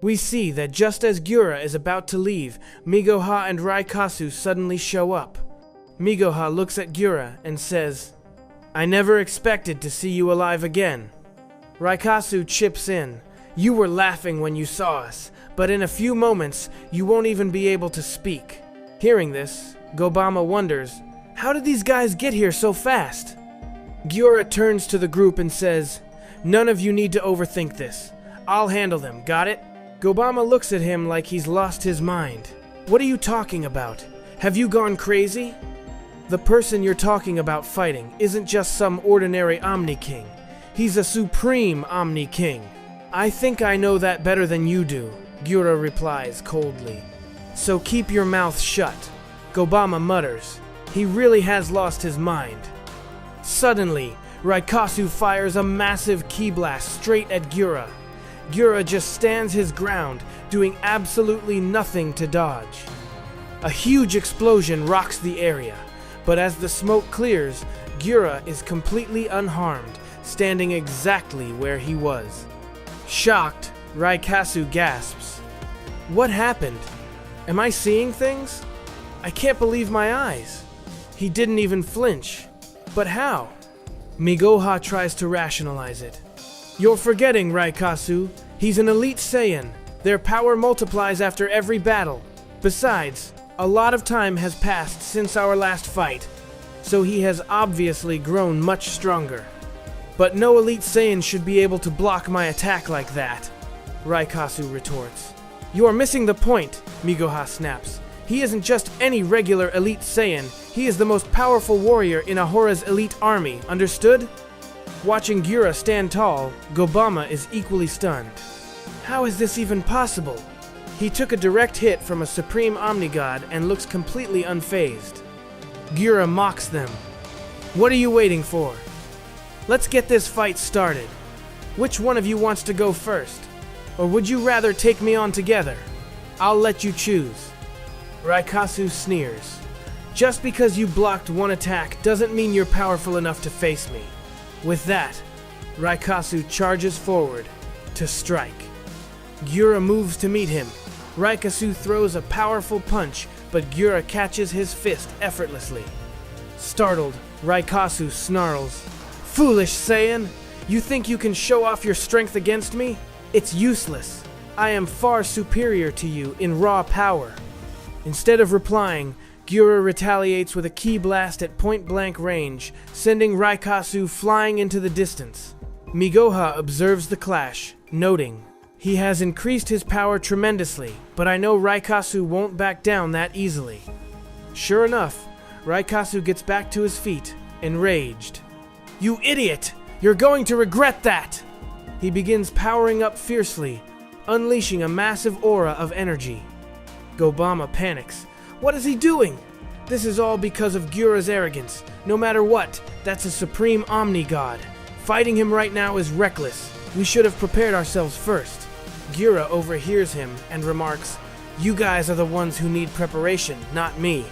We see that just as Gyura is about to leave, Migoha and Raikasu suddenly show up. Migoha looks at Gyura and says, "I never expected to see you alive again." Raikasu chips in, "You were laughing when you saw us, but in a few moments, you won't even be able to speak." Hearing this, Gobama wonders, how did these guys get here so fast? Gyura turns to the group and says, "None of you need to overthink this. I'll handle them, got it?" Gobama looks at him like he's lost his mind. "What are you talking about? Have you gone crazy?" "The person you're talking about fighting isn't just some ordinary Omni King. He's a supreme Omni King." "I think I know that better than you do," Gyura replies coldly. "So keep your mouth shut," Gobama mutters. He really has lost his mind. Suddenly, Raikasu fires a massive ki blast straight at Gyura. Gyura just stands his ground, doing absolutely nothing to dodge. A huge explosion rocks the area, but as the smoke clears, Gyura is completely unharmed, standing exactly where he was. Shocked, Raikasu gasps. "What happened? Am I seeing things? I can't believe my eyes." He didn't even flinch. But how? Migoha tries to rationalize it. "You're forgetting, Raikasu. He's an elite Saiyan. Their power multiplies after every battle. Besides, a lot of time has passed since our last fight, so he has obviously grown much stronger. But no elite Saiyan should be able to block my attack like that," Raikasu retorts. "You are missing the point," Migoha snaps. "He isn't just any regular elite Saiyan. He is the most powerful warrior in Ahora's elite army, understood?" Watching Gyura stand tall, Gobama is equally stunned. How is this even possible? He took a direct hit from a supreme Omnigod and looks completely unfazed. Gyura mocks them. "What are you waiting for? Let's get this fight started. Which one of you wants to go first? Or would you rather take me on together? I'll let you choose." Raikasu sneers. "Just because you blocked one attack doesn't mean you're powerful enough to face me." With that, Raikasu charges forward to strike. Gyura moves to meet him. Raikasu throws a powerful punch, but Gyura catches his fist effortlessly. Startled, Raikasu snarls, "Foolish Saiyan! You think you can show off your strength against me? It's useless. I am far superior to you in raw power." Instead of replying, Gyura retaliates with a ki blast at point-blank range, sending Raikasu flying into the distance. Migoha observes the clash, noting, "He has increased his power tremendously, but I know Raikasu won't back down that easily." Sure enough, Raikasu gets back to his feet, enraged. "You idiot! You're going to regret that!" He begins powering up fiercely, unleashing a massive aura of energy. Gobama panics. What is he doing? This is all because of Gyura's arrogance. No matter what, that's a supreme Omni God. Fighting him right now is reckless. We should have prepared ourselves first. Gyura overhears him and remarks, "You guys are the ones who need preparation, not me."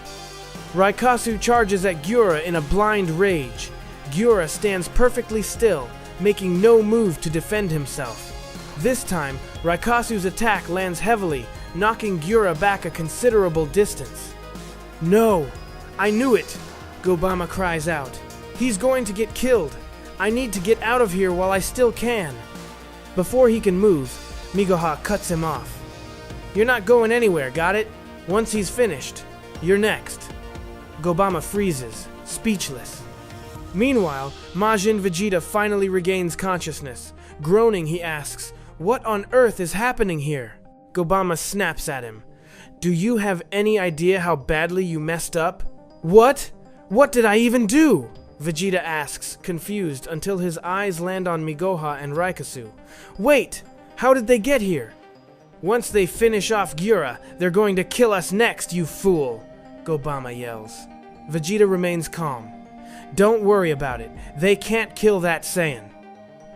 Raikasu charges at Gyura in a blind rage. Gyura stands perfectly still, making no move to defend himself. This time, Raikasu's attack lands heavily, knocking Gyura back a considerable distance. "No! I knew it!" Gobama cries out. "He's going to get killed. I need to get out of here while I still can." Before he can move, Migoha cuts him off. "You're not going anywhere, got it? Once he's finished, you're next." Gobama freezes, speechless. Meanwhile, Majin Vegeta finally regains consciousness. Groaning, he asks, "What on earth is happening here?" Gobama snaps at him. "Do you have any idea how badly you messed up?" "What? What did I even do?" Vegeta asks, confused, until his eyes land on Migoha and Raikasu. "Wait! How did they get here?" "Once they finish off Gyura, they're going to kill us next, you fool!" Gobama yells. Vegeta remains calm. "Don't worry about it. They can't kill that Saiyan."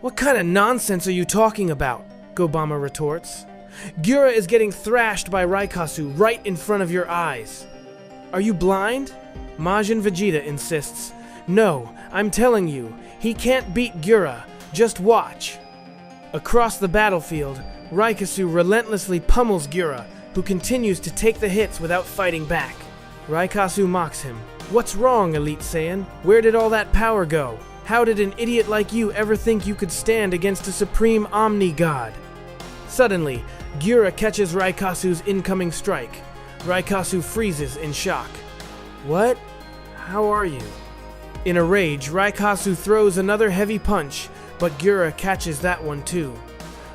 "What kind of nonsense are you talking about?" Gobama retorts. "Gyura is getting thrashed by Raikasu right in front of your eyes." "Are you blind?" Majin Vegeta insists. "No, I'm telling you, he can't beat Gyura. Just watch." Across the battlefield, Raikasu relentlessly pummels Gyura, who continues to take the hits without fighting back. Raikasu mocks him. "What's wrong, Elite Saiyan? Where did all that power go? How did an idiot like you ever think you could stand against a supreme Omni god?" Suddenly, Gyura catches Raikasu's incoming strike. Raikasu freezes in shock. "What? How are you?" In a rage, Raikasu throws another heavy punch, but Gyura catches that one too.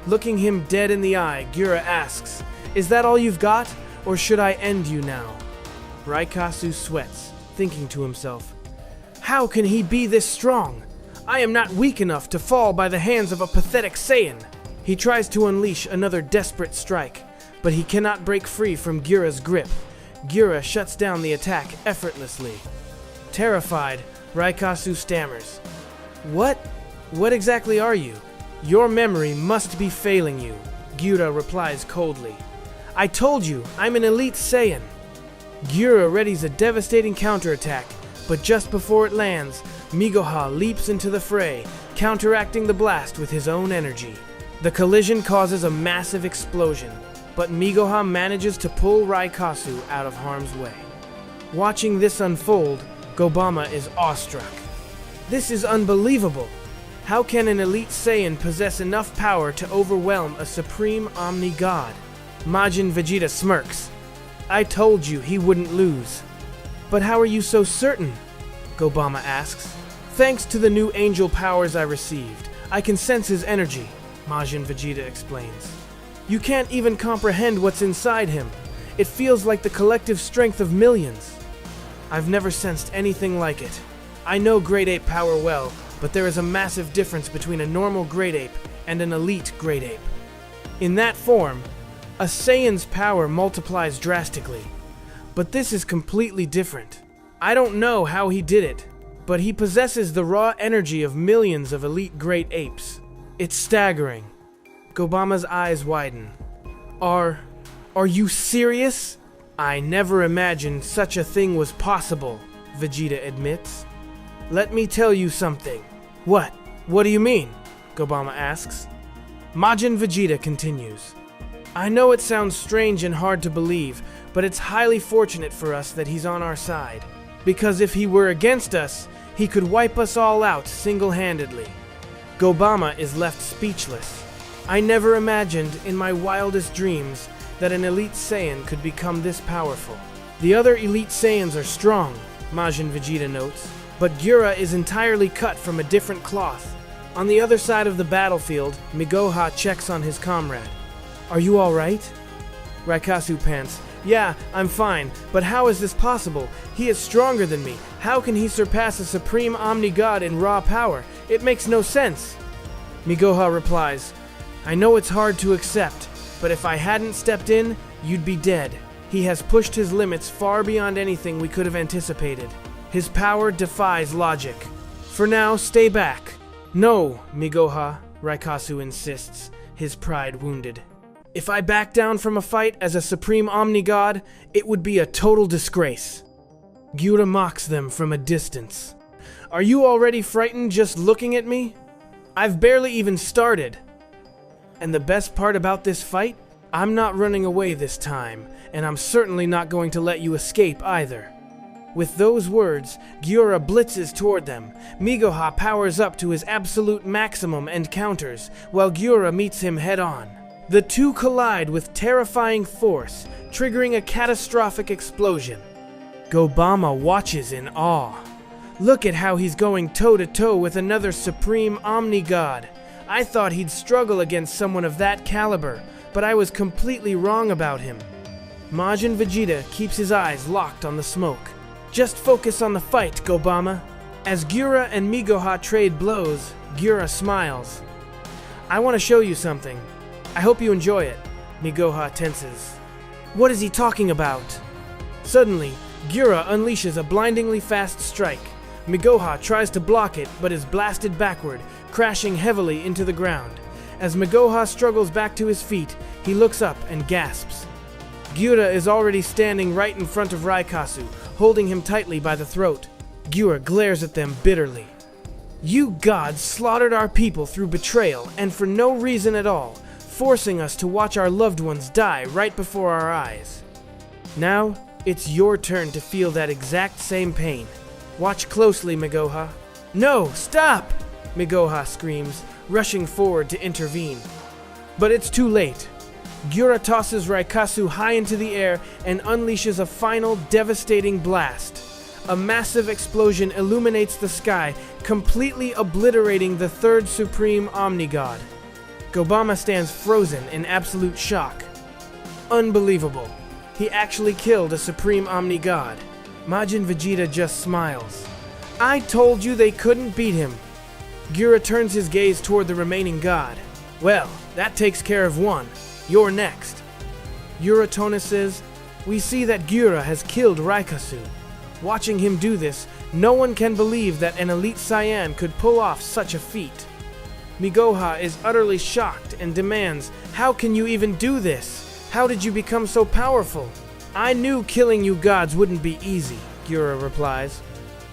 Looking him dead in the eye, Gyura asks, "Is that all you've got, or should I end you now?" Raikasu sweats, thinking to himself, "How can he be this strong? I am not weak enough to fall by the hands of a pathetic Saiyan." He tries to unleash another desperate strike, but he cannot break free from Gyura's grip. Gyura shuts down the attack effortlessly. Terrified, Raikasu stammers, What exactly are you?" "Your memory must be failing you," Gyura replies coldly. "I told you, I'm an Elite Saiyan." Gyura readies a devastating counterattack, but just before it lands, Migoha leaps into the fray, counteracting the blast with his own energy. The collision causes a massive explosion, but Migoha manages to pull Raikasu out of harm's way. Watching this unfold, Gobama is awestruck. "This is unbelievable! How can an Elite Saiyan possess enough power to overwhelm a supreme Omni god?" Majin Vegeta smirks. "I told you he wouldn't lose." "But how are you so certain?" Gobama asks. "Thanks to the new angel powers I received, I can sense his energy," Majin Vegeta explains. "You can't even comprehend what's inside him. It feels like the collective strength of millions. I've never sensed anything like it. I know Great Ape power well, but there is a massive difference between a normal Great Ape and an elite Great Ape. In that form, a Saiyan's power multiplies drastically. But this is completely different. I don't know how he did it, but he possesses the raw energy of millions of elite Great Apes. It's staggering." Gobama's eyes widen. Are you serious?" "I never imagined such a thing was possible," Vegeta admits. "Let me tell you something." What? What do you mean?" Gobama asks. Majin Vegeta continues. "I know it sounds strange and hard to believe, but it's highly fortunate for us that he's on our side. Because if he were against us, he could wipe us all out single-handedly." Gobama is left speechless. "I never imagined in my wildest dreams that an Elite Saiyan could become this powerful. The other Elite Saiyans are strong," Majin Vegeta notes, "but Gyura is entirely cut from a different cloth." On the other side of the battlefield, Migoha checks on his comrade. "Are you all right?" Raikasu pants. "Yeah, I'm fine, but how is this possible? He is stronger than me. How can he surpass a supreme Omni God in raw power? It makes no sense." Migoha replies, "I know it's hard to accept, but if I hadn't stepped in, you'd be dead. He has pushed his limits far beyond anything we could have anticipated. His power defies logic. For now, stay back." "No, Migoha," Raikasu insists, his pride wounded. "If I back down from a fight as a supreme Omni God, it would be a total disgrace." Gyura mocks them from a distance. "Are you already frightened just looking at me? I've barely even started. And the best part about this fight? I'm not running away this time, and I'm certainly not going to let you escape either." With those words, Gyura blitzes toward them. Migoha powers up to his absolute maximum and counters, while Gyura meets him head-on. The two collide with terrifying force, triggering a catastrophic explosion. Gobama watches in awe. Look at how he's going toe-to-toe with another supreme Omni God. I thought he'd struggle against someone of that caliber, but I was completely wrong about him. Majin Vegeta keeps his eyes locked on the smoke. "Just focus on the fight, Gobama." As Gyura and Migoha trade blows, Gyura smiles. "I want to show you something. I hope you enjoy it." Migoha tenses. "What is he talking about?" Suddenly, Gyura unleashes a blindingly fast strike. Migoha tries to block it, but is blasted backward, crashing heavily into the ground. As Migoha struggles back to his feet, he looks up and gasps. Gyura is already standing right in front of Raikasu, holding him tightly by the throat. Gyura glares at them bitterly. You gods slaughtered our people through betrayal and for no reason at all, forcing us to watch our loved ones die right before our eyes. Now, it's your turn to feel that exact same pain. Watch closely, Migoha. No, stop! Migoha screams, rushing forward to intervene. But it's too late. Gyura tosses Raikasu high into the air and unleashes a final devastating blast. A massive explosion illuminates the sky, completely obliterating the third supreme Omni God. Gobama stands frozen in absolute shock. Unbelievable. He actually killed a supreme Omni God. Majin Vegeta just smiles. I told you they couldn't beat him. Gyura turns his gaze toward the remaining god. Well, that takes care of one. You're next. Uratona says, we see that Gyura has killed Raikasu. Watching him do this, no one can believe that an elite Saiyan could pull off such a feat. Migoha is utterly shocked and demands, how can you even do this? How did you become so powerful? I knew killing you gods wouldn't be easy, Gyura replies.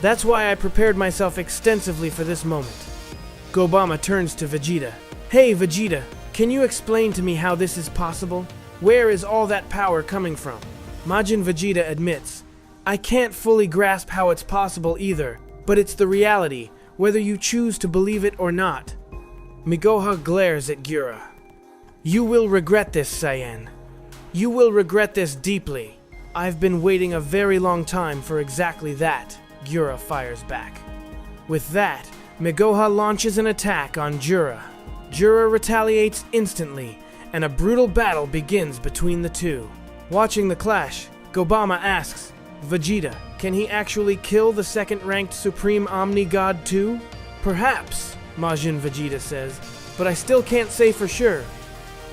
That's why I prepared myself extensively for this moment. Gobama turns to Vegeta. Hey Vegeta, can you explain to me how this is possible? Where is all that power coming from? Majin Vegeta admits, I can't fully grasp how it's possible either, but it's the reality, whether you choose to believe it or not. Migoha glares at Gyura. You will regret this, Saiyan. You will regret this deeply. I've been waiting a very long time for exactly that, Gyura fires back. With that, Migoha launches an attack on Gyura. Gyura retaliates instantly, and a brutal battle begins between the two. Watching the clash, Gobama asks, Vegeta, can he actually kill the second-ranked Supreme Omni God too? Perhaps, Majin Vegeta says, but I still can't say for sure.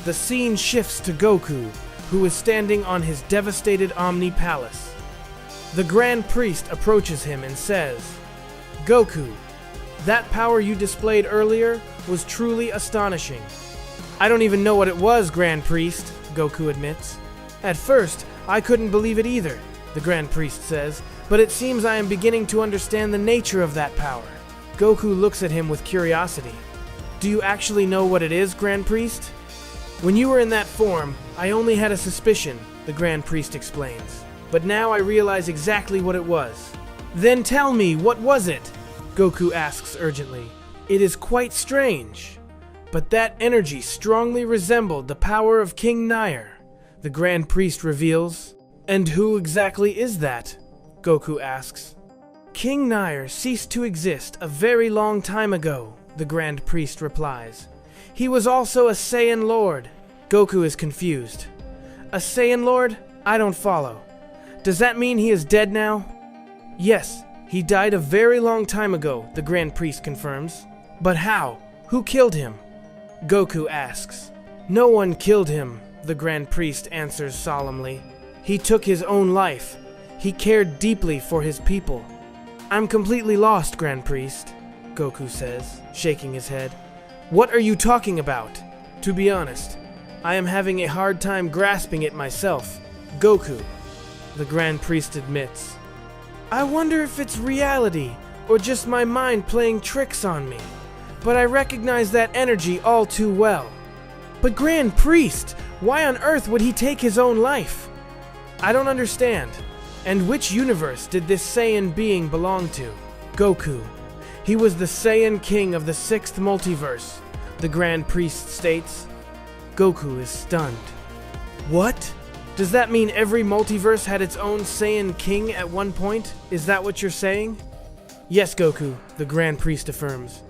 The scene shifts to Goku, who is standing on his devastated Omni Palace. The Grand Priest approaches him and says, Goku, that power you displayed earlier was truly astonishing. I don't even know what it was, Grand Priest, Goku admits. At first, I couldn't believe it either, the Grand Priest says, but it seems I am beginning to understand the nature of that power. Goku looks at him with curiosity. Do you actually know what it is, Grand Priest? When you were in that form, I only had a suspicion, the Grand Priest explains. But now I realize exactly what it was. Then tell me, what was it? Goku asks urgently. It is quite strange, but that energy strongly resembled the power of King Nair, the Grand Priest reveals. And who exactly is that? Goku asks. King Nair ceased to exist a very long time ago, the Grand Priest replies. He was also a Saiyan Lord. Goku is confused. A Saiyan Lord? I don't follow. Does that mean he is dead now? Yes, he died a very long time ago, the Grand Priest confirms. But how? Who killed him? Goku asks. No one killed him, the Grand Priest answers solemnly. He took his own life. He cared deeply for his people. I'm completely lost, Grand Priest, Goku says, shaking his head. What are you talking about? To be honest, I am having a hard time grasping it myself. Goku, the Grand Priest admits. I wonder if it's reality, or just my mind playing tricks on me. But I recognize that energy all too well. But Grand Priest, why on earth would he take his own life? I don't understand. And which universe did this Saiyan being belong to? Goku. He was the Saiyan King of the 6th multiverse, the Grand Priest states. Goku is stunned. What? Does that mean every multiverse had its own Saiyan King at one point? Is that what you're saying? Yes, Goku, the Grand Priest affirms.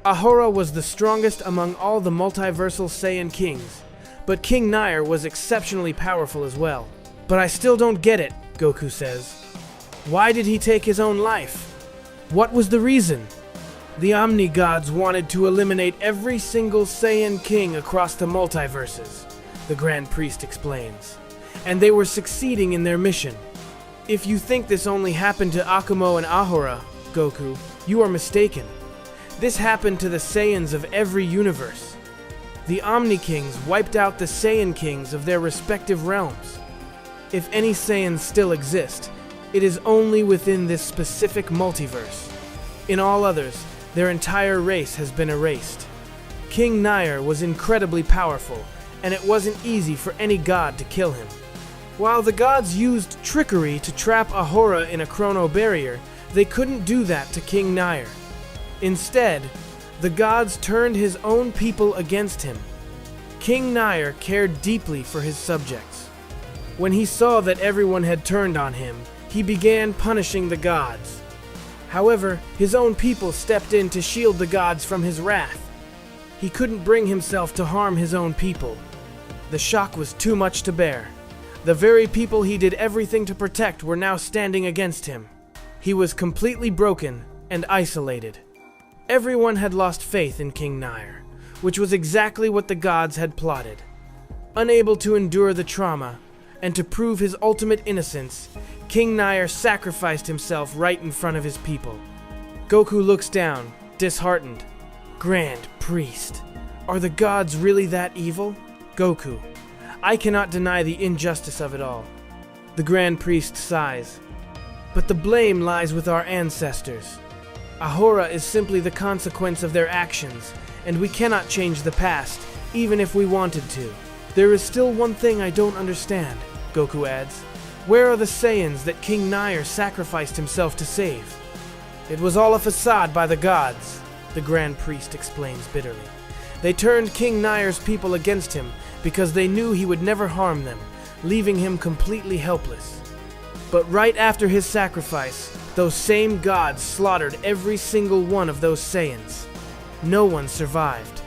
Ahora was the strongest among all the multiversal Saiyan Kings, but King Nair was exceptionally powerful as well. But I still don't get it, Goku says. Why did he take his own life? What was the reason? The Omni Gods wanted to eliminate every single Saiyan King across the multiverses, the Grand Priest explains. And they were succeeding in their mission. If you think this only happened to Akumo and Ahora, Goku, you are mistaken. This happened to the Saiyans of every universe. The Omni Kings wiped out the Saiyan Kings of their respective realms. If any Saiyans still exist, it is only within this specific multiverse. In all others, Their entire race has been erased. King Nair was incredibly powerful, and it wasn't easy for any god to kill him. While the gods used trickery to trap Ahora in a chrono barrier, they couldn't do that to King Nair. Instead, the gods turned his own people against him. King Nair cared deeply for his subjects. When he saw that everyone had turned on him, he began punishing the gods. However, his own people stepped in to shield the gods from his wrath. He couldn't bring himself to harm his own people. The shock was too much to bear. The very people he did everything to protect were now standing against him. He was completely broken and isolated. Everyone had lost faith in King Nair, which was exactly what the gods had plotted. Unable to endure the trauma, and to prove his ultimate innocence, King Nair sacrificed himself right in front of his people. Goku looks down, disheartened. Grand Priest, are the gods really that evil? Goku, I cannot deny the injustice of it all. The Grand Priest sighs. But the blame lies with our ancestors. Ahora is simply the consequence of their actions, and we cannot change the past, even if we wanted to. There is still one thing I don't understand, Goku adds. Where are the Saiyans that King Nair sacrificed himself to save? It was all a facade by the gods, the Grand Priest explains bitterly. They turned King Nair's people against him because they knew he would never harm them, leaving him completely helpless. But right after his sacrifice, those same gods slaughtered every single one of those Saiyans. No one survived.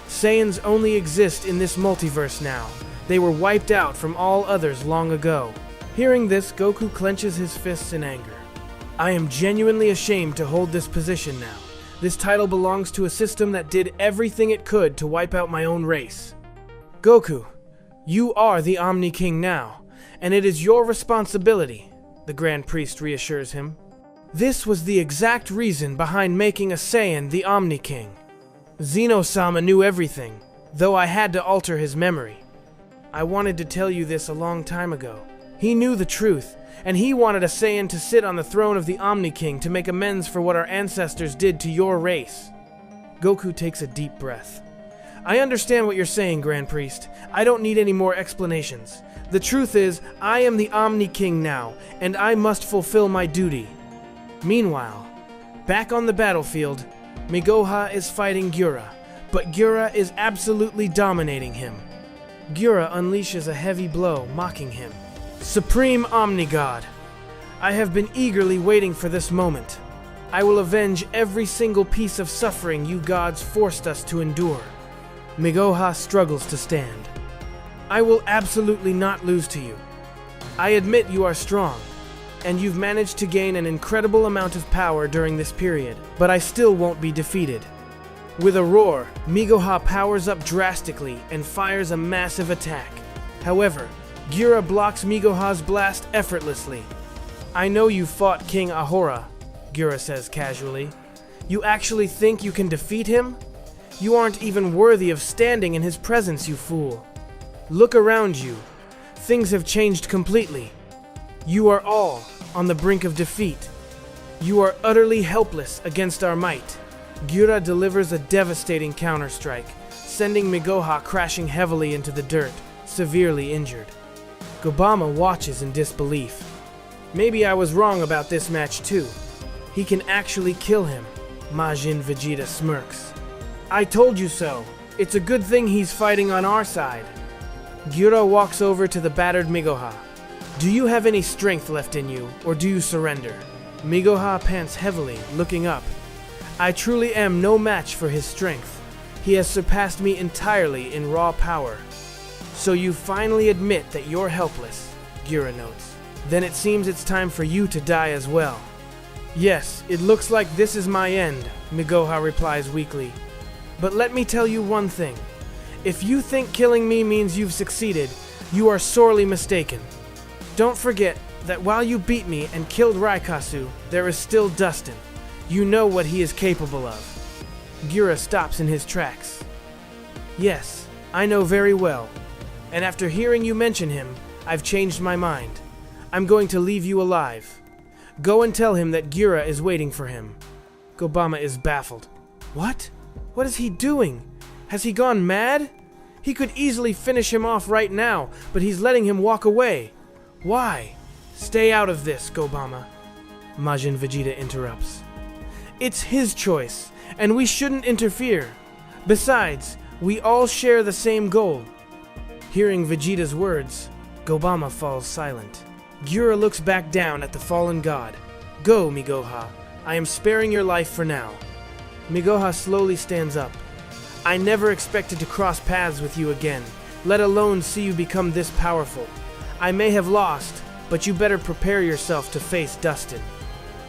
Saiyans only exist in this multiverse now. They were wiped out from all others long ago. Hearing this, Goku clenches his fists in anger. I am genuinely ashamed to hold this position now. This title belongs to a system that did everything it could to wipe out my own race. Goku, you are the Omni King now, and it is your responsibility, the Grand Priest reassures him. This was the exact reason behind making a Saiyan the Omni King. Zeno-sama knew everything, though I had to alter his memory. I wanted to tell you this a long time ago. He knew the truth, and he wanted a Saiyan to sit on the throne of the Omni King to make amends for what our ancestors did to your race. Goku takes a deep breath. I understand what you're saying, Grand Priest. I don't need any more explanations. The truth is, I am the Omni King now, and I must fulfill my duty. Meanwhile, back on the battlefield, Migoha is fighting Gyura, but Gyura is absolutely dominating him. Gyura unleashes a heavy blow, mocking him. Supreme Omni-God, I have been eagerly waiting for this moment. I will avenge every single piece of suffering you gods forced us to endure. Migoha struggles to stand. I will absolutely not lose to you. I admit you are strong, and you've managed to gain an incredible amount of power during this period, but I still won't be defeated. With a roar, Migoha powers up drastically and fires a massive attack. However, Gyura blocks Migoha's blast effortlessly. I know you fought King Ahora, Gyura says casually. You actually think you can defeat him? You aren't even worthy of standing in his presence, you fool. Look around you. Things have changed completely. You are all on the brink of defeat. You are utterly helpless against our might. Gyura delivers a devastating counterstrike, sending Migoha crashing heavily into the dirt, severely injured. Gobama watches in disbelief. Maybe I was wrong about this match too. He can actually kill him, Majin Vegeta smirks. I told you so. It's a good thing he's fighting on our side. Gyura walks over to the battered Migoha. Do you have any strength left in you, or do you surrender? Migoha pants heavily, looking up. I truly am no match for his strength. He has surpassed me entirely in raw power. So you finally admit that you're helpless, Gyura notes. Then it seems it's time for you to die as well. Yes, it looks like this is my end, Migoha replies weakly. But let me tell you one thing. If you think killing me means you've succeeded, you are sorely mistaken. Don't forget that while you beat me and killed Raikasu, there is still Dustin. You know what he is capable of. Gyura stops in his tracks. Yes, I know very well. And after hearing you mention him, I've changed my mind. I'm going to leave you alive. Go and tell him that Gyura is waiting for him. Gobama is baffled. What? What is he doing? Has he gone mad? He could easily finish him off right now, but he's letting him walk away. Why? Stay out of this, Gobama. Majin Vegeta interrupts. It's his choice, and we shouldn't interfere. Besides, we all share the same goal. Hearing Vegeta's words, Gobama falls silent. Gyura looks back down at the fallen god. Go, Migoha. I am sparing your life for now. Migoha slowly stands up. I never expected to cross paths with you again, let alone see you become this powerful. I may have lost, but you better prepare yourself to face Dustin.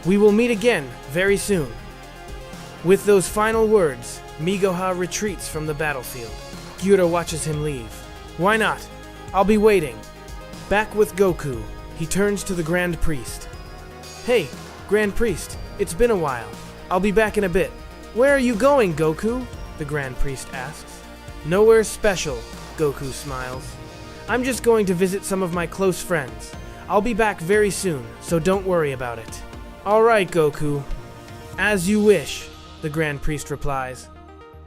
We will meet again very soon. With those final words, Migoha retreats from the battlefield. Gyura watches him leave. Why not? I'll be waiting. Back with Goku, he turns to the Grand Priest. Hey, Grand Priest, it's been a while. I'll be back in a bit. Where are you going, Goku? The Grand Priest asks. Nowhere special, Goku smiles. I'm just going to visit some of my close friends. I'll be back very soon, so don't worry about it. All right, Goku. As you wish, the Grand Priest replies.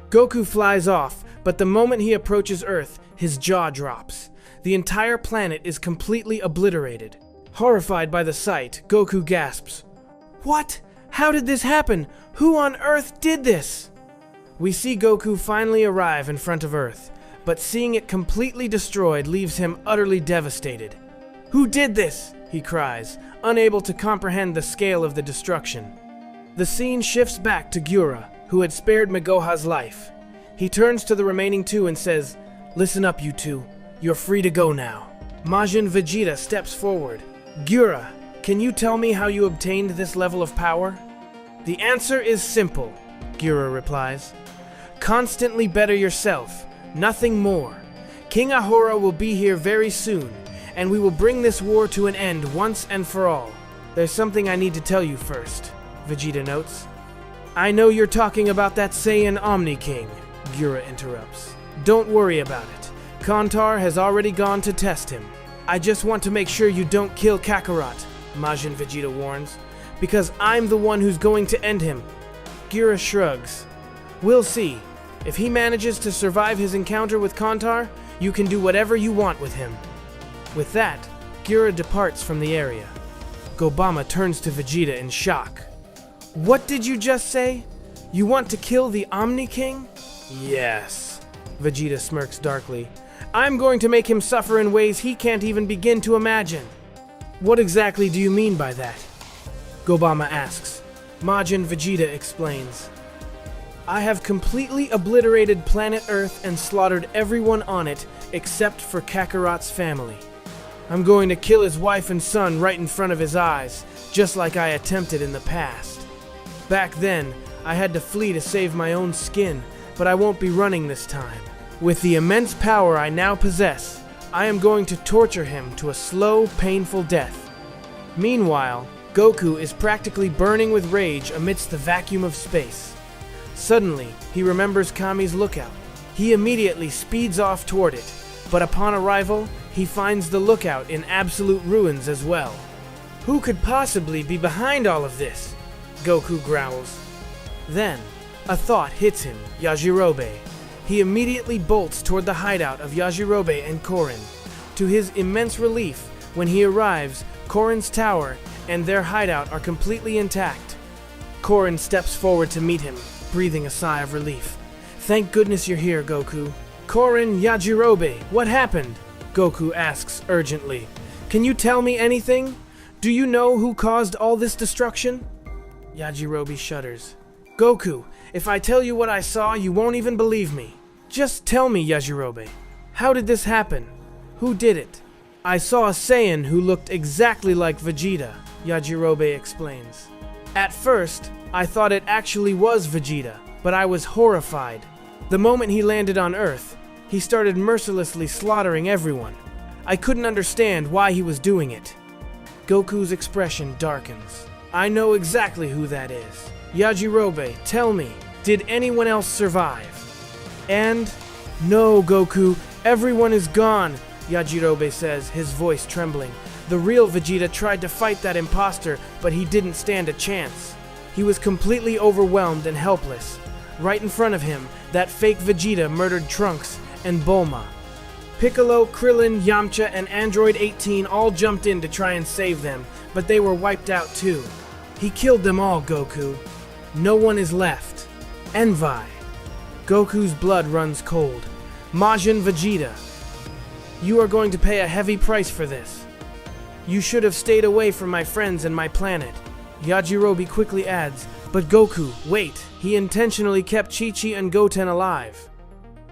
Goku flies off, but the moment he approaches Earth, his jaw drops. The entire planet is completely obliterated. Horrified by the sight, Goku gasps. What? How did this happen? Who on Earth did this? We see Goku finally arrive in front of Earth, but seeing it completely destroyed leaves him utterly devastated. Who did this? He cries, unable to comprehend the scale of the destruction. The scene shifts back to Gyura, who had spared Migoha's life. He turns to the remaining two and says, Listen up, you two. You're free to go now. Majin Vegeta steps forward. Gyura, can you tell me how you obtained this level of power? The answer is simple, Gyura replies. Constantly better yourself, nothing more. King Ahora will be here very soon, and we will bring this war to an end once and for all. There's something I need to tell you first, Vegeta notes. I know you're talking about that Saiyan Omni King, Gyura interrupts. Don't worry about it. Kantar has already gone to test him. I just want to make sure you don't kill Kakarot, Majin Vegeta warns, because I'm the one who's going to end him. Gyura shrugs. We'll see. If he manages to survive his encounter with Kantar, you can do whatever you want with him. With that, Gyura departs from the area. Gobama turns to Vegeta in shock. What did you just say? You want to kill the Omni King? Yes. Vegeta smirks darkly. I'm going to make him suffer in ways he can't even begin to imagine. What exactly do you mean by that? Gobama asks. Majin Vegeta explains. I have completely obliterated planet Earth and slaughtered everyone on it except for Kakarot's family. I'm going to kill his wife and son right in front of his eyes, just like I attempted in the past. Back then, I had to flee to save my own skin, but I won't be running this time. With the immense power I now possess, I am going to torture him to a slow, painful death. Meanwhile, Goku is practically burning with rage amidst the vacuum of space. Suddenly, he remembers Kami's lookout. He immediately speeds off toward it, but upon arrival, he finds the lookout in absolute ruins as well. Who could possibly be behind all of this? Goku growls. Then, a thought hits him, Yajirobe. He immediately bolts toward the hideout of Yajirobe and Korin. To his immense relief, when he arrives, Korin's tower and their hideout are completely intact. Korin steps forward to meet him, breathing a sigh of relief. Thank goodness you're here, Goku. Korin, Yajirobe, what happened? Goku asks urgently. Can you tell me anything? Do you know who caused all this destruction? Yajirobe shudders. Goku, if I tell you what I saw, you won't even believe me. Just tell me, Yajirobe. How did this happen? Who did it? I saw a Saiyan who looked exactly like Vegeta, Yajirobe explains. At first, I thought it actually was Vegeta, but I was horrified. The moment he landed on Earth, he started mercilessly slaughtering everyone. I couldn't understand why he was doing it. Goku's expression darkens. I know exactly who that is. Yajirobe, tell me, did anyone else survive? And? No, Goku, everyone is gone, Yajirobe says, his voice trembling. The real Vegeta tried to fight that imposter, but he didn't stand a chance. He was completely overwhelmed and helpless. Right in front of him, that fake Vegeta murdered Trunks and Bulma. Piccolo, Krillin, Yamcha, and Android 18 all jumped in to try and save them, but they were wiped out too. He killed them all, Goku. No one is left. Envy. Goku's blood runs cold. Majin Vegeta. You are going to pay a heavy price for this. You should have stayed away from my friends and my planet. Yajirobe quickly adds, but Goku, wait, he intentionally kept Chi-Chi and Goten alive.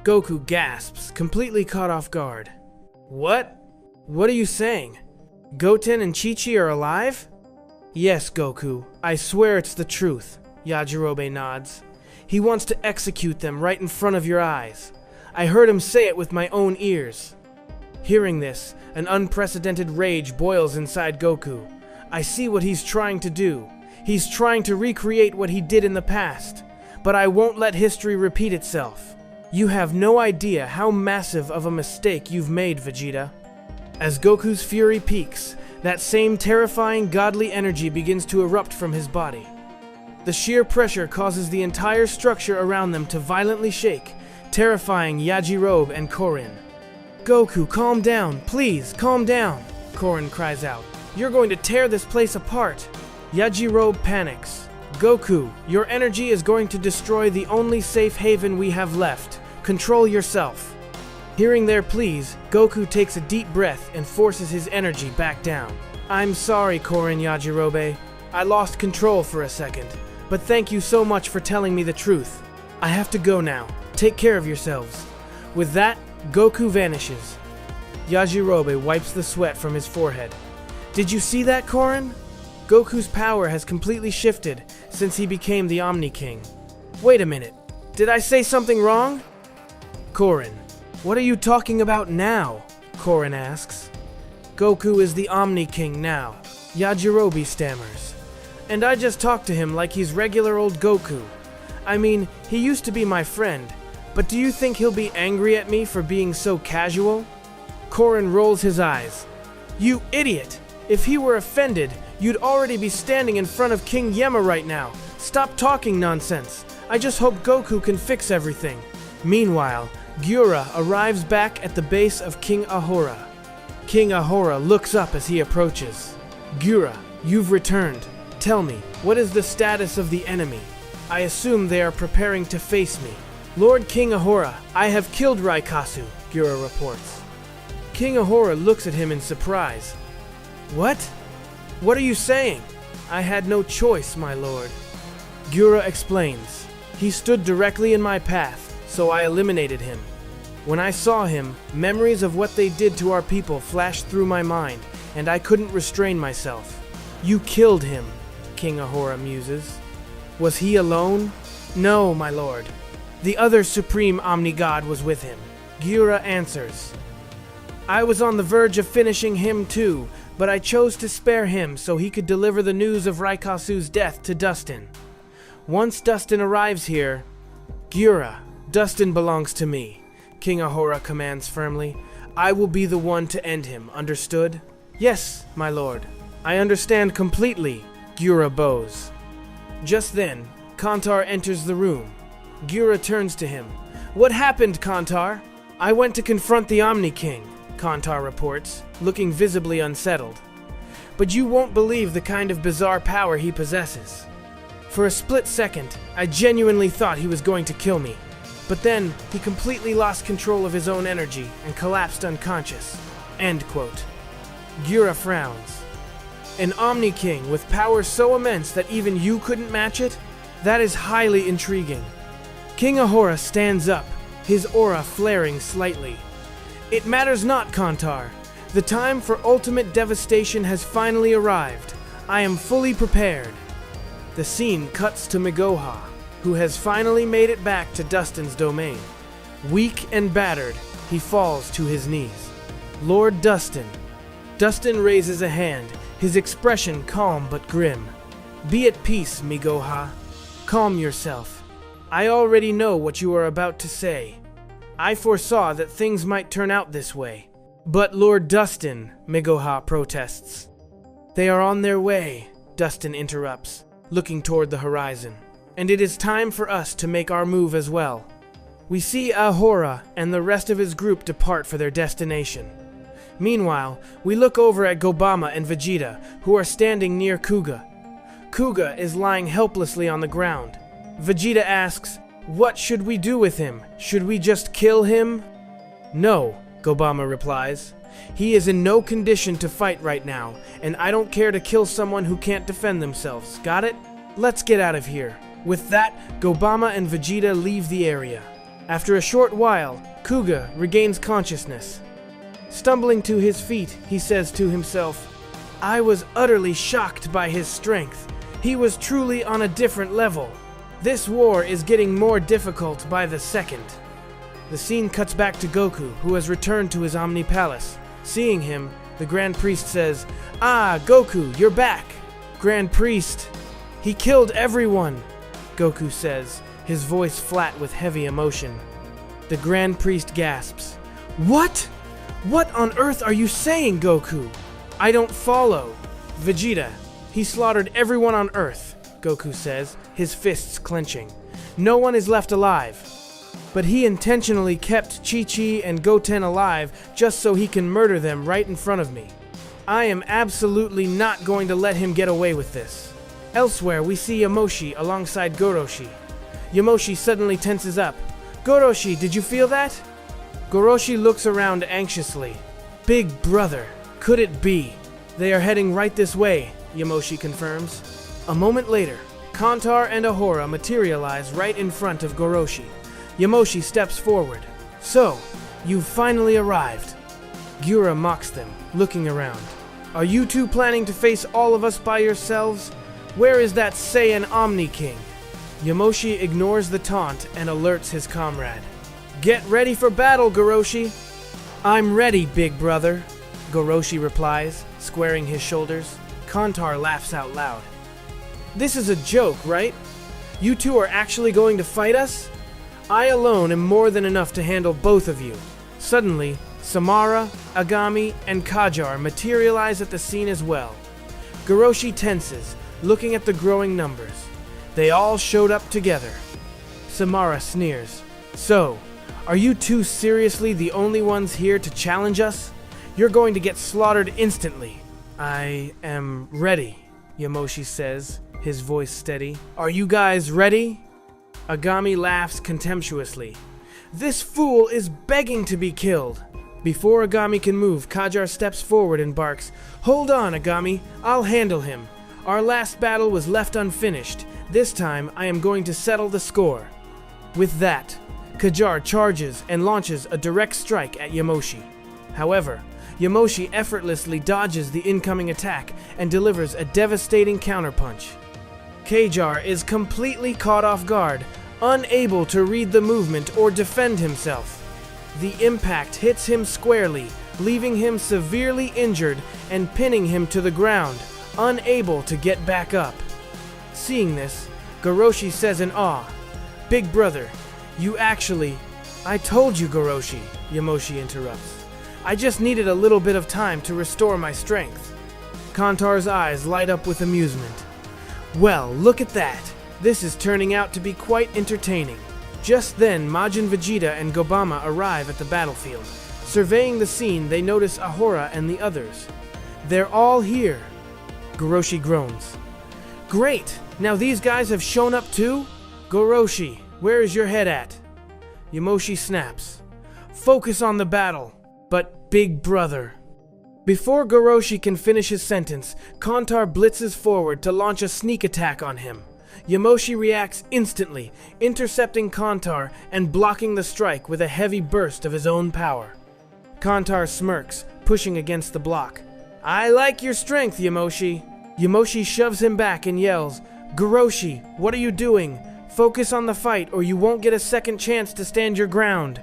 Goku gasps, completely caught off guard. What? What are you saying? Goten and Chi-Chi are alive? Yes, Goku, I swear it's the truth, Yajirobe nods. He wants to execute them right in front of your eyes. I heard him say it with my own ears. Hearing this, an unprecedented rage boils inside Goku. I see what he's trying to do. He's trying to recreate what he did in the past. But I won't let history repeat itself. You have no idea how massive of a mistake you've made, Vegeta. As Goku's fury peaks, that same terrifying godly energy begins to erupt from his body. The sheer pressure causes the entire structure around them to violently shake, terrifying Yajirobe and Korin. Goku, calm down, please, calm down, Korin cries out. You're going to tear this place apart. Yajirobe panics. Goku, your energy is going to destroy the only safe haven we have left. Control yourself. Hearing their pleas, Goku takes a deep breath and forces his energy back down. I'm sorry, Korin Yajirobe. I lost control for a second, but thank you so much for telling me the truth. I have to go now. Take care of yourselves. With that, Goku vanishes. Yajirobe wipes the sweat from his forehead. Did you see that, Korin? Goku's power has completely shifted since he became the Omni King. Wait a minute. Did I say something wrong? Korin, what are you talking about now? Korin asks. Goku is the Omni King now, Yajirobe stammers. And I just talked to him like he's regular old Goku. I mean, he used to be my friend, but do you think he'll be angry at me for being so casual? Korin rolls his eyes. You idiot! If he were offended, you'd already be standing in front of King Yema right now. Stop talking nonsense. I just hope Goku can fix everything. Meanwhile, Gyura arrives back at the base of King Ahora. King Ahora looks up as he approaches. Gyura, you've returned. Tell me, what is the status of the enemy? I assume they are preparing to face me. Lord King Ahora, I have killed Raikasu, Gyura reports. King Ahora looks at him in surprise. What? What are you saying? I had no choice, my lord. Gyura explains. He stood directly in my path, so I eliminated him. When I saw him, memories of what they did to our people flashed through my mind, and I couldn't restrain myself. You killed him, King Ahura muses. Was he alone? No, my lord. The other supreme Omni-God was with him. Gyura answers. I was on the verge of finishing him too, but I chose to spare him so he could deliver the news of Raikasu's death to Dustin. Once Dustin arrives here... Gyura, Dustin belongs to me, King Ahura commands firmly. I will be the one to end him, understood? Yes, my lord. I understand completely, Gyura bows. Just then, Kantar enters the room. Gyura turns to him. What happened, Kantar? I went to confront the Omni King, Kantar reports, looking visibly unsettled. But you won't believe the kind of bizarre power he possesses. For a split second, I genuinely thought he was going to kill me. But then, he completely lost control of his own energy and collapsed unconscious. End quote. Gyura frowns. An Omni King with power so immense that even you couldn't match it? That is highly intriguing. King Ahura stands up, his aura flaring slightly. It matters not, Kantar. The time for ultimate devastation has finally arrived. I am fully prepared. The scene cuts to Migoha, who has finally made it back to Dustin's domain. Weak and battered, he falls to his knees. Lord Dustin. Dustin raises a hand, his expression calm but grim. Be at peace, Migoha. Calm yourself. I already know what you are about to say. I foresaw that things might turn out this way. But Lord Dustin, Migoha protests. They are on their way, Dustin interrupts, looking toward the horizon. and it is time for us to make our move as well. We see Ahora and the rest of his group depart for their destination. Meanwhile, we look over at Gobama and Vegeta, who are standing near Kuga. Kuga is lying helplessly on the ground. Vegeta asks, "What should we do with him? Should we just kill him?" "No," Gobama replies. "He is in no condition to fight right now, and I don't care to kill someone who can't defend themselves. Got it? Let's get out of here." With that, Gobama and Vegeta leave the area. After a short while, Kuga regains consciousness. Stumbling to his feet, he says to himself, "I was utterly shocked by his strength. He was truly on a different level. This war is getting more difficult by the second." The scene cuts back to Goku, who has returned to his Omni Palace. Seeing him, the Grand Priest says, "Ah, Goku, you're back." "Grand Priest, he killed everyone," Goku says, his voice flat with heavy emotion. The Grand Priest gasps. "What? What on earth are you saying, Goku?" "I don't follow." "Vegeta, he slaughtered everyone on Earth," Goku says, his fists clenching. "No one is left alive. But he intentionally kept Chi-Chi and Goten alive just so he can murder them right in front of me. I am absolutely not going to let him get away with this." Elsewhere, we see Yamoshi alongside Goroshi. Yamoshi suddenly tenses up. "Goroshi, did you feel that?" Goroshi looks around anxiously. "Big brother, could it be?" "They are heading right this way," Yamoshi confirms. A moment later, Kantar and Ahora materialize right in front of Goroshi. Yamoshi steps forward. "So, you've finally arrived." Gyura mocks them, looking around. "Are you two planning to face all of us by yourselves? Where is that Saiyan Omni King?" Yamoshi ignores the taunt and alerts his comrade. "Get ready for battle, Goroshi." "I'm ready, big brother," Goroshi replies, squaring his shoulders. Kantar laughs out loud. "This is a joke, right? You two are actually going to fight us? I alone am more than enough to handle both of you." Suddenly, Samara, Agami, and Kajar materialize at the scene as well. Goroshi tenses, looking at the growing numbers. They all showed up together. Samara sneers. "So, are you two seriously the only ones here to challenge us? You're going to get slaughtered instantly." "I am ready," Yamoshi says, his voice steady. "Are you guys ready?" Agami laughs contemptuously. "This fool is begging to be killed." Before Agami can move, Kajar steps forward and barks, "Hold on, Agami, I'll handle him. Our last battle was left unfinished. This time, I am going to settle the score." With that, Kajar charges and launches a direct strike at Yamoshi. However, Yamoshi effortlessly dodges the incoming attack and delivers a devastating counterpunch. Kajar is completely caught off guard, unable to read the movement or defend himself. The impact hits him squarely, leaving him severely injured and pinning him to the ground, unable to get back up. Seeing this, Goroshi says in awe, "Big brother, you actually—" "I told you, Goroshi," Yamoshi interrupts. "I just needed a little bit of time to restore my strength." Kantar's eyes light up with amusement. "Well, look at that. This is turning out to be quite entertaining." Just then, Majin Vegeta and Gobama arrive at the battlefield. Surveying the scene, they notice Ahora and the others. "They're all here." Goroshi groans. "Great! Now these guys have shown up too? Goroshi, where is your head at?" Yamoshi snaps. "Focus on the battle." "But, big brother." Before Goroshi can finish his sentence, Kantar blitzes forward to launch a sneak attack on him. Yamoshi reacts instantly, intercepting Kantar and blocking the strike with a heavy burst of his own power. Kantar smirks, pushing against the block. "I like your strength, Yamoshi." Yamoshi shoves him back and yells, "Goroshi, what are you doing? Focus on the fight or you won't get a second chance to stand your ground."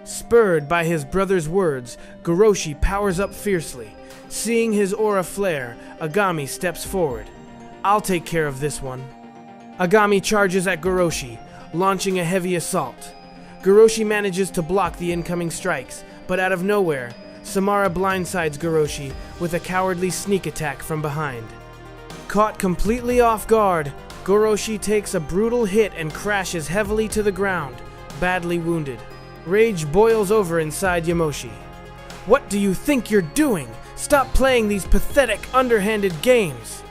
Spurred by his brother's words, Goroshi powers up fiercely. Seeing his aura flare, Agami steps forward. "I'll take care of this one." Agami charges at Goroshi, launching a heavy assault. Goroshi manages to block the incoming strikes, but out of nowhere, Samara blindsides Goroshi with a cowardly sneak attack from behind. Caught completely off guard, Goroshi takes a brutal hit and crashes heavily to the ground, badly wounded. Rage boils over inside Yamoshi. What do you think you're doing? Stop playing these pathetic, underhanded games!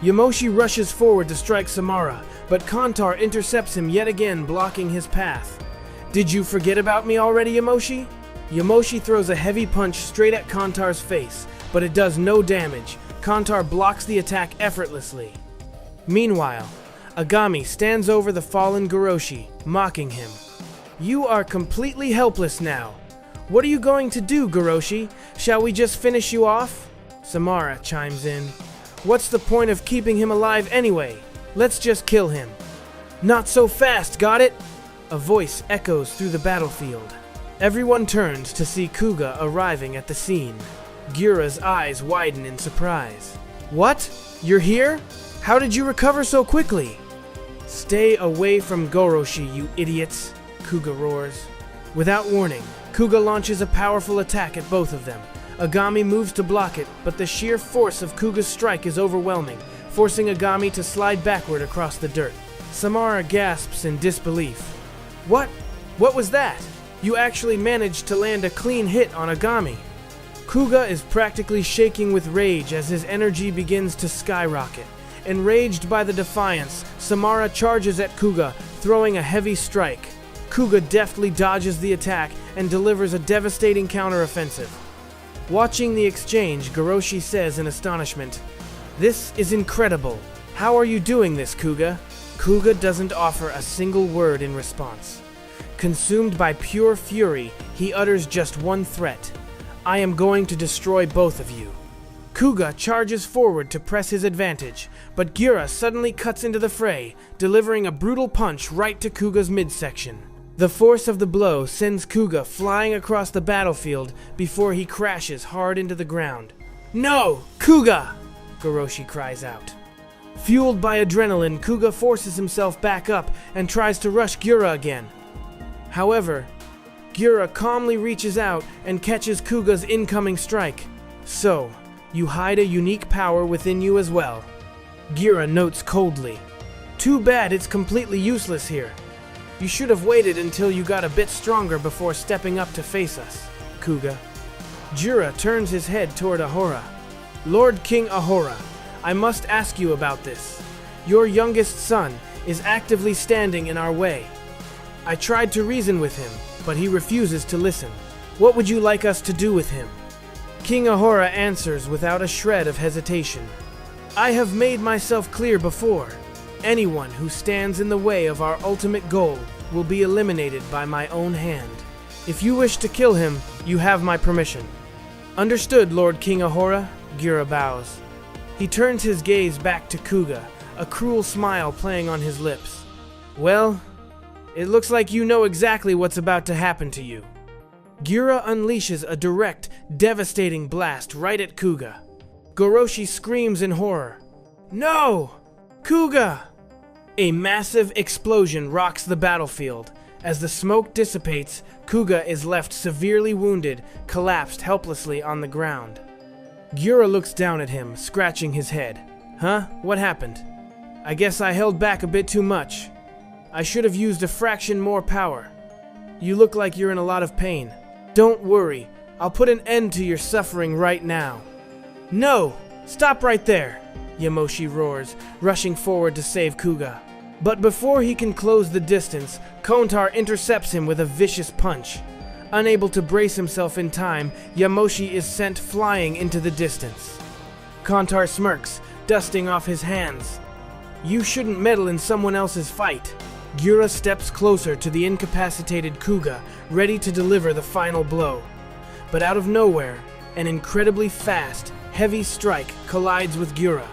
Yamoshi rushes forward to strike Samara, but Kantar intercepts him yet again, blocking his path. Did you forget about me already, Yamoshi? Yamoshi throws a heavy punch straight at Kantar's face, but it does no damage. Kantar blocks the attack effortlessly. Meanwhile, Agami stands over the fallen Goroshi, mocking him. You are completely helpless now. What are you going to do, Goroshi? Shall we just finish you off? Samara chimes in. What's the point of keeping him alive anyway? Let's just kill him. Not so fast, got it? A voice echoes through the battlefield. Everyone turns to see Kuga arriving at the scene. Gyura's eyes widen in surprise. What? You're here? How did you recover so quickly? Stay away from Goroshi, you idiots, Kuga roars. Without warning, Kuga launches a powerful attack at both of them. Agami moves to block it, but the sheer force of Kuga's strike is overwhelming, forcing Agami to slide backward across the dirt. Samara gasps in disbelief. What? What was that? You actually managed to land a clean hit on Agami. Kuga is practically shaking with rage as his energy begins to skyrocket. Enraged by the defiance, Samara charges at Kuga, throwing a heavy strike. Kuga deftly dodges the attack and delivers a devastating counteroffensive. Watching the exchange, Goroshi says in astonishment, "This is incredible. How are you doing this, Kuga?" Kuga doesn't offer a single word in response. Consumed by pure fury, he utters just one threat. I am going to destroy both of you. Kuga charges forward to press his advantage, but Gyura suddenly cuts into the fray, delivering a brutal punch right to Kuga's midsection. The force of the blow sends Kuga flying across the battlefield before he crashes hard into the ground. No! Kuga! Goroshi cries out. Fueled by adrenaline, Kuga forces himself back up and tries to rush Gyura again. However, Gyura calmly reaches out and catches Kuga's incoming strike. So, you hide a unique power within you as well. Gyura notes coldly. Too bad it's completely useless here. You should have waited until you got a bit stronger before stepping up to face us, Kuga. Gyura turns his head toward Ahora. Lord King Ahora, I must ask you about this. Your youngest son is actively standing in our way. I tried to reason with him, but he refuses to listen. What would you like us to do with him? King Ahora answers without a shred of hesitation. I have made myself clear before. Anyone who stands in the way of our ultimate goal will be eliminated by my own hand. If you wish to kill him, you have my permission. Understood, Lord King Ahora, Gyura bows. He turns his gaze back to Kuga, a cruel smile playing on his lips. Well, it looks like you know exactly what's about to happen to you. Gyura unleashes a direct, devastating blast right at Kuga. Goroshi screams in horror. No! Kuga! A massive explosion rocks the battlefield. As the smoke dissipates, Kuga is left severely wounded, collapsed helplessly on the ground. Gyura looks down at him, scratching his head. Huh? What happened? I guess I held back a bit too much. I should have used a fraction more power. You look like you're in a lot of pain. Don't worry, I'll put an end to your suffering right now. No! Stop right there! Yamoshi roars, rushing forward to save Kuga. But before he can close the distance, Kontar intercepts him with a vicious punch. Unable to brace himself in time, Yamoshi is sent flying into the distance. Kontar smirks, dusting off his hands. You shouldn't meddle in someone else's fight. Gyura steps closer to the incapacitated Kuga, ready to deliver the final blow. But out of nowhere, an incredibly fast, heavy strike collides with Gyura.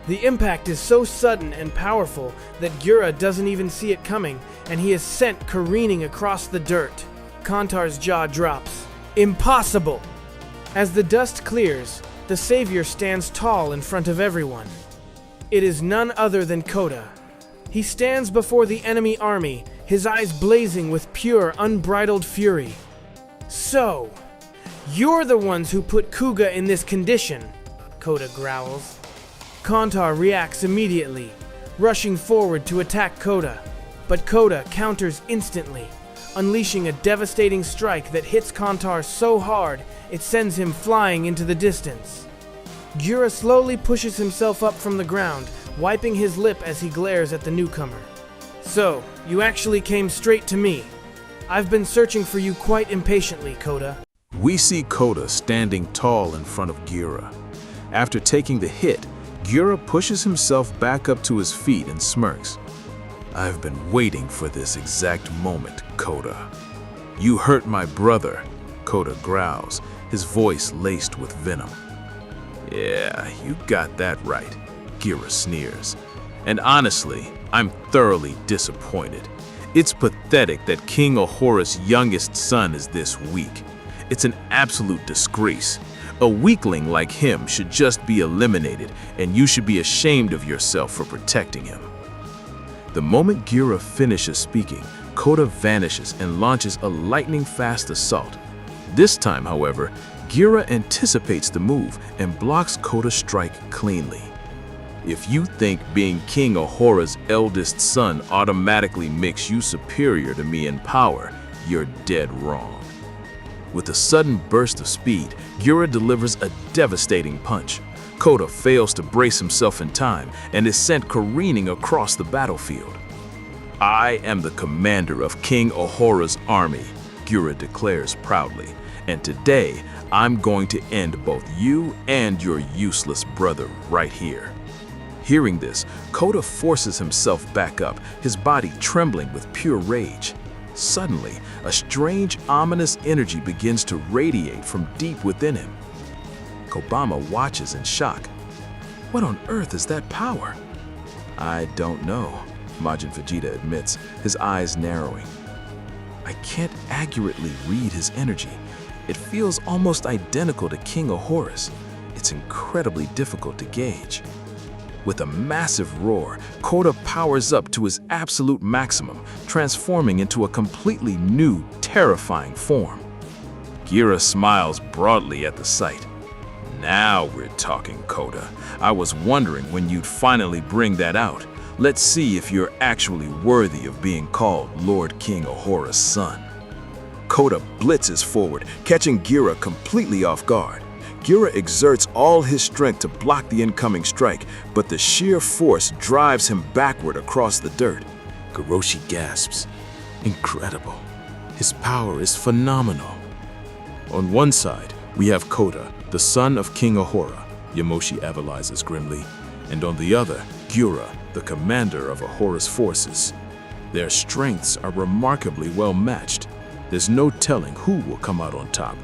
The impact is so sudden and powerful that Gyura doesn't even see it coming, and he is sent careening across the dirt. Kontar's jaw drops. Impossible! As the dust clears, the savior stands tall in front of everyone. It is none other than Kota. He stands before the enemy army, his eyes blazing with pure, unbridled fury. So, you're the ones who put Kuga in this condition, Kota growls. Kontar reacts immediately. rushing forward to attack Kota. But Kota counters instantly, unleashing a devastating strike that hits Kantar so hard it sends him flying into the distance. Gura slowly pushes himself up from the ground, wiping his lip as he glares at the newcomer. So, you actually came straight to me. I've been searching for you quite impatiently, Kota. We see Kota standing tall in front of Gura. After taking the hit, Gura pushes himself back up to his feet and smirks. I've been waiting for this exact moment, Kota. You hurt my brother, Kota growls, his voice laced with venom. Yeah, you got that right, Gura sneers. And honestly, I'm thoroughly disappointed. It's pathetic that King Ahora's youngest son is this weak. It's an absolute disgrace. A weakling like him should just be eliminated, and you should be ashamed of yourself for protecting him. The moment Gura finishes speaking, Kota vanishes and launches a lightning-fast assault. This time, however, Gura anticipates the move and blocks Kota's strike cleanly. If you think being King Ahora's eldest son automatically makes you superior to me in power, you're dead wrong. With a sudden burst of speed, Gura delivers a devastating punch. Kota fails to brace himself in time and is sent careening across the battlefield. I am the commander of King Ahora's army, Gura declares proudly, and today I'm going to end both you and your useless brother right here. Hearing this, Kota forces himself back up, his body trembling with pure rage. Suddenly, a strange, ominous energy begins to radiate from deep within him. Kobama watches in shock. What on earth is that power? I don't know, Majin Vegeta admits, his eyes narrowing. I can't accurately read his energy. It feels almost identical to King Ahora's. It's incredibly difficult to gauge. With a massive roar, Kota powers up to his absolute maximum, transforming into a completely new, terrifying form. Gura smiles broadly at the sight. Now we're talking, Kota. I was wondering when you'd finally bring that out. Let's see if you're actually worthy of being called Lord King Ahora's son. Kota blitzes forward, catching Gura completely off guard. Gura exerts all his strength to block the incoming strike, but the sheer force drives him backward across the dirt. Goroshi gasps. Incredible. His power is phenomenal. On one side, we have Kota, the son of King Ahora, Yamoshi avalizes grimly, and on the other, Gura, the commander of Ahora's forces. Their strengths are remarkably well matched. There's no telling who will come out on top.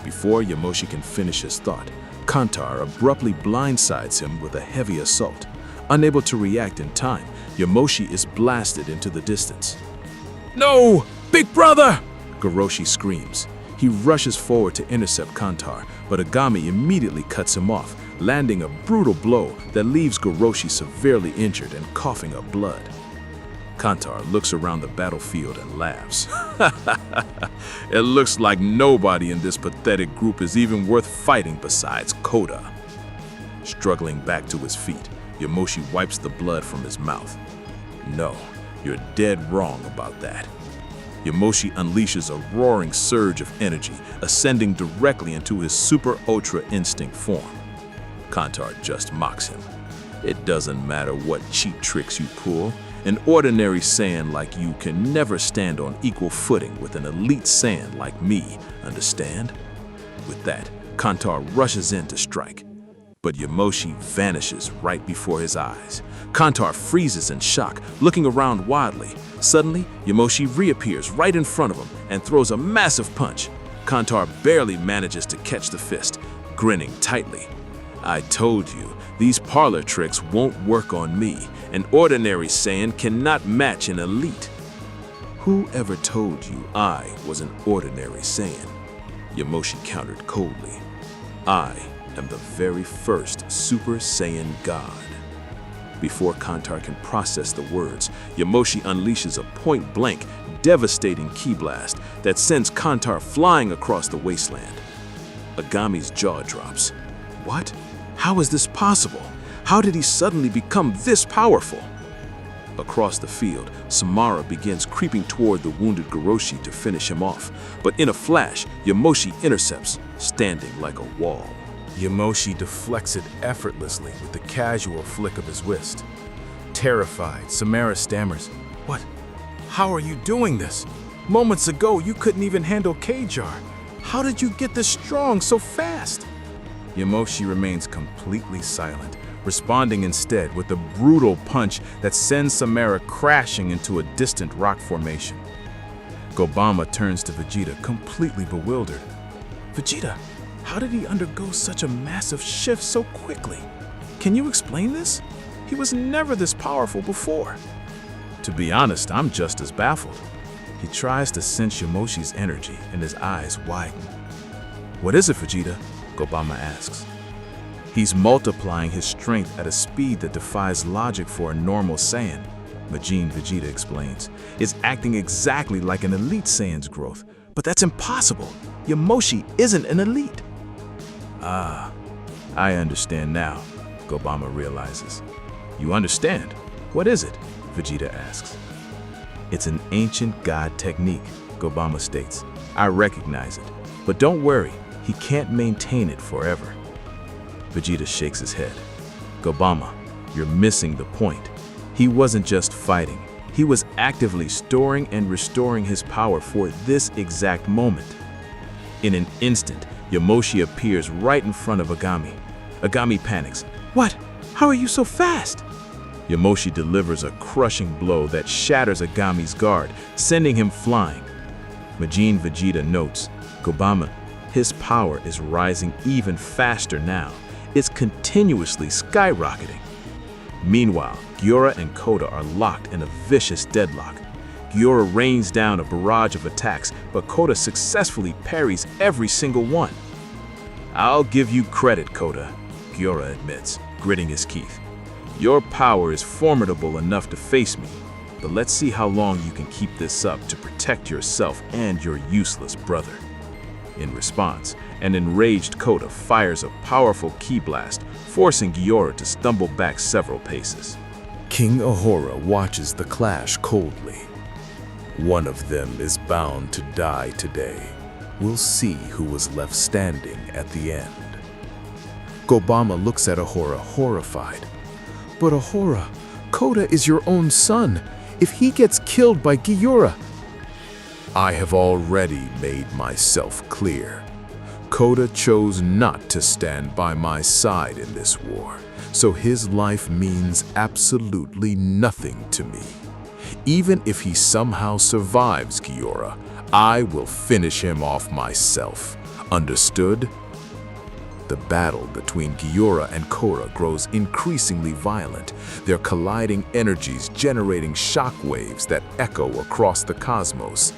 Before Yamoshi can finish his thought, Kantar abruptly blindsides him with a heavy assault. Unable to react in time, Yamoshi is blasted into the distance. No! Big brother! Goroshi screams. He rushes forward to intercept Kantar, but Agami immediately cuts him off, landing a brutal blow that leaves Goroshi severely injured and coughing up blood. Kantar looks around the battlefield and laughs. It looks like nobody in this pathetic group is even worth fighting besides Kota. Struggling back to his feet, Yamoshi wipes the blood from his mouth. No, you're dead wrong about that. Yamoshi unleashes a roaring surge of energy, ascending directly into his Super Ultra Instinct form. Kantar just mocks him. It doesn't matter what cheat tricks you pull. An ordinary Saiyan like you can never stand on equal footing with an elite Saiyan like me, understand? With that, Kantar rushes in to strike. But Yamoshi vanishes right before his eyes. Kantar freezes in shock, looking around wildly. Suddenly, Yamoshi reappears right in front of him and throws a massive punch. Kantar barely manages to catch the fist, grinning tightly. I told you, these parlor tricks won't work on me. An ordinary Saiyan cannot match an elite. Who ever told you I was an ordinary Saiyan? Yamoshi countered coldly. I am the very first Super Saiyan God. Before Kantar can process the words, Yamoshi unleashes a point-blank, devastating ki blast that sends Kantar flying across the wasteland. Agami's jaw drops. What? How is this possible? How did he suddenly become this powerful? Across the field, Samara begins creeping toward the wounded Goroshi to finish him off. But in a flash, Yamoshi intercepts, standing like a wall. Yamoshi deflects it effortlessly with the casual flick of his wrist. Terrified, Samara stammers, "What? How are you doing this? Moments ago, you couldn't even handle K-Jar. How did you get this strong so fast?" Yamoshi remains completely silent, responding instead with a brutal punch that sends Samara crashing into a distant rock formation. Gobama turns to Vegeta, completely bewildered. "Vegeta, how did he undergo such a massive shift so quickly? Can you explain this? He was never this powerful before." To be honest, I'm just as baffled. He tries to sense Yamoshi's energy and his eyes widen. "What is it, Vegeta?" Gobama asks. "He's multiplying his strength at a speed that defies logic for a normal Saiyan," Majin Vegeta explains. "It's acting exactly like an elite Saiyan's growth. But that's impossible. Yamoshi isn't an elite." "Ah, I understand now," Gobama realizes. "You understand? What is it?" Vegeta asks. "It's an ancient god technique," Gobama states. "I recognize it. But don't worry, he can't maintain it forever." Vegeta shakes his head. "Gobama, you're missing the point. He wasn't just fighting. He was actively storing and restoring his power for this exact moment." In an instant, Yamoshi appears right in front of Agami. Agami panics. "What? How are you so fast?" Yamoshi delivers a crushing blow that shatters Agami's guard, sending him flying. Majin Vegeta notes, "Gobama, his power is rising even faster now. It's continuously skyrocketing." Meanwhile, Gyura and Koda are locked in a vicious deadlock. Gyura rains down a barrage of attacks, but Koda successfully parries every single one. "I'll give you credit, Koda," Gyura admits, gritting his teeth. "Your power is formidable enough to face me, but let's see how long you can keep this up to protect yourself and your useless brother." In response, an enraged Koda fires a powerful ki blast, forcing Gyura to stumble back several paces. King Ahora watches the clash coldly. "One of them is bound to die today. We'll see who was left standing at the end." Gobama looks at Ahora horrified. "But Ahora, Koda is your own son. If he gets killed by Gyura..." "I have already made myself clear. Koda chose not to stand by my side in this war, so his life means absolutely nothing to me. Even if he somehow survives Gyura, I will finish him off myself. Understood?" The battle between Gyura and Koda grows increasingly violent, their colliding energies generating shockwaves that echo across the cosmos.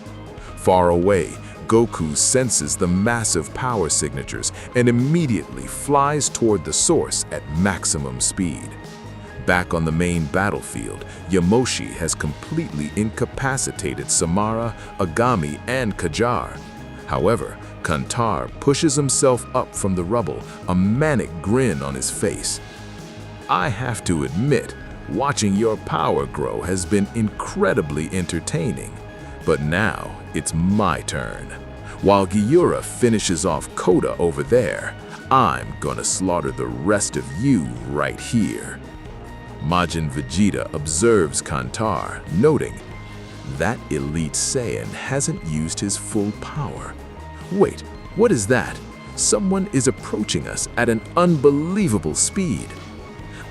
Far away, Goku senses the massive power signatures and immediately flies toward the source at maximum speed. Back on the main battlefield, Yamoshi has completely incapacitated Samara, Agami, and Kajar. However, Kantar pushes himself up from the rubble, a manic grin on his face. "I have to admit, watching your power grow has been incredibly entertaining. But now, it's my turn. While Gyura finishes off Koda over there, I'm gonna slaughter the rest of you right here." Majin Vegeta observes Kantar, noting, "That elite Saiyan hasn't used his full power. Wait, what is that? Someone is approaching us at an unbelievable speed."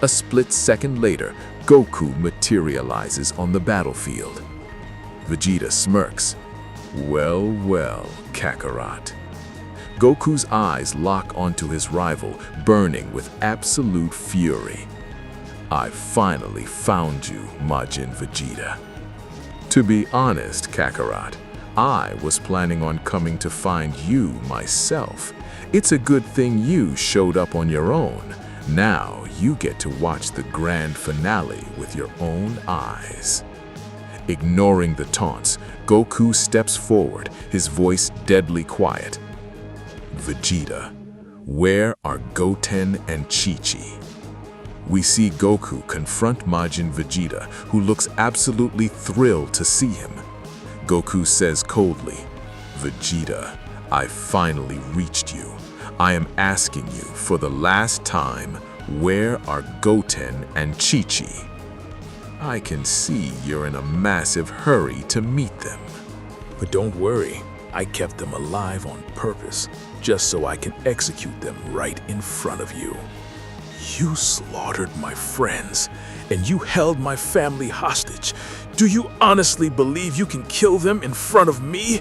A split second later, Goku materializes on the battlefield. Vegeta smirks. "Well, well, Kakarot." Goku's eyes lock onto his rival, burning with absolute fury. "I finally found you, Majin Vegeta." "To be honest, Kakarot, I was planning on coming to find you myself. It's a good thing you showed up on your own. Now you get to watch the grand finale with your own eyes." Ignoring the taunts, Goku steps forward, his voice deadly quiet. "Vegeta, where are Goten and Chi-Chi?" We see Goku confront Majin Vegeta, who looks absolutely thrilled to see him. Goku says coldly, "Vegeta, I finally reached you. I am asking you for the last time, where are Goten and Chi-Chi? I can see you're in a massive hurry to meet them. But don't worry, I kept them alive on purpose, just so I can execute them right in front of you. You slaughtered my friends, and you held my family hostage. Do you honestly believe you can kill them in front of me?"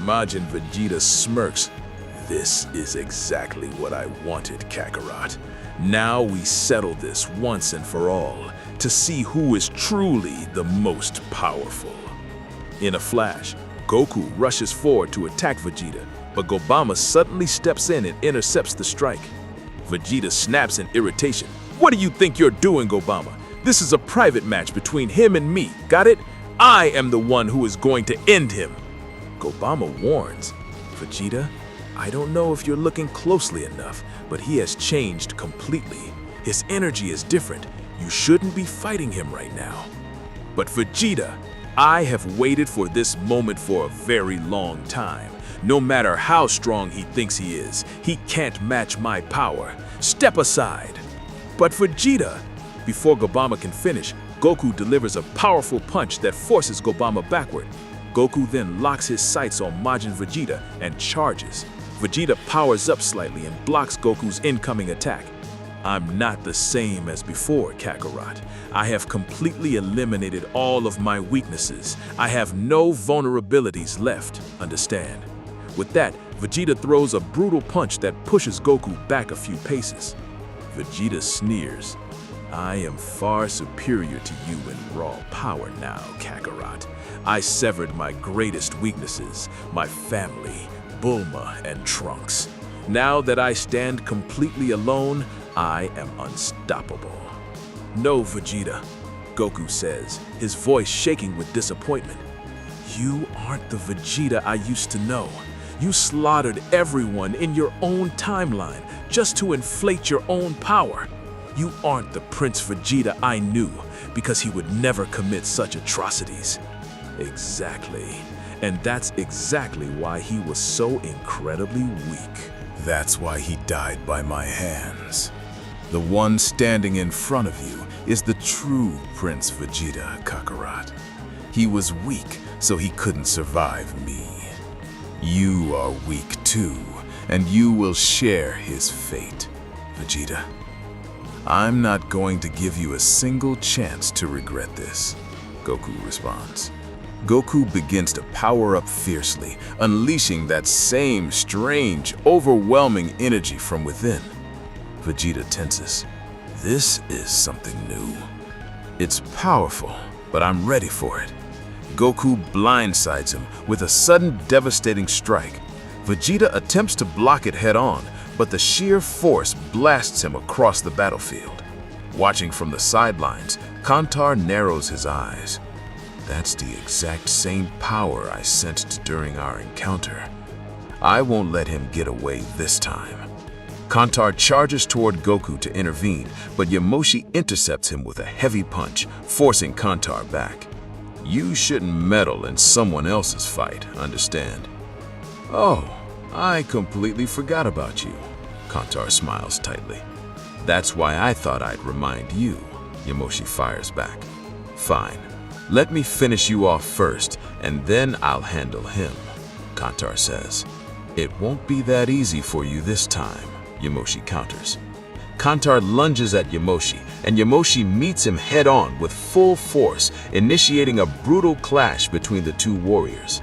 Majin Vegeta smirks. "This is exactly what I wanted, Kakarot. Now we settle this once and for all, to see who is truly the most powerful." In a flash, Goku rushes forward to attack Vegeta, but Gobama suddenly steps in and intercepts the strike. Vegeta snaps in irritation. "What do you think you're doing, Gobama? This is a private match between him and me, got it? I am the one who is going to end him." Gobama warns, "Vegeta, I don't know if you're looking closely enough, but he has changed completely. His energy is different. You shouldn't be fighting him right now." "But Vegeta, I have waited for this moment for a very long time. No matter how strong he thinks he is, he can't match my power. Step aside." "But Vegeta..." Before Gobama can finish, Goku delivers a powerful punch that forces Gobama backward. Goku then locks his sights on Majin Vegeta and charges. Vegeta powers up slightly and blocks Goku's incoming attack. "I'm not the same as before, Kakarot. I have completely eliminated all of my weaknesses. I have no vulnerabilities left, understand?" With that, Vegeta throws a brutal punch that pushes Goku back a few paces. Vegeta sneers. "I am far superior to you in raw power now, Kakarot. I severed my greatest weaknesses, my family, Bulma, and Trunks. Now that I stand completely alone, I am unstoppable." "No, Vegeta," Goku says, his voice shaking with disappointment. "You aren't the Vegeta I used to know. You slaughtered everyone in your own timeline just to inflate your own power. You aren't the Prince Vegeta I knew, because he would never commit such atrocities." Exactly. And that's exactly why he was so incredibly weak. That's why he died by my hands. The one standing in front of you is the true Prince Vegeta, Kakarot. He was weak, so he couldn't survive me. You are weak too, and you will share his fate, Vegeta. I'm not going to give you a single chance to regret this, Goku responds. Goku begins to power up fiercely, unleashing that same strange, overwhelming energy from within. Vegeta tenses. This is something new. It's powerful, but I'm ready for it. Goku blindsides him with a sudden devastating strike. Vegeta attempts to block it head-on, but the sheer force blasts him across the battlefield. Watching from the sidelines, Kantar narrows his eyes. That's the exact same power I sensed during our encounter. I won't let him get away this time. Kantar charges toward Goku to intervene, but Yamoshi intercepts him with a heavy punch, forcing Kantar back. You shouldn't meddle in someone else's fight, understand? Oh, I completely forgot about you. Kantar smiles tightly. That's why I thought I'd remind you, Yamoshi fires back. Fine. Let me finish you off first, and then I'll handle him, Kantar says. It won't be that easy for you this time, Yamoshi counters. Kantar lunges at Yamoshi, and Yamoshi meets him head-on with full force, initiating a brutal clash between the two warriors.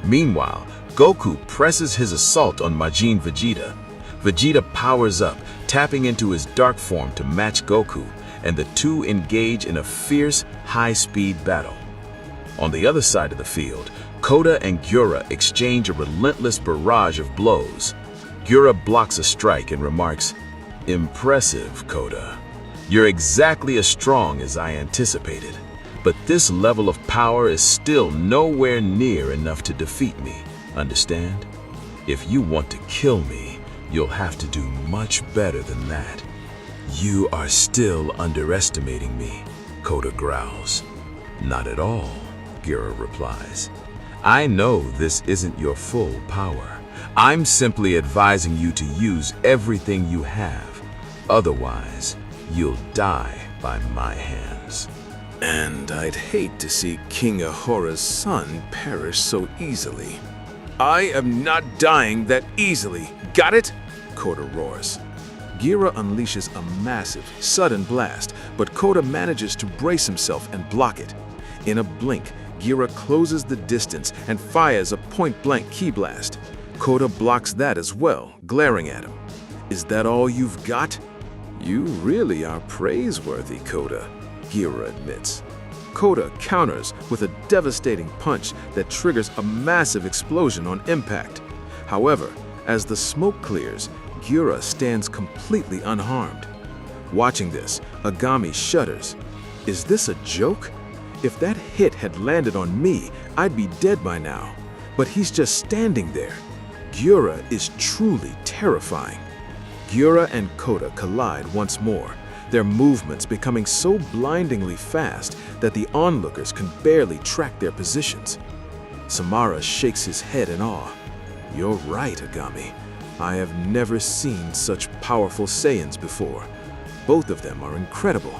Meanwhile, Goku presses his assault on Majin Vegeta. Vegeta powers up, tapping into his dark form to match Goku, and the two engage in a fierce, high-speed battle. On the other side of the field, Koda and Gyura exchange a relentless barrage of blows. Gyura blocks a strike and remarks, "Impressive, Koda. You're exactly as strong as I anticipated, but this level of power is still nowhere near enough to defeat me, understand? If you want to kill me, you'll have to do much better than that." You are still underestimating me, Kota growls. Not at all, Gira replies. I know this isn't your full power. I'm simply advising you to use everything you have. Otherwise, you'll die by my hands. And I'd hate to see King Ahora's son perish so easily. I am not dying that easily, got it? Kota roars. Gira unleashes a massive, sudden blast, but Kota manages to brace himself and block it. In a blink, Gira closes the distance and fires a point-blank ki blast. Kota blocks that as well, glaring at him. Is that all you've got? You really are praiseworthy, Kota, Gira admits. Kota counters with a devastating punch that triggers a massive explosion on impact. However, as the smoke clears, Gira stands completely unharmed. Watching this, Agami shudders. Is this a joke? If that hit had landed on me, I'd be dead by now. But he's just standing there. Gira is truly terrifying. Gira and Kota collide once more, their movements becoming so blindingly fast that the onlookers can barely track their positions. Samara shakes his head in awe. You're right, Agami. I have never seen such powerful Saiyans before. Both of them are incredible.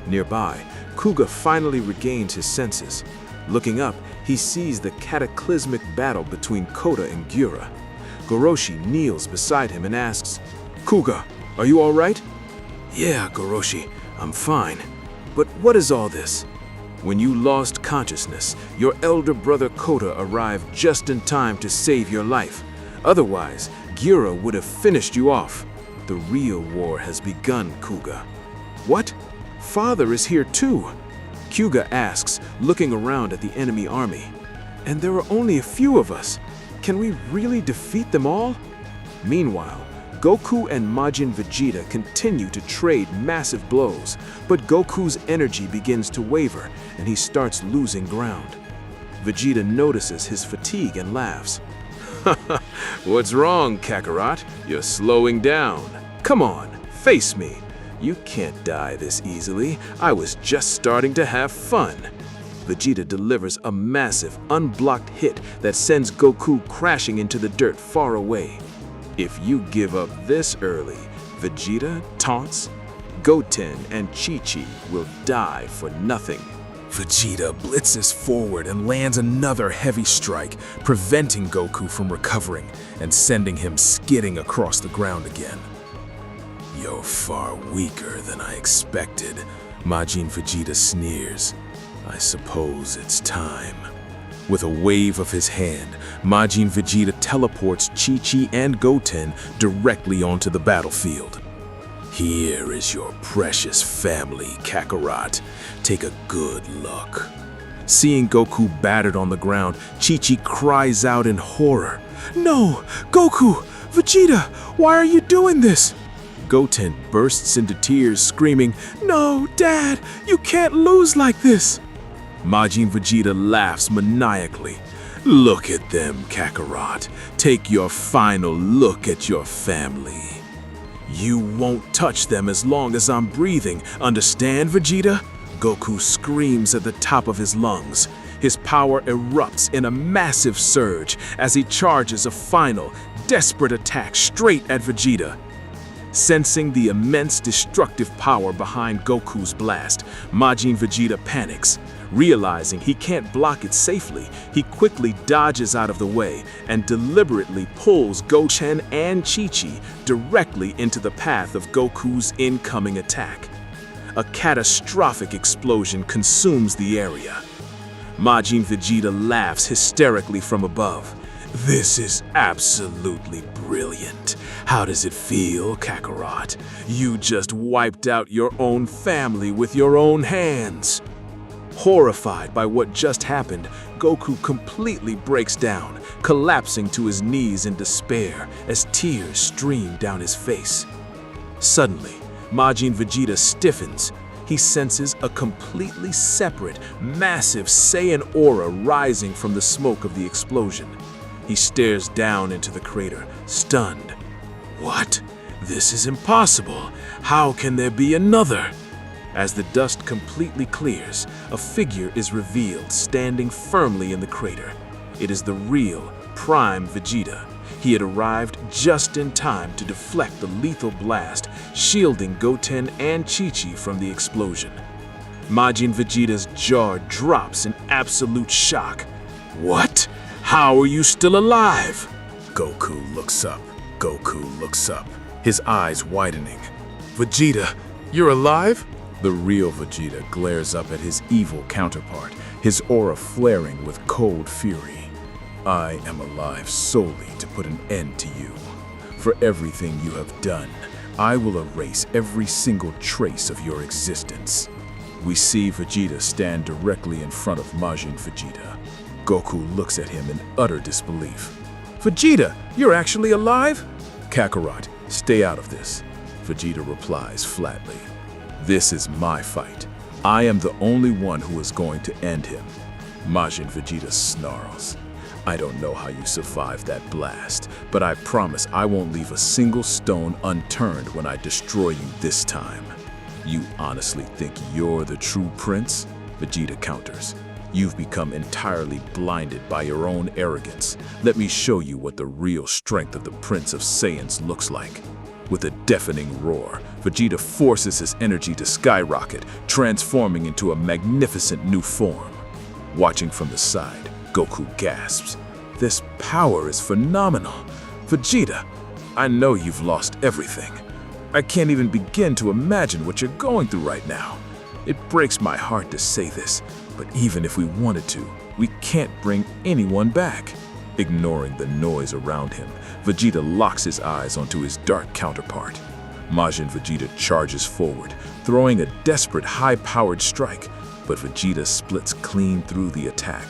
Nearby, Kuga finally regains his senses. Looking up, he sees the cataclysmic battle between Kota and Gira. Goroshi kneels beside him and asks, Kuga, are you all right? Yeah, Goroshi, I'm fine. But what is all this? When you lost consciousness, your elder brother Kota arrived just in time to save your life. Otherwise, Gira would have finished you off. The real war has begun, Kuga. What? Father is here too? Kuga asks, looking around at the enemy army. And there are only a few of us. Can we really defeat them all? Meanwhile, Goku and Majin Vegeta continue to trade massive blows, but Goku's energy begins to waver and he starts losing ground. Vegeta notices his fatigue and laughs. What's wrong, Kakarot? You're slowing down. Come on, face me. You can't die this easily. I was just starting to have fun. Vegeta delivers a massive, unblocked hit that sends Goku crashing into the dirt far away. If you give up this early, Vegeta taunts, Goten and Chi-Chi will die for nothing. Vegeta blitzes forward and lands another heavy strike, preventing Goku from recovering and sending him skidding across the ground again. You're far weaker than I expected, Majin Vegeta sneers. I suppose it's time. With a wave of his hand, Majin Vegeta teleports Chi-Chi and Goten directly onto the battlefield. Here is your precious family, Kakarot. Take a good look. Seeing Goku battered on the ground, Chi-Chi cries out in horror. No! Goku! Vegeta! Why are you doing this? Goten bursts into tears, screaming, No, Dad! You can't lose like this! Majin Vegeta laughs maniacally. Look at them, Kakarot. Take your final look at your family. You won't touch them as long as I'm breathing, understand, Vegeta? Goku screams at the top of his lungs. His power erupts in a massive surge as he charges a final, desperate attack straight at Vegeta. Sensing the immense destructive power behind Goku's blast, Majin Vegeta panics. Realizing he can't block it safely, he quickly dodges out of the way and deliberately pulls Goten and Chi-Chi directly into the path of Goku's incoming attack. A catastrophic explosion consumes the area. Majin Vegeta laughs hysterically from above. This is absolutely brilliant. How does it feel, Kakarot? You just wiped out your own family with your own hands. Horrified by what just happened, Goku completely breaks down, collapsing to his knees in despair as tears stream down his face. Suddenly, Majin Vegeta stiffens. He senses a completely separate, massive Saiyan aura rising from the smoke of the explosion. He stares down into the crater, stunned. What? This is impossible. How can there be another? As the dust completely clears, a figure is revealed standing firmly in the crater. It is the real, prime Vegeta. He had arrived just in time to deflect the lethal blast, shielding Goten and Chi-Chi from the explosion. Majin Vegeta's jaw drops in absolute shock. What? How are you still alive? Goku looks up. Goku looks up, his eyes widening. Vegeta, you're alive? The real Vegeta glares up at his evil counterpart, his aura flaring with cold fury. I am alive solely to put an end to you. For everything you have done, I will erase every single trace of your existence. We see Vegeta stand directly in front of Majin Vegeta. Goku looks at him in utter disbelief. Vegeta, you're actually alive? Kakarot, stay out of this. Vegeta replies flatly. This is my fight. I am the only one who is going to end him. Majin Vegeta snarls. I don't know how you survived that blast, but I promise I won't leave a single stone unturned when I destroy you this time. You honestly think you're the true prince? Vegeta counters. You've become entirely blinded by your own arrogance. Let me show you what the real strength of the Prince of Saiyans looks like. With a deafening roar, Vegeta forces his energy to skyrocket, transforming into a magnificent new form. Watching from the side, Goku gasps. This power is phenomenal. Vegeta, I know you've lost everything. I can't even begin to imagine what you're going through right now. It breaks my heart to say this, but even if we wanted to, we can't bring anyone back. Ignoring the noise around him, Vegeta locks his eyes onto his dark counterpart. Majin Vegeta charges forward, throwing a desperate high-powered strike, but Vegeta splits clean through the attack.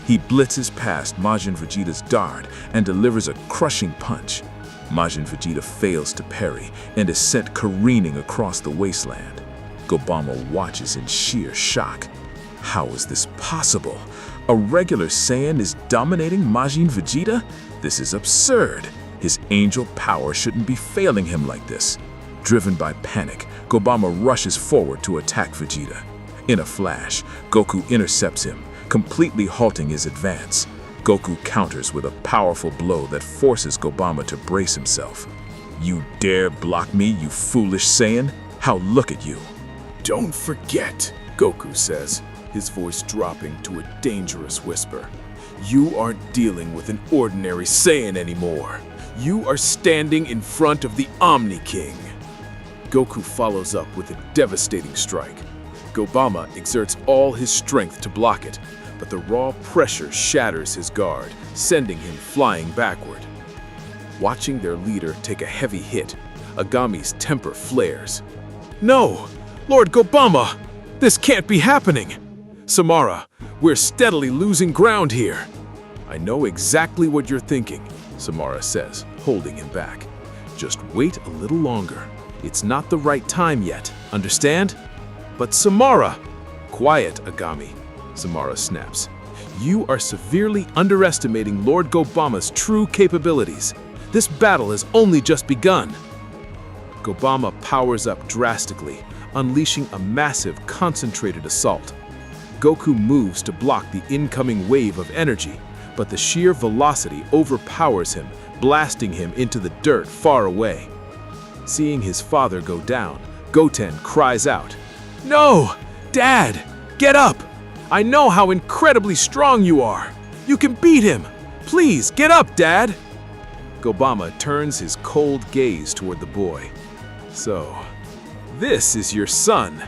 He blitzes past Majin Vegeta's dart and delivers a crushing punch. Majin Vegeta fails to parry and is sent careening across the wasteland. Gobama watches in sheer shock. How is this possible? A regular Saiyan is dominating Majin Vegeta? This is absurd. His angel power shouldn't be failing him like this. Driven by panic, Gobama rushes forward to attack Vegeta. In a flash, Goku intercepts him, completely halting his advance. Goku counters with a powerful blow that forces Gobama to brace himself. You dare block me, you foolish Saiyan? How look at you? Don't forget, Goku says, his voice dropping to a dangerous whisper. You aren't dealing with an ordinary Saiyan anymore. You are standing in front of the Omni King. Goku follows up with a devastating strike. Gobama exerts all his strength to block it, but the raw pressure shatters his guard, sending him flying backward. Watching their leader take a heavy hit, Agami's temper flares. No! Lord Gobama! This can't be happening! Samara, we're steadily losing ground here. I know exactly what you're thinking, Samara says, holding him back. Just wait a little longer. It's not the right time yet, understand? But Samara! Quiet, Agami, Samara snaps. You are severely underestimating Lord Gobama's true capabilities. This battle has only just begun. Gobama powers up drastically, unleashing a massive, concentrated assault. Goku moves to block the incoming wave of energy, but the sheer velocity overpowers him, blasting him into the dirt far away. Seeing his father go down, Goten cries out, "No! Dad! Get up! I know how incredibly strong you are! You can beat him! Please, get up, Dad!" Gobama turns his cold gaze toward the boy. So, this is your son.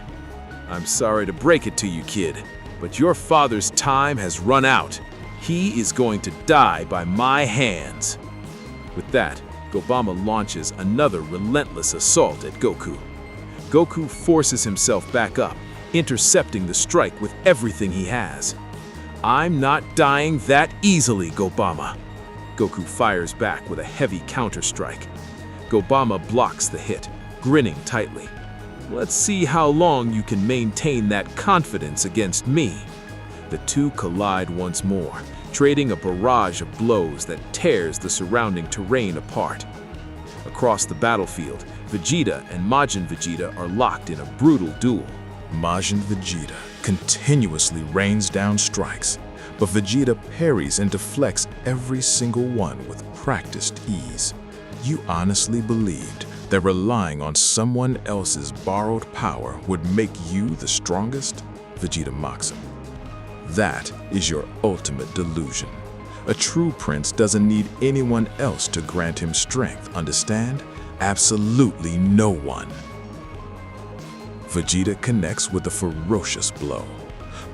I'm sorry to break it to you, kid, but your father's time has run out. He is going to die by my hands. With that, Gobama launches another relentless assault at Goku. Goku forces himself back up, intercepting the strike with everything he has. I'm not dying that easily, Gobama. Goku fires back with a heavy counter-strike. Gobama blocks the hit, grinning tightly. Let's see how long you can maintain that confidence against me. The two collide once more, trading a barrage of blows that tears the surrounding terrain apart. across the battlefield. Vegeta and Majin Vegeta are locked in a brutal duel. Majin Vegeta continuously rains down strikes, but Vegeta parries and deflects every single one with practiced ease. You honestly believed that relying on someone else's borrowed power would make you the strongest? Vegeta mocks him. That is your ultimate delusion. A true prince doesn't need anyone else to grant him strength, understand? Absolutely no one. Vegeta connects with a ferocious blow.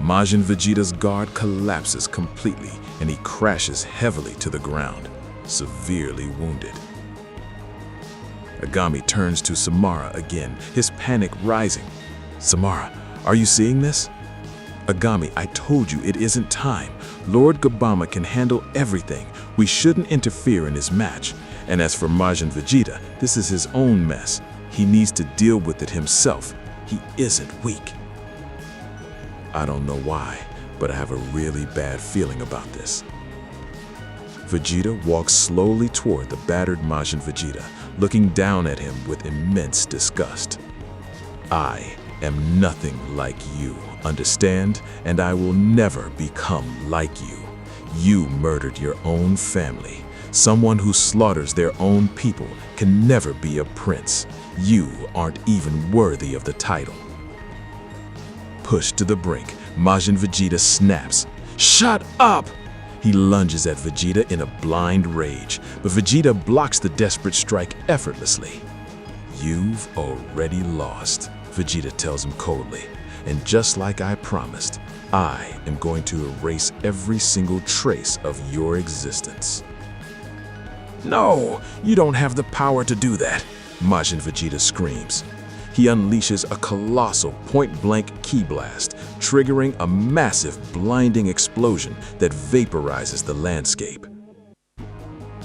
Majin Vegeta's guard collapses completely and he crashes heavily to the ground, severely wounded. Agami turns to Samara again, his panic rising. Samara, are you seeing this? Agami, I told you it isn't time. Lord Gabama can handle everything. We shouldn't interfere in his match. And as for Majin Vegeta, this is his own mess. He needs to deal with it himself. He isn't weak. I don't know why, but I have a really bad feeling about this. Vegeta walks slowly toward the battered Majin Vegeta, looking down at him with immense disgust. I am nothing like you, understand? And I will never become like you. You murdered your own family. Someone who slaughters their own people can never be a prince. You aren't even worthy of the title. Pushed to the brink, Majin Vegeta snaps. Shut up! He lunges at Vegeta in a blind rage, but Vegeta blocks the desperate strike effortlessly. You've already lost, Vegeta tells him coldly. And just like I promised, I am going to erase every single trace of your existence. No, you don't have the power to do that, Majin Vegeta screams. He unleashes a colossal point-blank ki blast, triggering a massive blinding explosion that vaporizes the landscape.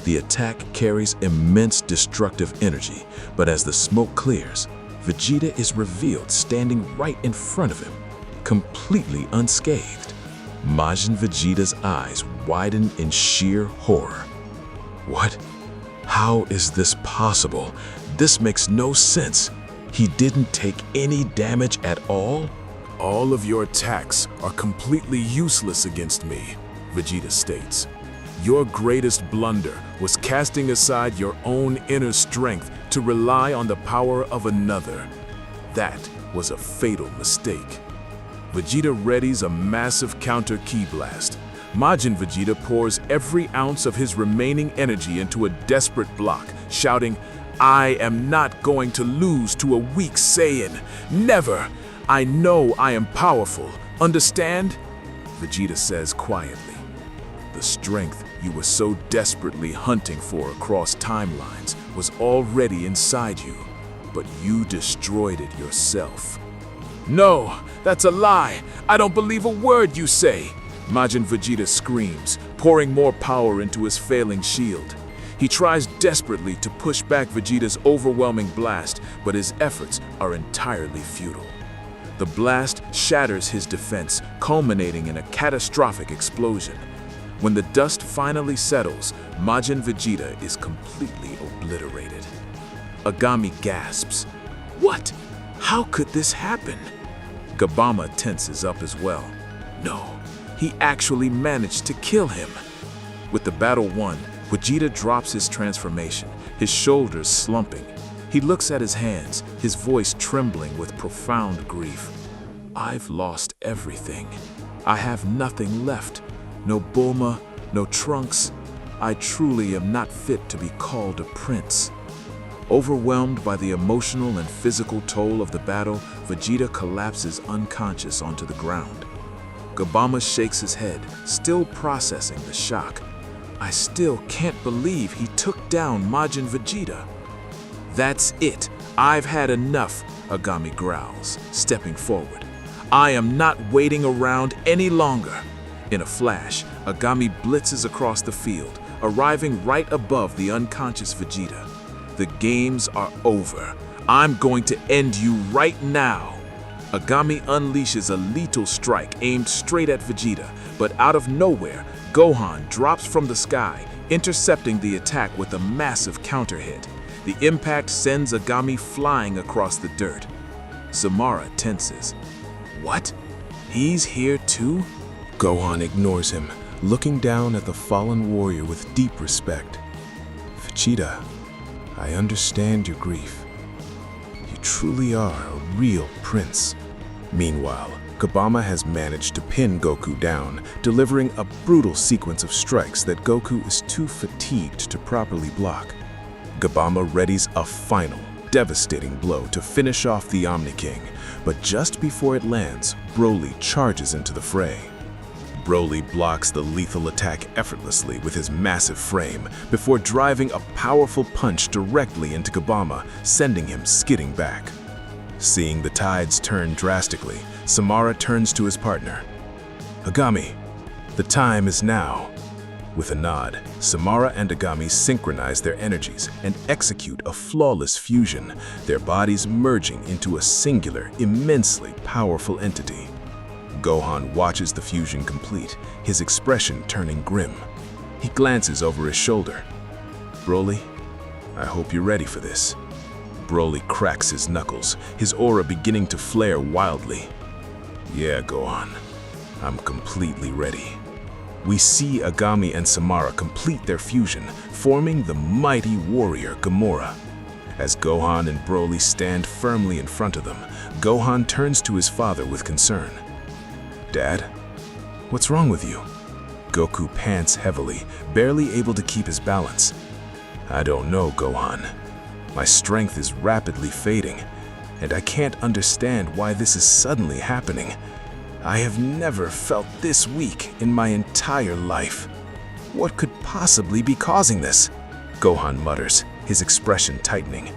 The attack carries immense destructive energy, but as the smoke clears, Vegeta is revealed standing right in front of him, completely unscathed. Majin Vegeta's eyes widen in sheer horror. What? How is this possible? This makes no sense. He didn't take any damage at all? All of your attacks are completely useless against me, Vegeta states. Your greatest blunder was casting aside your own inner strength to rely on the power of another. That was a fatal mistake. Vegeta readies a massive counter ki blast. Majin Vegeta pours every ounce of his remaining energy into a desperate block, shouting, I am not going to lose to a weak Saiyan. Never! I know I am powerful. Understand? Vegeta says quietly. The strength you were so desperately hunting for across timelines was already inside you, but you destroyed it yourself. No, that's a lie. I don't believe a word you say. Majin Vegeta screams, pouring more power into his failing shield. He tries desperately to push back Vegeta's overwhelming blast, but his efforts are entirely futile. The blast shatters his defense, culminating in a catastrophic explosion. When the dust finally settles, Majin Vegeta is completely obliterated. Agami gasps. What? How could this happen? Gabama tenses up as well. No, he actually managed to kill him. With the battle won, Vegeta drops his transformation, his shoulders slumping. He looks at his hands, his voice trembling with profound grief. I've lost everything. I have nothing left. No Bulma, no Trunks. I truly am not fit to be called a prince. Overwhelmed by the emotional and physical toll of the battle, Vegeta collapses unconscious onto the ground. Gabama shakes his head, still processing the shock. I still can't believe he took down Majin Vegeta. That's it. I've had enough, Agami growls, stepping forward. I am not waiting around any longer. In a flash, Agami blitzes across the field, arriving right above the unconscious Vegeta. The games are over. I'm going to end you right now. Agami unleashes a lethal strike aimed straight at Vegeta, but out of nowhere, Gohan drops from the sky, intercepting the attack with a massive counter hit. The impact sends Agami flying across the dirt. Samara tenses. What? He's here too? Gohan ignores him, looking down at the fallen warrior with deep respect. Vegeta, I understand your grief. You truly are a real prince. Meanwhile, Kabama has managed to pin Goku down, delivering a brutal sequence of strikes that Goku is too fatigued to properly block. Kabama readies a final, devastating blow to finish off the Omni King, but just before it lands, Broly charges into the fray. Broly blocks the lethal attack effortlessly with his massive frame before driving a powerful punch directly into Kabama, sending him skidding back. Seeing the tides turn drastically, Samara turns to his partner. Agami, the time is now. With a nod, Samara and Agami synchronize their energies and execute a flawless fusion, their bodies merging into a singular, immensely powerful entity. Gohan watches the fusion complete, his expression turning grim. He glances over his shoulder. Broly, I hope you're ready for this. Broly cracks his knuckles, his aura beginning to flare wildly. Yeah, Gohan, I'm completely ready. We see Agami and Samara complete their fusion, forming the mighty warrior Gamora. As Gohan and Broly stand firmly in front of them, Gohan turns to his father with concern. Dad, what's wrong with you? Goku pants heavily, barely able to keep his balance. I don't know, Gohan. My strength is rapidly fading, and I can't understand why this is suddenly happening. I have never felt this weak in my entire life. What could possibly be causing this? Gohan mutters, his expression tightening.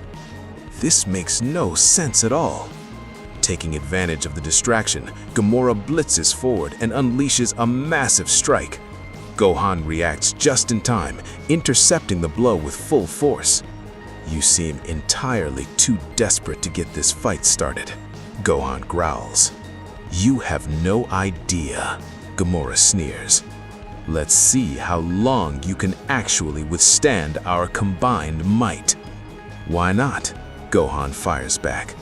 This makes no sense at all. Taking advantage of the distraction, Gamora blitzes forward and unleashes a massive strike. Gohan reacts just in time, intercepting the blow with full force. You seem entirely too desperate to get this fight started, Gohan growls. You have no idea, Gamora sneers. Let's see how long you can actually withstand our combined might. Why not? Gohan fires back.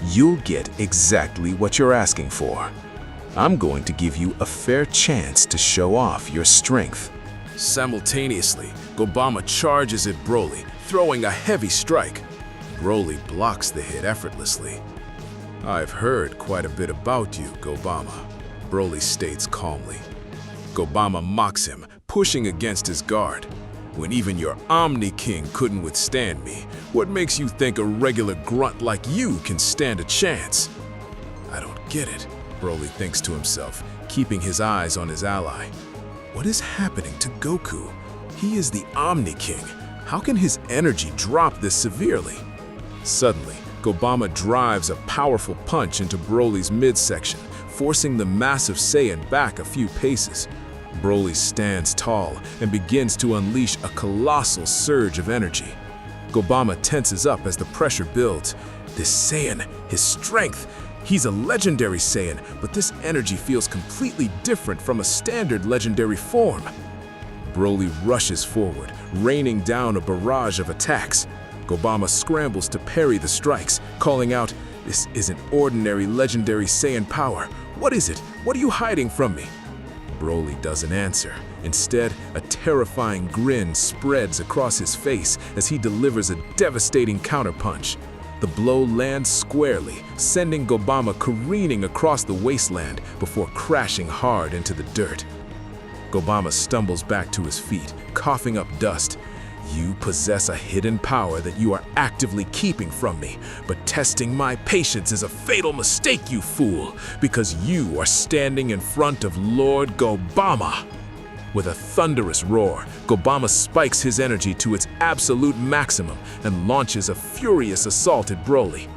You'll get exactly what you're asking for. I'm going to give you a fair chance to show off your strength. Simultaneously, Gobama charges at Broly, throwing a heavy strike. Broly blocks the hit effortlessly. I've heard quite a bit about you, Gobama, Broly states calmly. Gobama mocks him, pushing against his guard. When even your Omni King couldn't withstand me, what makes you think a regular grunt like you can stand a chance? I don't get it, Broly thinks to himself, keeping his eyes on his ally. What is happening to Goku? He is the Omni King. How can his energy drop this severely? Suddenly, Gobama drives a powerful punch into Broly's midsection, forcing the massive Saiyan back a few paces. Broly stands tall and begins to unleash a colossal surge of energy. Gobama tenses up as the pressure builds. This Saiyan, his strength, he's a legendary Saiyan, but this energy feels completely different from a standard legendary form. Broly rushes forward, raining down a barrage of attacks. Gobama scrambles to parry the strikes, calling out, "This isn't ordinary legendary Saiyan power. What is it? What are you hiding from me?" Broly doesn't answer. Instead, a terrifying grin spreads across his face as he delivers a devastating counterpunch. The blow lands squarely, sending Gobama careening across the wasteland before crashing hard into the dirt. Gobama stumbles back to his feet, coughing up dust. You possess a hidden power that you are actively keeping from me, but testing my patience is a fatal mistake, you fool, because you are standing in front of Lord Gobama. With a thunderous roar, Gobama spikes his energy to its absolute maximum and launches a furious assault at Broly.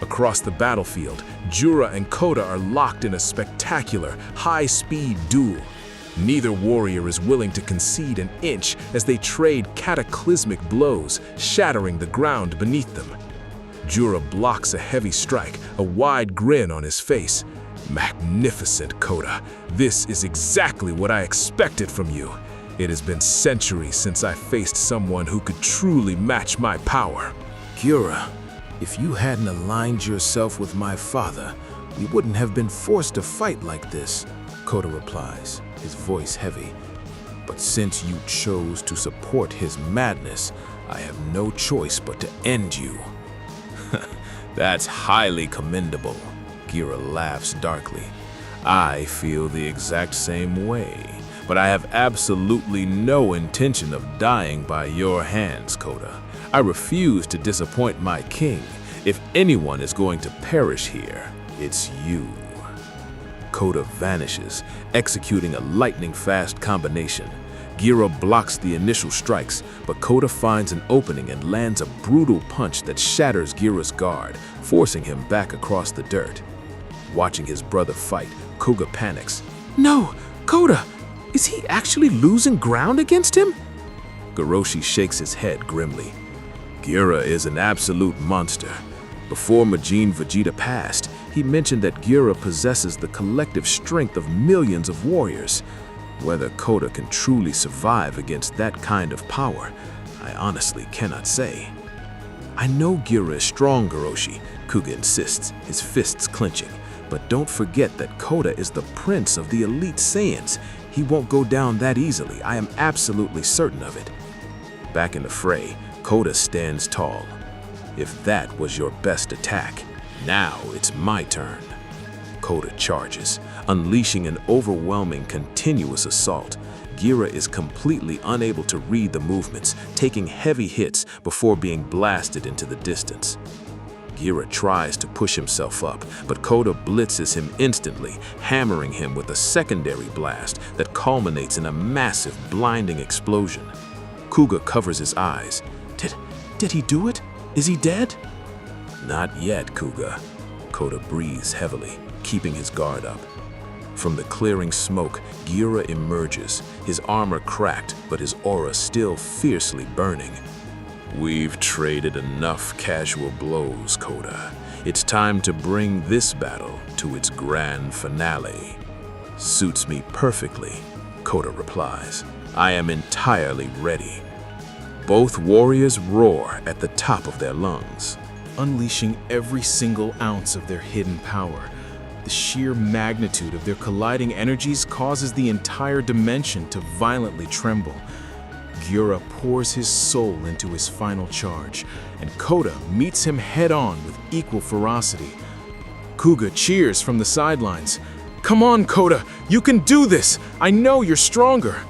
Across the battlefield, Jura and Koda are locked in a spectacular, high-speed duel. Neither warrior is willing to concede an inch as they trade cataclysmic blows, shattering the ground beneath them. Jura blocks a heavy strike, a wide grin on his face. Magnificent, Koda. This is exactly what I expected from you. It has been centuries since I faced someone who could truly match my power. Gura, if you hadn't aligned yourself with my father, we wouldn't have been forced to fight like this, Kota replies, his voice heavy. But since you chose to support his madness, I have no choice but to end you. That's highly commendable, Gura laughs darkly. I feel the exact same way, but I have absolutely no intention of dying by your hands, Kota. I refuse to disappoint my king. If anyone is going to perish here, it's you. Kota vanishes, executing a lightning-fast combination. Gura blocks the initial strikes, but Kota finds an opening and lands a brutal punch that shatters Gira's guard, forcing him back across the dirt. Watching his brother fight, Kuga panics. No, Kota! Is he actually losing ground against him? Goroshi shakes his head grimly. Gura is an absolute monster. Before Majin Vegeta passed, he mentioned that Gura possesses the collective strength of millions of warriors. Whether Kota can truly survive against that kind of power, I honestly cannot say. I know Gura is strong, Goroshi, Kuga insists, his fists clenching. But don't forget that Kota is the prince of the elite Saiyans. He won't go down that easily, I am absolutely certain of it. Back in the fray, Kota stands tall. If that was your best attack, now it's my turn. Kota charges, unleashing an overwhelming, continuous assault. Gura is completely unable to read the movements, taking heavy hits before being blasted into the distance. Gura tries to push himself up, but Kota blitzes him instantly, hammering him with a secondary blast that culminates in a massive, blinding explosion. Kuga covers his eyes. Did he do it? Is he dead? Not yet, Kuga. Kota breathes heavily, keeping his guard up. From the clearing smoke, Gura emerges, his armor cracked, but his aura still fiercely burning. We've traded enough casual blows, Kota. It's time to bring this battle to its grand finale. Suits me perfectly, Kota replies. I am entirely ready. Both warriors roar at the top of their lungs, unleashing every single ounce of their hidden power. The sheer magnitude of their colliding energies causes the entire dimension to violently tremble. Gura pours his soul into his final charge, and Kota meets him head-on with equal ferocity. Kuga cheers from the sidelines. Come on, Kota! You can do this! I know you're stronger!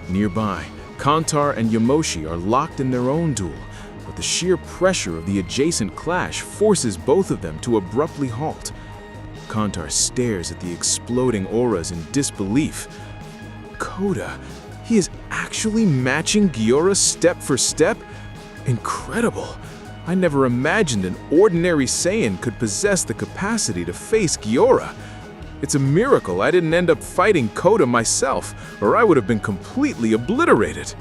Nearby, Kantar and Yamoshi are locked in their own duel, but the sheer pressure of the adjacent clash forces both of them to abruptly halt. Kantar stares at the exploding auras in disbelief. Kota, he is actually matching Gura step for step? Incredible! I never imagined an ordinary Saiyan could possess the capacity to face Gura. It's a miracle I didn't end up fighting Kota myself, or I would have been completely obliterated.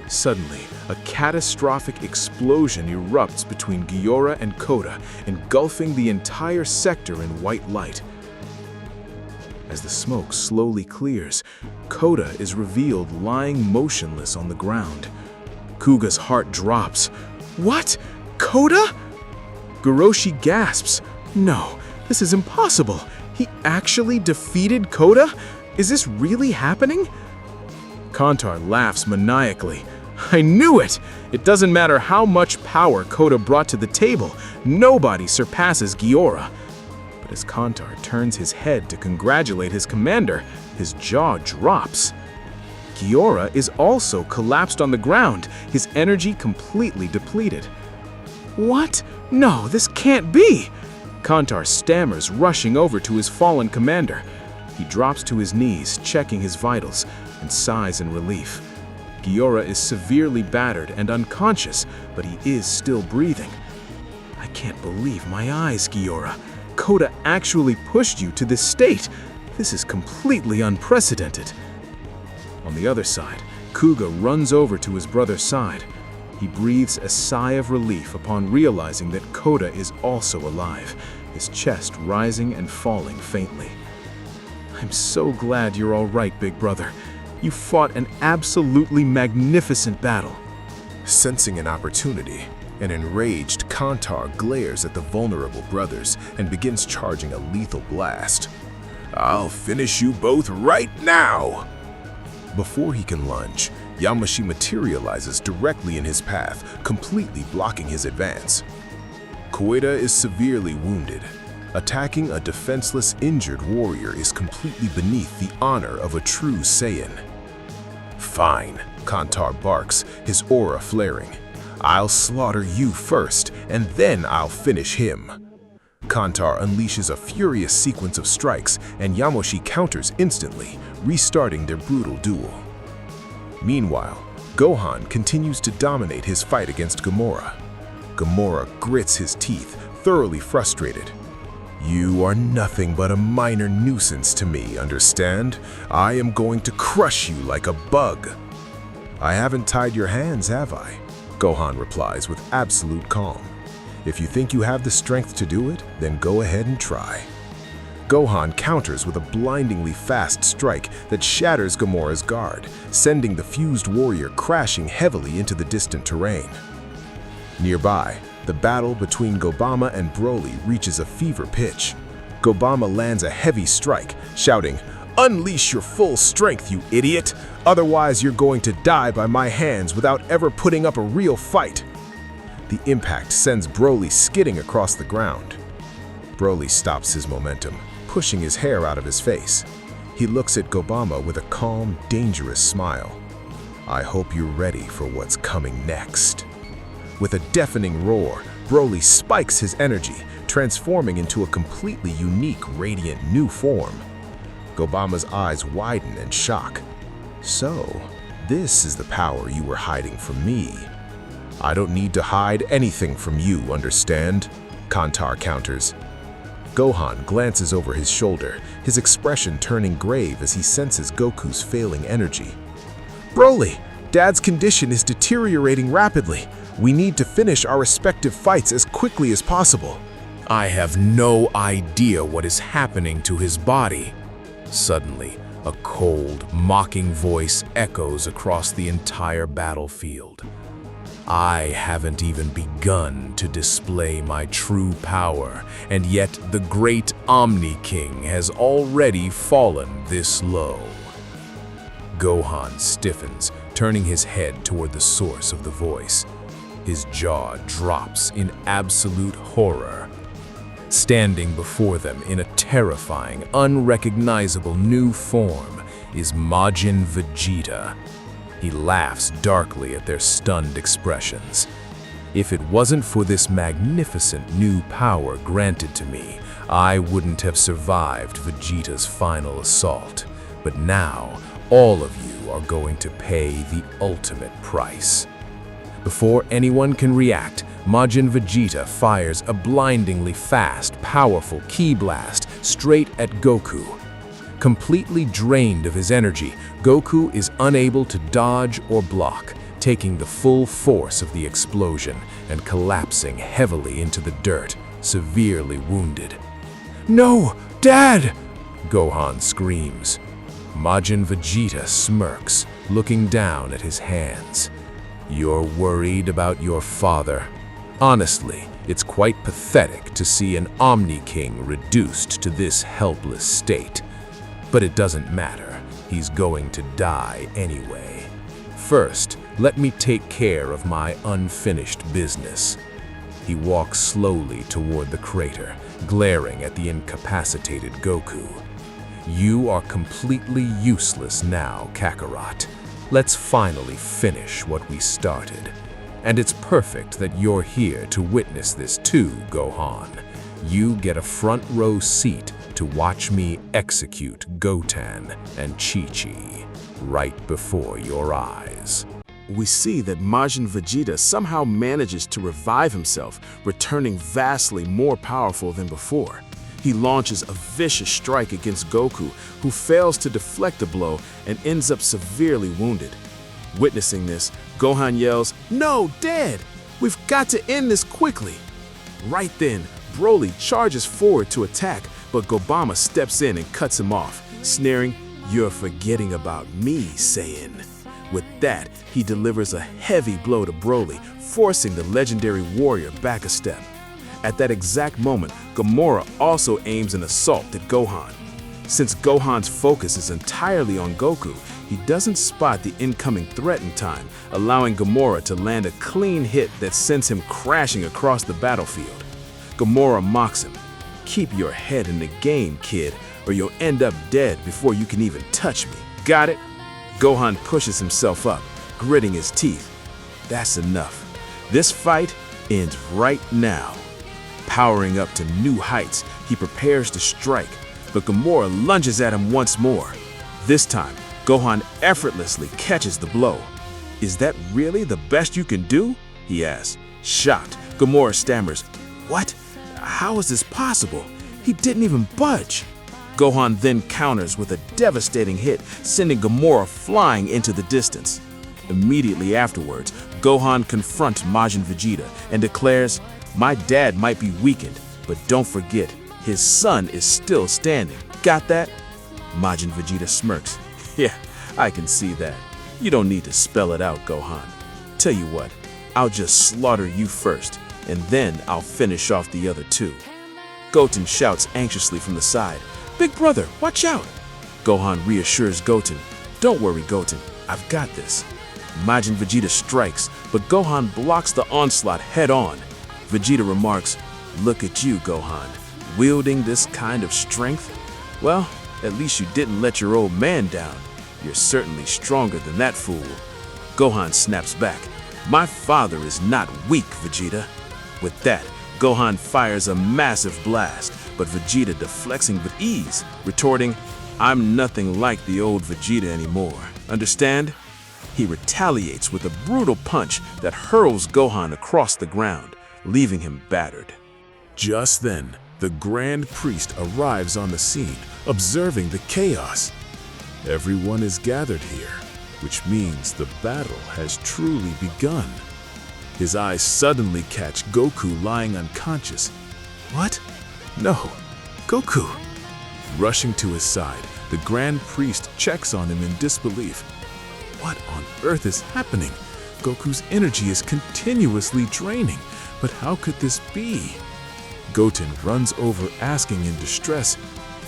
Suddenly, a catastrophic explosion erupts between Gura and Kota, engulfing the entire sector in white light. As the smoke slowly clears, Kota is revealed lying motionless on the ground. Kuga's heart drops. What? Kota? Goroshi gasps. No, this is impossible. He actually defeated Kota? Is this really happening? Kantar laughs maniacally. I knew it! It doesn't matter how much power Kota brought to the table, nobody surpasses Gura. But as Kantar turns his head to congratulate his commander, his jaw drops. Gura is also collapsed on the ground, his energy completely depleted. What? No, this can't be! Kantar stammers, rushing over to his fallen commander. He drops to his knees, checking his vitals, and sighs in relief. Gura is severely battered and unconscious, but he is still breathing. I can't believe my eyes, Gura. Kota actually pushed you to this state. This is completely unprecedented. On the other side, Kuga runs over to his brother's side. He breathes a sigh of relief upon realizing that Kota is also alive, his chest rising and falling faintly. I'm so glad you're all right, big brother. You fought an absolutely magnificent battle. Sensing an opportunity, an enraged Kantar glares at the vulnerable brothers and begins charging a lethal blast. I'll finish you both right now! Before he can lunge, Yamashi materializes directly in his path, completely blocking his advance. Koida is severely wounded. Attacking a defenseless, injured warrior is completely beneath the honor of a true Saiyan. Fine, Kantar barks, his aura flaring. I'll slaughter you first, and then I'll finish him. Kantar unleashes a furious sequence of strikes, and Yamoshi counters instantly, restarting their brutal duel. Meanwhile, Gohan continues to dominate his fight against Gamora. Gamora grits his teeth, thoroughly frustrated. You are nothing but a minor nuisance to me, understand? I am going to crush you like a bug. I haven't tied your hands, have I? Gohan replies with absolute calm. If you think you have the strength to do it, then go ahead and try. Gohan counters with a blindingly fast strike that shatters Gamora's guard, sending the fused warrior crashing heavily into the distant terrain. Nearby, the battle between Gobama and Broly reaches a fever pitch. Gobama lands a heavy strike, shouting, "Unleash your full strength, you idiot! Otherwise you're going to die by my hands without ever putting up a real fight!" The impact sends Broly skidding across the ground. Broly stops his momentum, pushing his hair out of his face. He looks at Gobama with a calm, dangerous smile. I hope you're ready for what's coming next. With a deafening roar, Broly spikes his energy, transforming into a completely unique, radiant new form. Gobama's eyes widen in shock. So, this is the power you were hiding from me. I don't need to hide anything from you, understand? Kantar counters. Gohan glances over his shoulder, his expression turning grave as he senses Goku's failing energy. Broly, Dad's condition is deteriorating rapidly. We need to finish our respective fights as quickly as possible. I have no idea what is happening to his body. Suddenly, a cold, mocking voice echoes across the entire battlefield. I haven't even begun to display my true power, and yet the great Omni King has already fallen this low. Gohan stiffens, turning his head toward the source of the voice. His jaw drops in absolute horror. Standing before them in a terrifying, unrecognizable new form is Majin Vegeta. He laughs darkly at their stunned expressions. If it wasn't for this magnificent new power granted to me, I wouldn't have survived Vegeta's final assault. But now, all of you are going to pay the ultimate price. Before anyone can react, Majin Vegeta fires a blindingly fast, powerful ki blast straight at Goku. Completely drained of his energy, Goku is unable to dodge or block, taking the full force of the explosion and collapsing heavily into the dirt, severely wounded. "No, Dad!" Gohan screams. Majin Vegeta smirks, looking down at his hands. You're worried about your father. Honestly, it's quite pathetic to see an Omni King reduced to this helpless state. But it doesn't matter. He's going to die anyway. First, let me take care of my unfinished business. He walks slowly toward the crater, glaring at the incapacitated Goku. You are completely useless now, Kakarot. Let's finally finish what we started. And it's perfect that you're here to witness this too, Gohan. You get a front row seat to watch me execute Goten and Chi-Chi right before your eyes. We see that Majin Vegeta somehow manages to revive himself, returning vastly more powerful than before. He launches a vicious strike against Goku, who fails to deflect the blow and ends up severely wounded. Witnessing this, Gohan yells, "No, Dad! We've got to end this quickly!" Right then, Broly charges forward to attack, but Gobama steps in and cuts him off, snaring, You're forgetting about me, Saiyan. With that, he delivers a heavy blow to Broly, forcing the legendary warrior back a step. At that exact moment, Gamora also aims an assault at Gohan. Since Gohan's focus is entirely on Goku, he doesn't spot the incoming threat in time, allowing Gamora to land a clean hit that sends him crashing across the battlefield. Gamora mocks him. "Keep your head in the game, kid, or you'll end up dead before you can even touch me. Got it?" Gohan pushes himself up, gritting his teeth. That's enough. This fight ends right now. Powering up to new heights, he prepares to strike, but Gamora lunges at him once more. This time, Gohan effortlessly catches the blow. "Is that really the best you can do?" he asks. Shocked, Gamora stammers, "What? How is this possible? He didn't even budge." Gohan then counters with a devastating hit, sending Gamora flying into the distance. Immediately afterwards, Gohan confronts Majin Vegeta and declares, "My dad might be weakened, but don't forget, his son is still standing. Got that?" Majin Vegeta smirks. "Yeah, I can see that. You don't need to spell it out, Gohan. Tell you what, I'll just slaughter you first, and then I'll finish off the other two." Goten shouts anxiously from the side, "Big brother, watch out!" Gohan reassures Goten, "Don't worry, Goten, I've got this." Majin Vegeta strikes, but Gohan blocks the onslaught head-on. Vegeta remarks, "Look at you, Gohan, wielding this kind of strength? Well, at least you didn't let your old man down. You're certainly stronger than that fool." Gohan snaps back, "My father is not weak, Vegeta." With that, Gohan fires a massive blast, but Vegeta deflecting with ease, retorting, "I'm nothing like the old Vegeta anymore. Understand?" He retaliates with a brutal punch that hurls Gohan across the ground, leaving him battered. Just then, the Grand Priest arrives on the scene, observing the chaos. Everyone is gathered here, which means the battle has truly begun. His eyes suddenly catch Goku lying unconscious. "What? No, Goku!" Rushing to his side, the Grand Priest checks on him in disbelief. What on earth is happening? Goku's energy is continuously draining, but how could this be? Goten runs over asking in distress,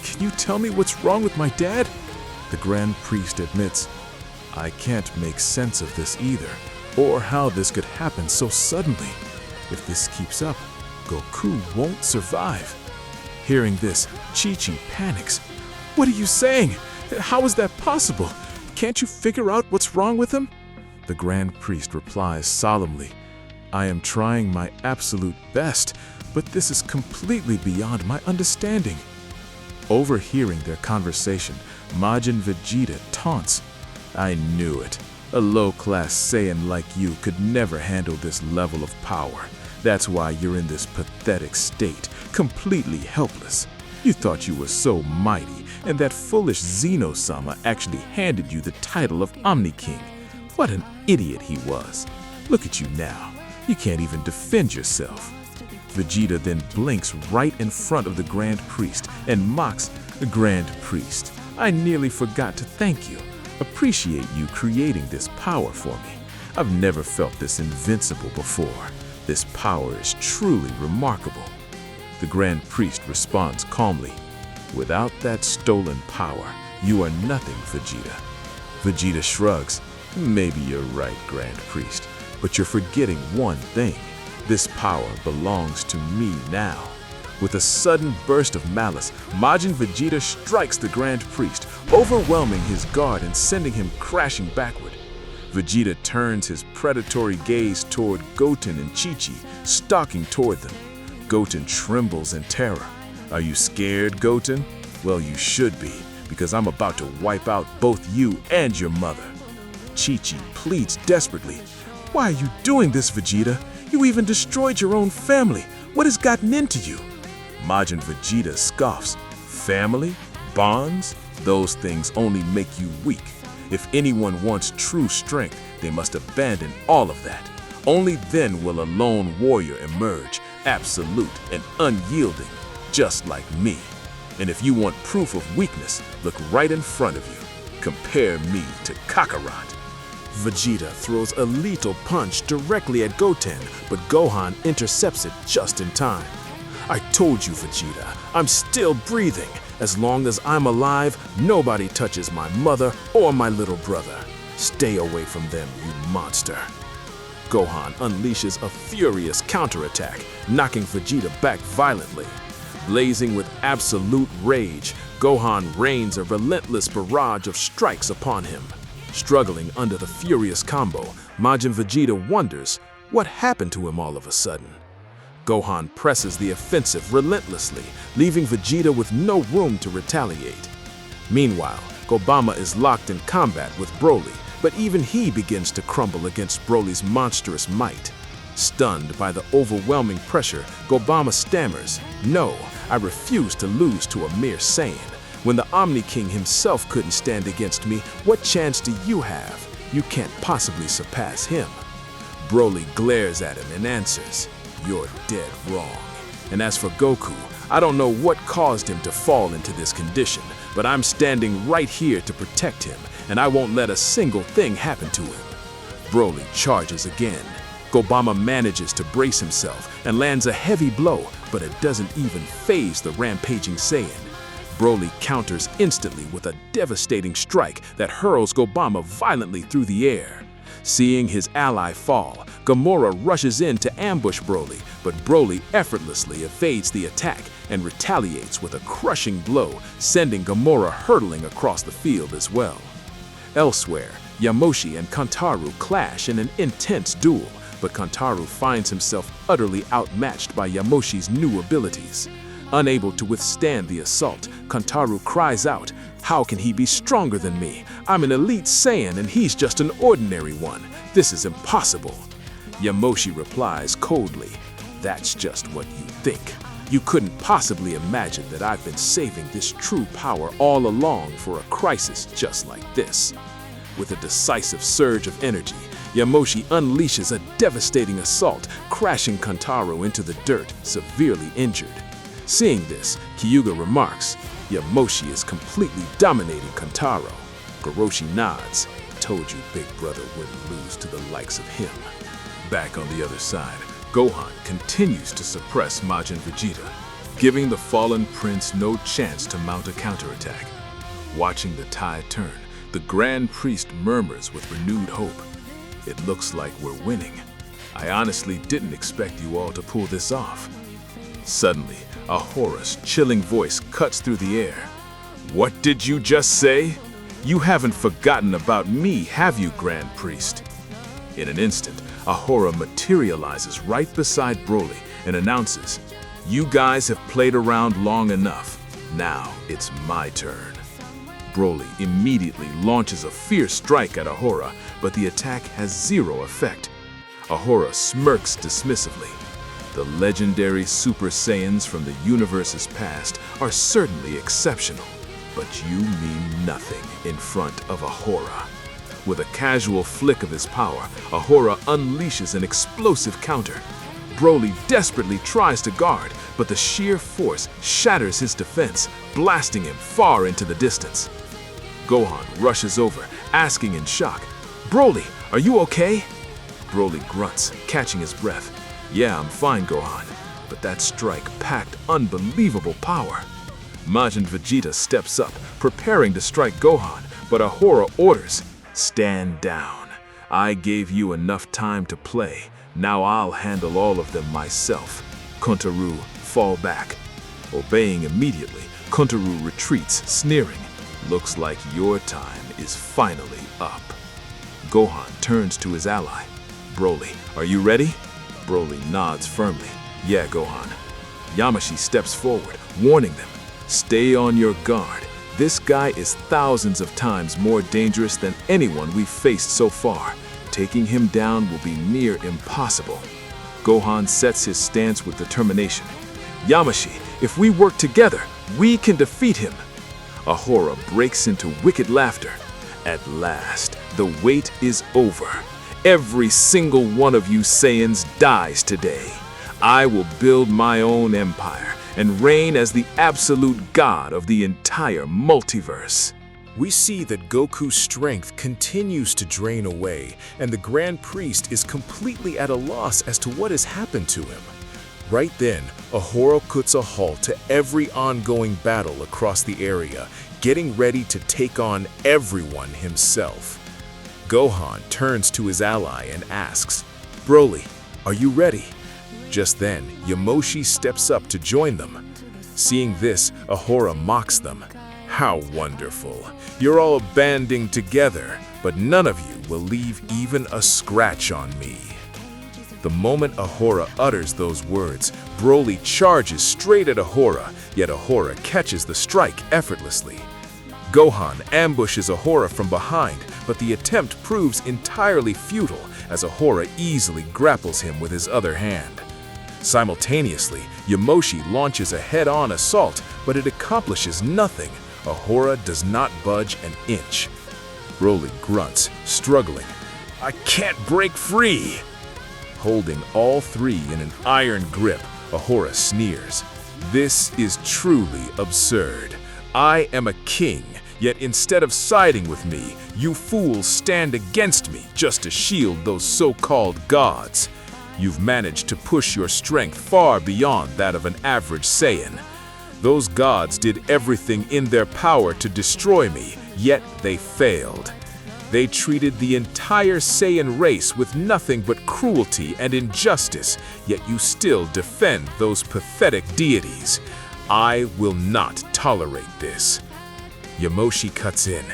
"Can you tell me what's wrong with my dad?" The Grand Priest admits, "I can't make sense of this either, or how this could happen so suddenly. If this keeps up, Goku won't survive." Hearing this, Chi-Chi panics. "What are you saying? How is that possible? Can't you figure out what's wrong with him?" The Grand Priest replies solemnly, "I am trying my absolute best, but this is completely beyond my understanding." Overhearing their conversation, Majin Vegeta taunts, "I knew it. A low-class Saiyan like you could never handle this level of power. That's why you're in this pathetic state, completely helpless. You thought you were so mighty, and that foolish Zeno-sama actually handed you the title of Omni King. What an idiot he was. Look at you now. You can't even defend yourself." Vegeta then blinks right in front of the Grand Priest and mocks, "The Grand Priest, I nearly forgot to thank you. Appreciate you creating this power for me. I've never felt this invincible before. This power is truly remarkable." The Grand Priest responds calmly, "Without that stolen power, you are nothing, Vegeta." Vegeta shrugs, "Maybe you're right, Grand Priest, but you're forgetting one thing. This power belongs to me now." With a sudden burst of malice, Majin Vegeta strikes the Grand Priest, overwhelming his guard and sending him crashing backward. Vegeta turns his predatory gaze toward Goten and Chi-Chi, stalking toward them. Goten trembles in terror. "Are you scared, Goten? Well, you should be, because I'm about to wipe out both you and your mother." Chi-Chi pleads desperately, "Why are you doing this, Vegeta? You even destroyed your own family. What has gotten into you?" Majin Vegeta scoffs, "Family? Bonds? Those things only make you weak. If anyone wants true strength, they must abandon all of that. Only then will a lone warrior emerge, absolute and unyielding, just like me. And if you want proof of weakness, look right in front of you. Compare me to Kakarot. Vegeta throws a lethal punch directly at Goten, but Gohan intercepts it just in time. I told you, Vegeta, I'm still breathing. As long as I'm alive, nobody touches my mother or my little brother. Stay away from them, you monster. Gohan unleashes a furious counterattack, knocking Vegeta back violently. Blazing with absolute rage, Gohan rains a relentless barrage of strikes upon him. Struggling under the furious combo, Majin Vegeta wonders what happened to him all of a sudden. Gohan presses the offensive relentlessly, leaving Vegeta with no room to retaliate. Meanwhile, Gobama is locked in combat with Broly, but even he begins to crumble against Broly's monstrous might. Stunned by the overwhelming pressure, Gobama stammers, "No, I refuse to lose to a mere Saiyan. When the Omni King himself couldn't stand against me, what chance do you have? You can't possibly surpass him." Broly glares at him and answers, "You're dead wrong." And as for Goku, I don't know what caused him to fall into this condition, but I'm standing right here to protect him, and I won't let a single thing happen to him. Broly charges again. Gobama manages to brace himself and lands a heavy blow, but it doesn't even faze the rampaging Saiyan. Broly counters instantly with a devastating strike that hurls Gobama violently through the air. Seeing his ally fall, Gamora rushes in to ambush Broly, but Broly effortlessly evades the attack and retaliates with a crushing blow, sending Gamora hurtling across the field as well. Elsewhere, Yamoshi and Kantaro clash in an intense duel, but Kantaro finds himself utterly outmatched by Yamoshi's new abilities. Unable to withstand the assault, Kantaro cries out, "How can he be stronger than me? I'm an elite Saiyan and he's just an ordinary one. This is impossible." Yamoshi replies coldly, "That's just what you think. You couldn't possibly imagine that I've been saving this true power all along for a crisis just like this." With a decisive surge of energy, Yamoshi unleashes a devastating assault, crashing Kantaro into the dirt, severely injured. Seeing this, Kyuga remarks, "Yamoshi is completely dominating Kantaro." Goroshi nods, "Told you Big Brother wouldn't lose to the likes of him." Back on the other side, Gohan continues to suppress Majin Vegeta, giving the fallen prince no chance to mount a counterattack. Watching the tide turn, the Grand Priest murmurs with renewed hope, "It looks like we're winning. I honestly didn't expect you all to pull this off." Suddenly, Ahora's chilling voice cuts through the air. "What did you just say? You haven't forgotten about me, have you, Grand Priest?" In an instant, Ahora materializes right beside Broly and announces, "You guys have played around long enough. Now it's my turn." Broly immediately launches a fierce strike at Ahora, but the attack has zero effect. Ahora smirks dismissively. The legendary Super Saiyans from the universe's past are certainly exceptional, but you mean nothing in front of Ahora. With a casual flick of his power, Ahora unleashes an explosive counter. Broly desperately tries to guard, but the sheer force shatters his defense, blasting him far into the distance. Gohan rushes over, asking in shock, "Broly, are you okay?" Broly grunts, catching his breath. "Yeah, I'm fine, Gohan," but that strike packed unbelievable power. Majin Vegeta steps up, preparing to strike Gohan, but Ahora orders, "Stand down. I gave you enough time to play. Now I'll handle all of them myself. Kuntaru, fall back." Obeying immediately, Kuntaru retreats, sneering, "Looks like your time is finally up." Gohan turns to his ally. "Broly, are you ready?" Broly nods firmly. "Yeah, Gohan." Yamashi steps forward, warning them, "Stay on your guard. This guy is thousands of times more dangerous than anyone we've faced so far. Taking him down will be near impossible." Gohan sets his stance with determination. "Yamashi, if we work together, we can defeat him." Ahora breaks into wicked laughter. "At last, the wait is over. Every single one of you Saiyans dies today. I will build my own empire and reign as the absolute god of the entire multiverse." We see that Goku's strength continues to drain away, and the Grand Priest is completely at a loss as to what has happened to him. Right then, Ahora puts a halt to every ongoing battle across the area, getting ready to take on everyone himself. Gohan turns to his ally and asks, "Broly, are you ready?" Just then, Yamoshi steps up to join them. Seeing this, Ahora mocks them. "How wonderful! You're all banding together, but none of you will leave even a scratch on me." The moment Ahora utters those words, Broly charges straight at Ahora, yet Ahora catches the strike effortlessly. Gohan ambushes Ahora from behind, but the attempt proves entirely futile as Ahora easily grapples him with his other hand. Simultaneously, Yamoshi launches a head-on assault, but it accomplishes nothing. Ahora does not budge an inch. Broly grunts, struggling. "I can't break free!" Holding all three in an iron grip, Ahora sneers. "This is truly absurd. I am a king, yet instead of siding with me, you fools stand against me just to shield those so-called gods. You've managed to push your strength far beyond that of an average Saiyan. Those gods did everything in their power to destroy me, yet they failed. They treated the entire Saiyan race with nothing but cruelty and injustice, yet you still defend those pathetic deities. I will not tolerate this." Yamoshi cuts in.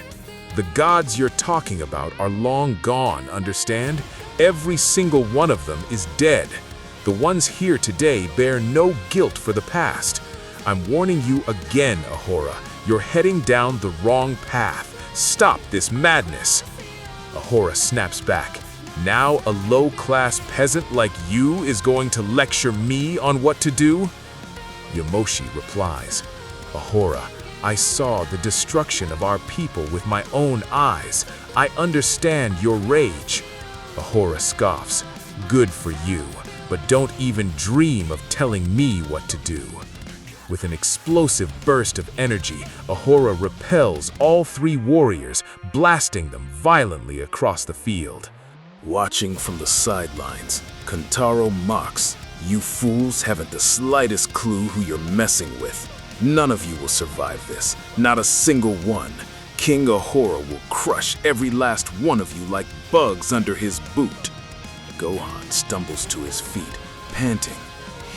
"The gods you're talking about are long gone, understand? Every single one of them is dead. The ones here today bear no guilt for the past. I'm warning you again, Ahora. You're heading down the wrong path. Stop this madness." Ahora snaps back. "Now a low-class peasant like you is going to lecture me on what to do?" Yamoshi replies, "Ahora, I saw the destruction of our people with my own eyes. I understand your rage." Ahora scoffs. "Good for you, but don't even dream of telling me what to do." With an explosive burst of energy, Ahora repels all three warriors, blasting them violently across the field. Watching from the sidelines, Kentaro mocks, "You fools haven't the slightest clue who you're messing with. None of you will survive this, not a single one. King Ahora will crush every last one of you like bugs under his boot." Gohan stumbles to his feet, panting.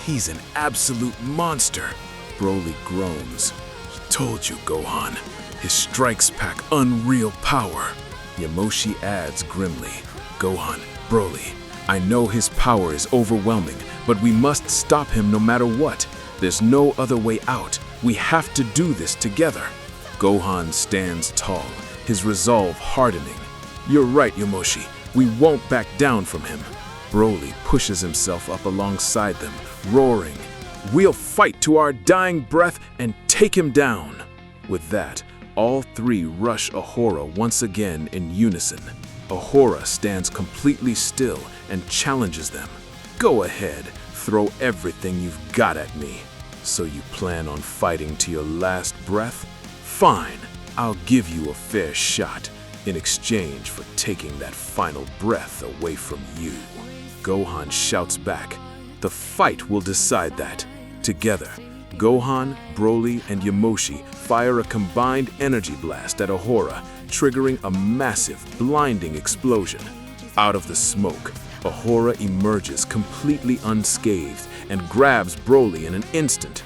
"He's an absolute monster." Broly groans. "He told you, Gohan. His strikes pack unreal power." Yamoshi adds grimly, "Gohan, Broly, I know his power is overwhelming, but we must stop him no matter what. There's no other way out. We have to do this together." Gohan stands tall, his resolve hardening. "You're right, Yamoshi. We won't back down from him." Broly pushes himself up alongside them, roaring, "We'll fight to our dying breath and take him down." With that, all three rush Ahora once again in unison. Ahora stands completely still and challenges them. "Go ahead, throw everything you've got at me. So you plan on fighting to your last breath? Fine, I'll give you a fair shot in exchange for taking that final breath away from you." Gohan shouts back, "The fight will decide that." Together, Gohan, Broly, and Yamoshi fire a combined energy blast at Ahora, triggering a massive, blinding explosion. Out of the smoke, Ahora emerges completely unscathed and grabs Broly in an instant.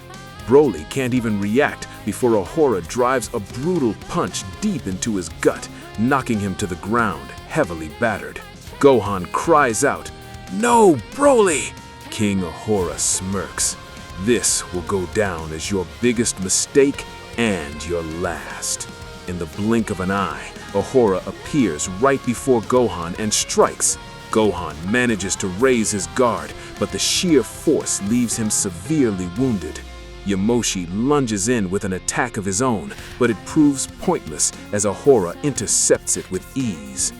Broly can't even react before Ahora drives a brutal punch deep into his gut, knocking him to the ground, heavily battered. Gohan cries out, "No, Broly!" King Ahora smirks. "This will go down as your biggest mistake and your last." In the blink of an eye, Ahora appears right before Gohan and strikes. Gohan manages to raise his guard, but the sheer force leaves him severely wounded. Yamoshi lunges in with an attack of his own, but it proves pointless as Ahora intercepts it with ease.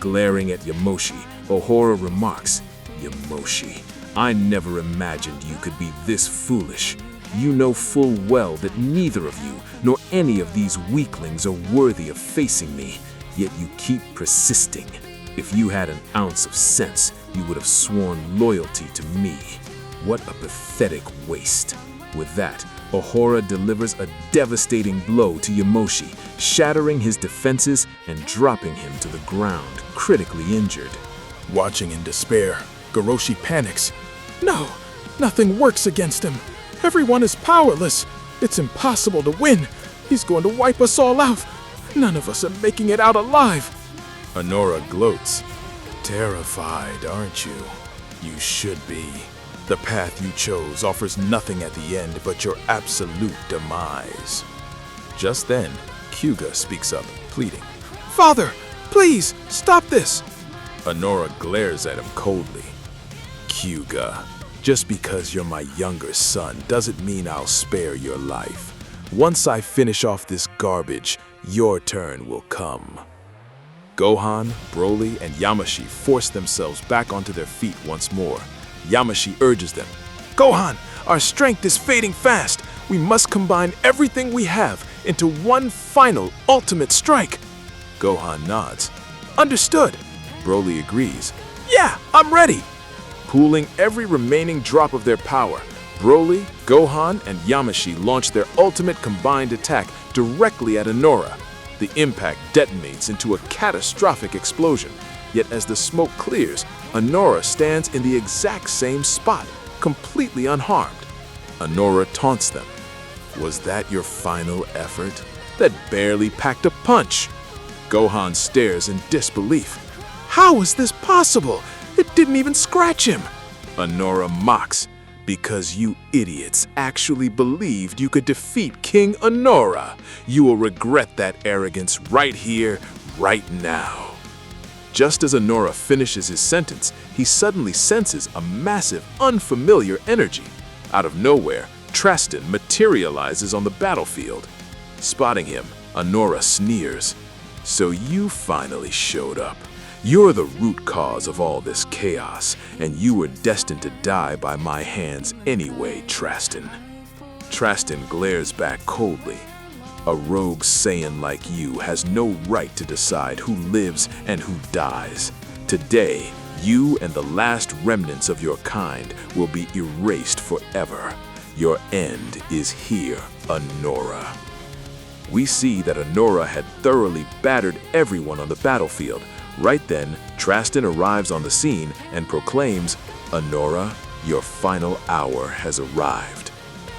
Glaring at Yamoshi, Ahora remarks, "Yamoshi, I never imagined you could be this foolish. You know full well that neither of you, nor any of these weaklings are worthy of facing me, yet you keep persisting. If you had an ounce of sense, you would have sworn loyalty to me. What a pathetic waste. With that, Ahora delivers a devastating blow to Yamoshi, shattering his defenses and dropping him to the ground, critically injured. Watching in despair, Goroshi panics. No, nothing works against him. Everyone is powerless. It's impossible to win. He's going to wipe us all out. None of us are making it out alive. Ahora gloats. Terrified, aren't you? You should be. The path you chose offers nothing at the end but your absolute demise. Just then, Hyuga speaks up, pleading. Father, please, stop this. Ahora glares at him coldly. Hyuga, just because you're my younger son doesn't mean I'll spare your life. Once I finish off this garbage, your turn will come. Gohan, Broly, and Yamashita force themselves back onto their feet once more. Yamashita urges them. Gohan, our strength is fading fast. We must combine everything we have into one final, ultimate strike. Gohan nods. Understood. Broly agrees. Yeah, I'm ready. Pooling every remaining drop of their power, Broly, Gohan, and Yamashita launch their ultimate combined attack directly at Ahora. The impact detonates into a catastrophic explosion. Yet as the smoke clears, Ahora stands in the exact same spot, completely unharmed. Ahora taunts them. Was that your final effort? That barely packed a punch. Gohan stares in disbelief. How is this possible? It didn't even scratch him. Ahora mocks. Because you idiots actually believed you could defeat King Ahora. You will regret that arrogance right here, right now. Just as Ahora finishes his sentence, he suddenly senses a massive, unfamiliar energy. Out of nowhere, Traston materializes on the battlefield. Spotting him, Ahora sneers. So you finally showed up. You're the root cause of all this chaos, and you were destined to die by my hands anyway, Traston. Traston glares back coldly. A rogue Saiyan like you has no right to decide who lives and who dies. Today, you and the last remnants of your kind will be erased forever. Your end is here, Ahora. We see that Ahora had thoroughly battered everyone on the battlefield. Right then, Traston arrives on the scene and proclaims, Ahora, your final hour has arrived.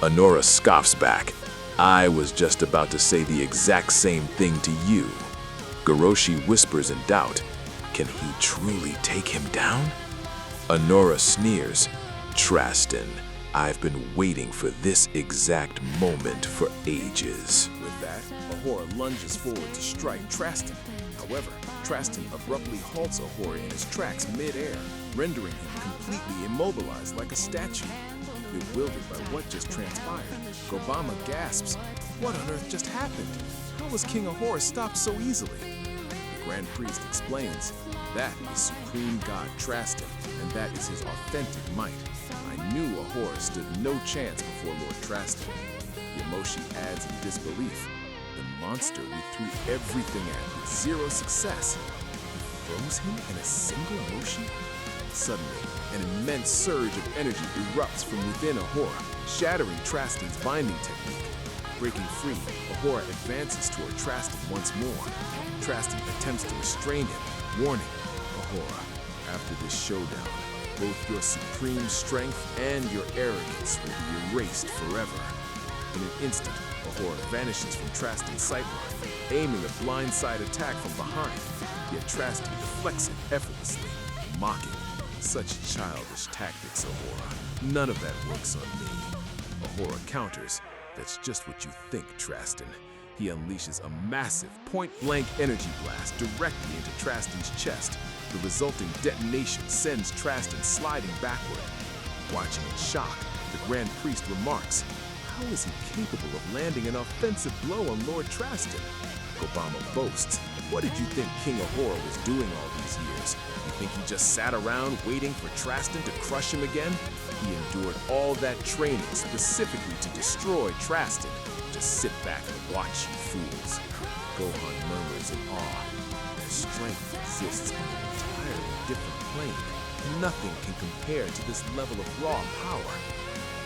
Ahora scoffs back. I was just about to say the exact same thing to you. Goroshi whispers in doubt. Can he truly take him down? Ahora sneers. Traston, I've been waiting for this exact moment for ages. With that, Ahora lunges forward to strike Traston. However, Traston abruptly halts Ahora in his tracks mid-air, rendering him completely immobilized like a statue. Bewildered by what just transpired, Gobama gasps, "What on earth just happened? How was King Ahora stopped so easily?" The Grand Priest explains, "That is Supreme God Traston, and that is his authentic might. I knew Ahora stood no chance before Lord Traston." Yamoshi adds in disbelief, "The monster we threw everything at with zero success. We froze him in a single motion?" Suddenly, an immense surge of energy erupts from within Ahora, shattering Traston's binding technique. Breaking free, Ahora advances toward Traston once more. Traston attempts to restrain him, warning, "Ahora, after this showdown, both your supreme strength and your arrogance will be erased forever." In an instant, Ahora vanishes from Traston's sightline, aiming a blindside attack from behind, yet Traston deflects it effortlessly, mocking. "Such childish tactics, Ahora. None of that works on me." Ahora counters, "That's just what you think, Traston." He unleashes a massive point-blank energy blast directly into Traston's chest. The resulting detonation sends Traston sliding backward. Watching in shock, the Grand Priest remarks, "How is he capable of landing an offensive blow on Lord Traston?" Gobama boasts, "What did you think King Ahora was doing all these years? You think he just sat around waiting for Traston to crush him again? He endured all that training specifically to destroy Traston. Just sit back and watch, you fools. Gohan murmurs in awe. Their strength exists on an entirely different plane. Nothing can compare to this level of raw power.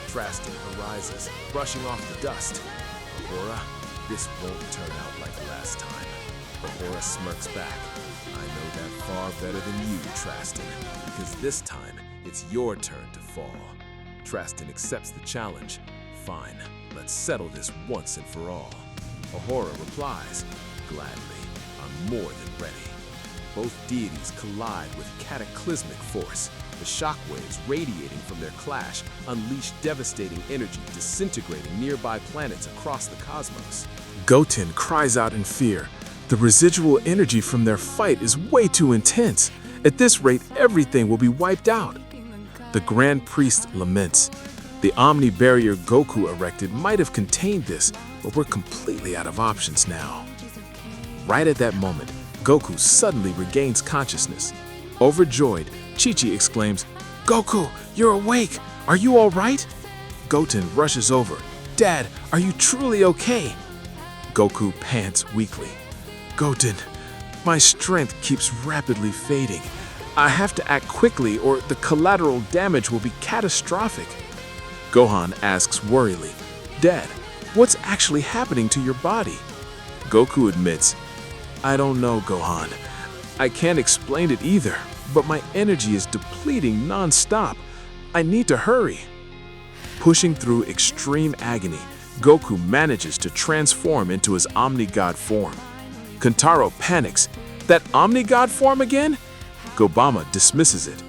Traston arises, brushing off the dust. Ahora, this won't turn out like last time. Ahora smirks back. I know that far better than you, Traston, because this time, it's your turn to fall. Traston accepts the challenge. Fine, let's settle this once and for all. Ahora replies, gladly, I'm more than ready. Both deities collide with cataclysmic force. The shockwaves radiating from their clash unleash devastating energy, disintegrating nearby planets across the cosmos. Goten cries out in fear. The residual energy from their fight is way too intense. At this rate, everything will be wiped out. The Grand Priest laments. The Omni barrier Goku erected might have contained this, but we're completely out of options now. Right at that moment, Goku suddenly regains consciousness. Overjoyed, Chi-Chi exclaims, "Goku, you're awake! Are you all right?" Goten rushes over. "Dad, are you truly okay?" Goku pants weakly. "Goten, my strength keeps rapidly fading. I have to act quickly or the collateral damage will be catastrophic." Gohan asks worriedly, "Dad, what's actually happening to your body?" Goku admits, "I don't know, Gohan. I can't explain it either, but my energy is depleting non-stop. I need to hurry." Pushing through extreme agony, Goku manages to transform into his Omni-God form. Kentaro panics. "That Omni-God form again?" Gobama dismisses it.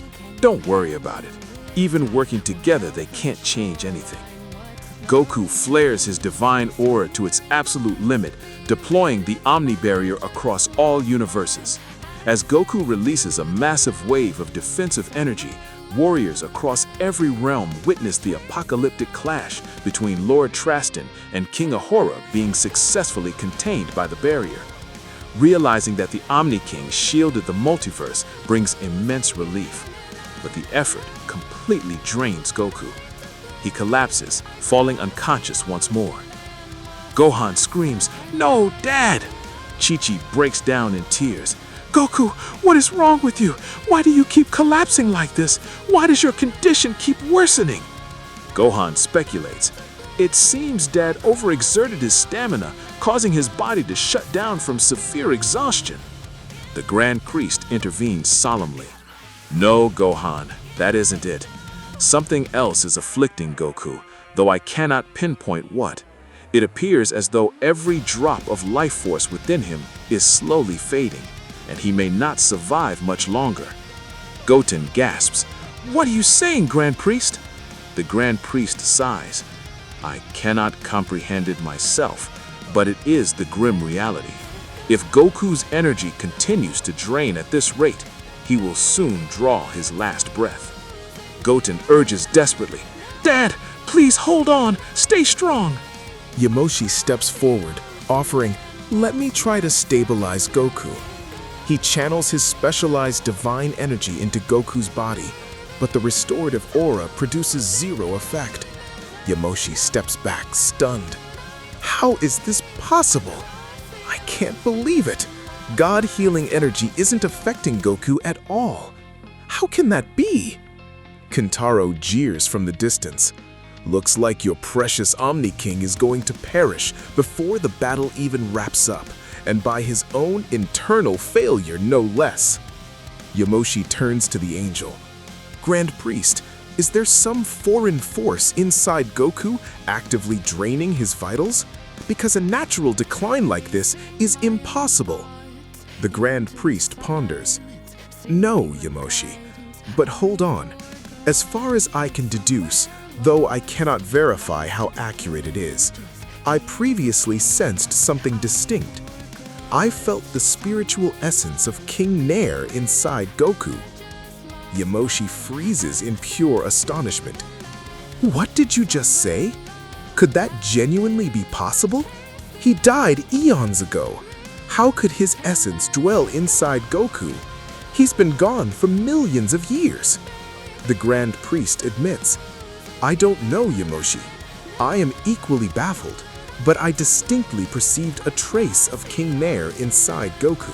"Don't worry about it. Even working together, they can't change anything." Goku flares his divine aura to its absolute limit, deploying the Omni barrier across all universes. As Goku releases a massive wave of defensive energy, warriors across every realm witness the apocalyptic clash between Lord Traston and King Ahora being successfully contained by the barrier. Realizing that the Omni King shielded the multiverse brings immense relief, but the effort completely drains Goku. He collapses, falling unconscious once more. Gohan screams, "No, Dad!" Chi-Chi breaks down in tears. "Goku, what is wrong with you? Why do you keep collapsing like this? Why does your condition keep worsening?" Gohan speculates. "It seems Dad overexerted his stamina, causing his body to shut down from severe exhaustion." The Grand Priest intervenes solemnly. "No, Gohan, that isn't it. Something else is afflicting Goku, though I cannot pinpoint what. It appears as though every drop of life force within him is slowly fading, and he may not survive much longer." Goten gasps. "What are you saying, Grand Priest?" The Grand Priest sighs. "I cannot comprehend it myself, but it is the grim reality. If Goku's energy continues to drain at this rate, he will soon draw his last breath." Goten urges desperately, "Dad, please hold on, stay strong." Yamoshi steps forward, offering, "Let me try to stabilize Goku." He channels his specialized divine energy into Goku's body, but the restorative aura produces zero effect. Yamoshi steps back, stunned. "How is this possible? I can't believe it. God healing energy isn't affecting Goku at all. How can that be?" Kentaro jeers from the distance. "Looks like your precious Omni King is going to perish before the battle even wraps up, and by his own internal failure no less." Yamoshi turns to the angel. "Grand Priest, is there some foreign force inside Goku actively draining his vitals? Because a natural decline like this is impossible." The Grand Priest ponders. "No, Yamoshi, but hold on. As far as I can deduce, though I cannot verify how accurate it is, I previously sensed something distinct. I felt the spiritual essence of King Nair inside Goku." Yamoshi freezes in pure astonishment. "What did you just say? Could that genuinely be possible? He died eons ago. How could his essence dwell inside Goku? He's been gone for millions of years." The Grand Priest admits, I don't know, Yamoshi. I am equally baffled, but I distinctly perceived a trace of King Nair inside Goku.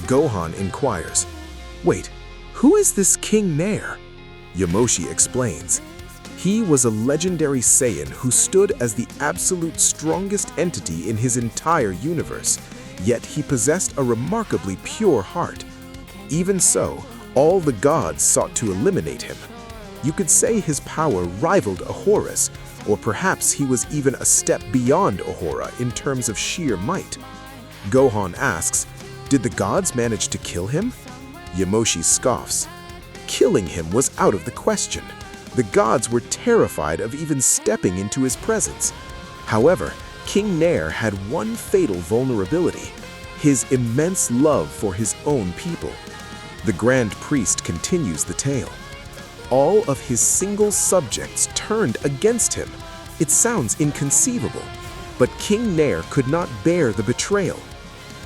Gohan inquires, "Wait, who is this King Nair?" Yamoshi explains, "He was a legendary Saiyan who stood as the absolute strongest entity in his entire universe, yet he possessed a remarkably pure heart. Even so, all the gods sought to eliminate him. You could say his power rivaled Ahora's, or perhaps he was even a step beyond Ahora in terms of sheer might." Gohan asks, "Did the gods manage to kill him?" Yamoshi scoffs. Killing him was out of the question. The gods were terrified of even stepping into his presence. However, King Nair had one fatal vulnerability: his immense love for his own people. The Grand Priest continues the tale. All of his single subjects turned against him. It sounds inconceivable, but King Nair could not bear the betrayal.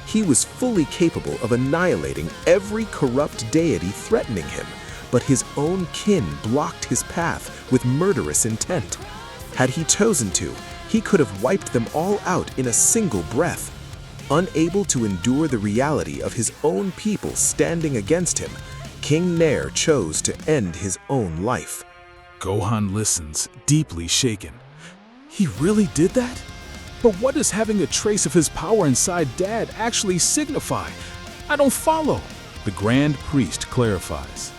He was fully capable of annihilating every corrupt deity threatening him, but his own kin blocked his path with murderous intent. Had he chosen to, he could have wiped them all out in a single breath. Unable to endure the reality of his own people standing against him, King Nair chose to end his own life. Gohan listens, deeply shaken. He really did that? But what does having a trace of his power inside Dad actually signify? I don't follow. The Grand Priest clarifies.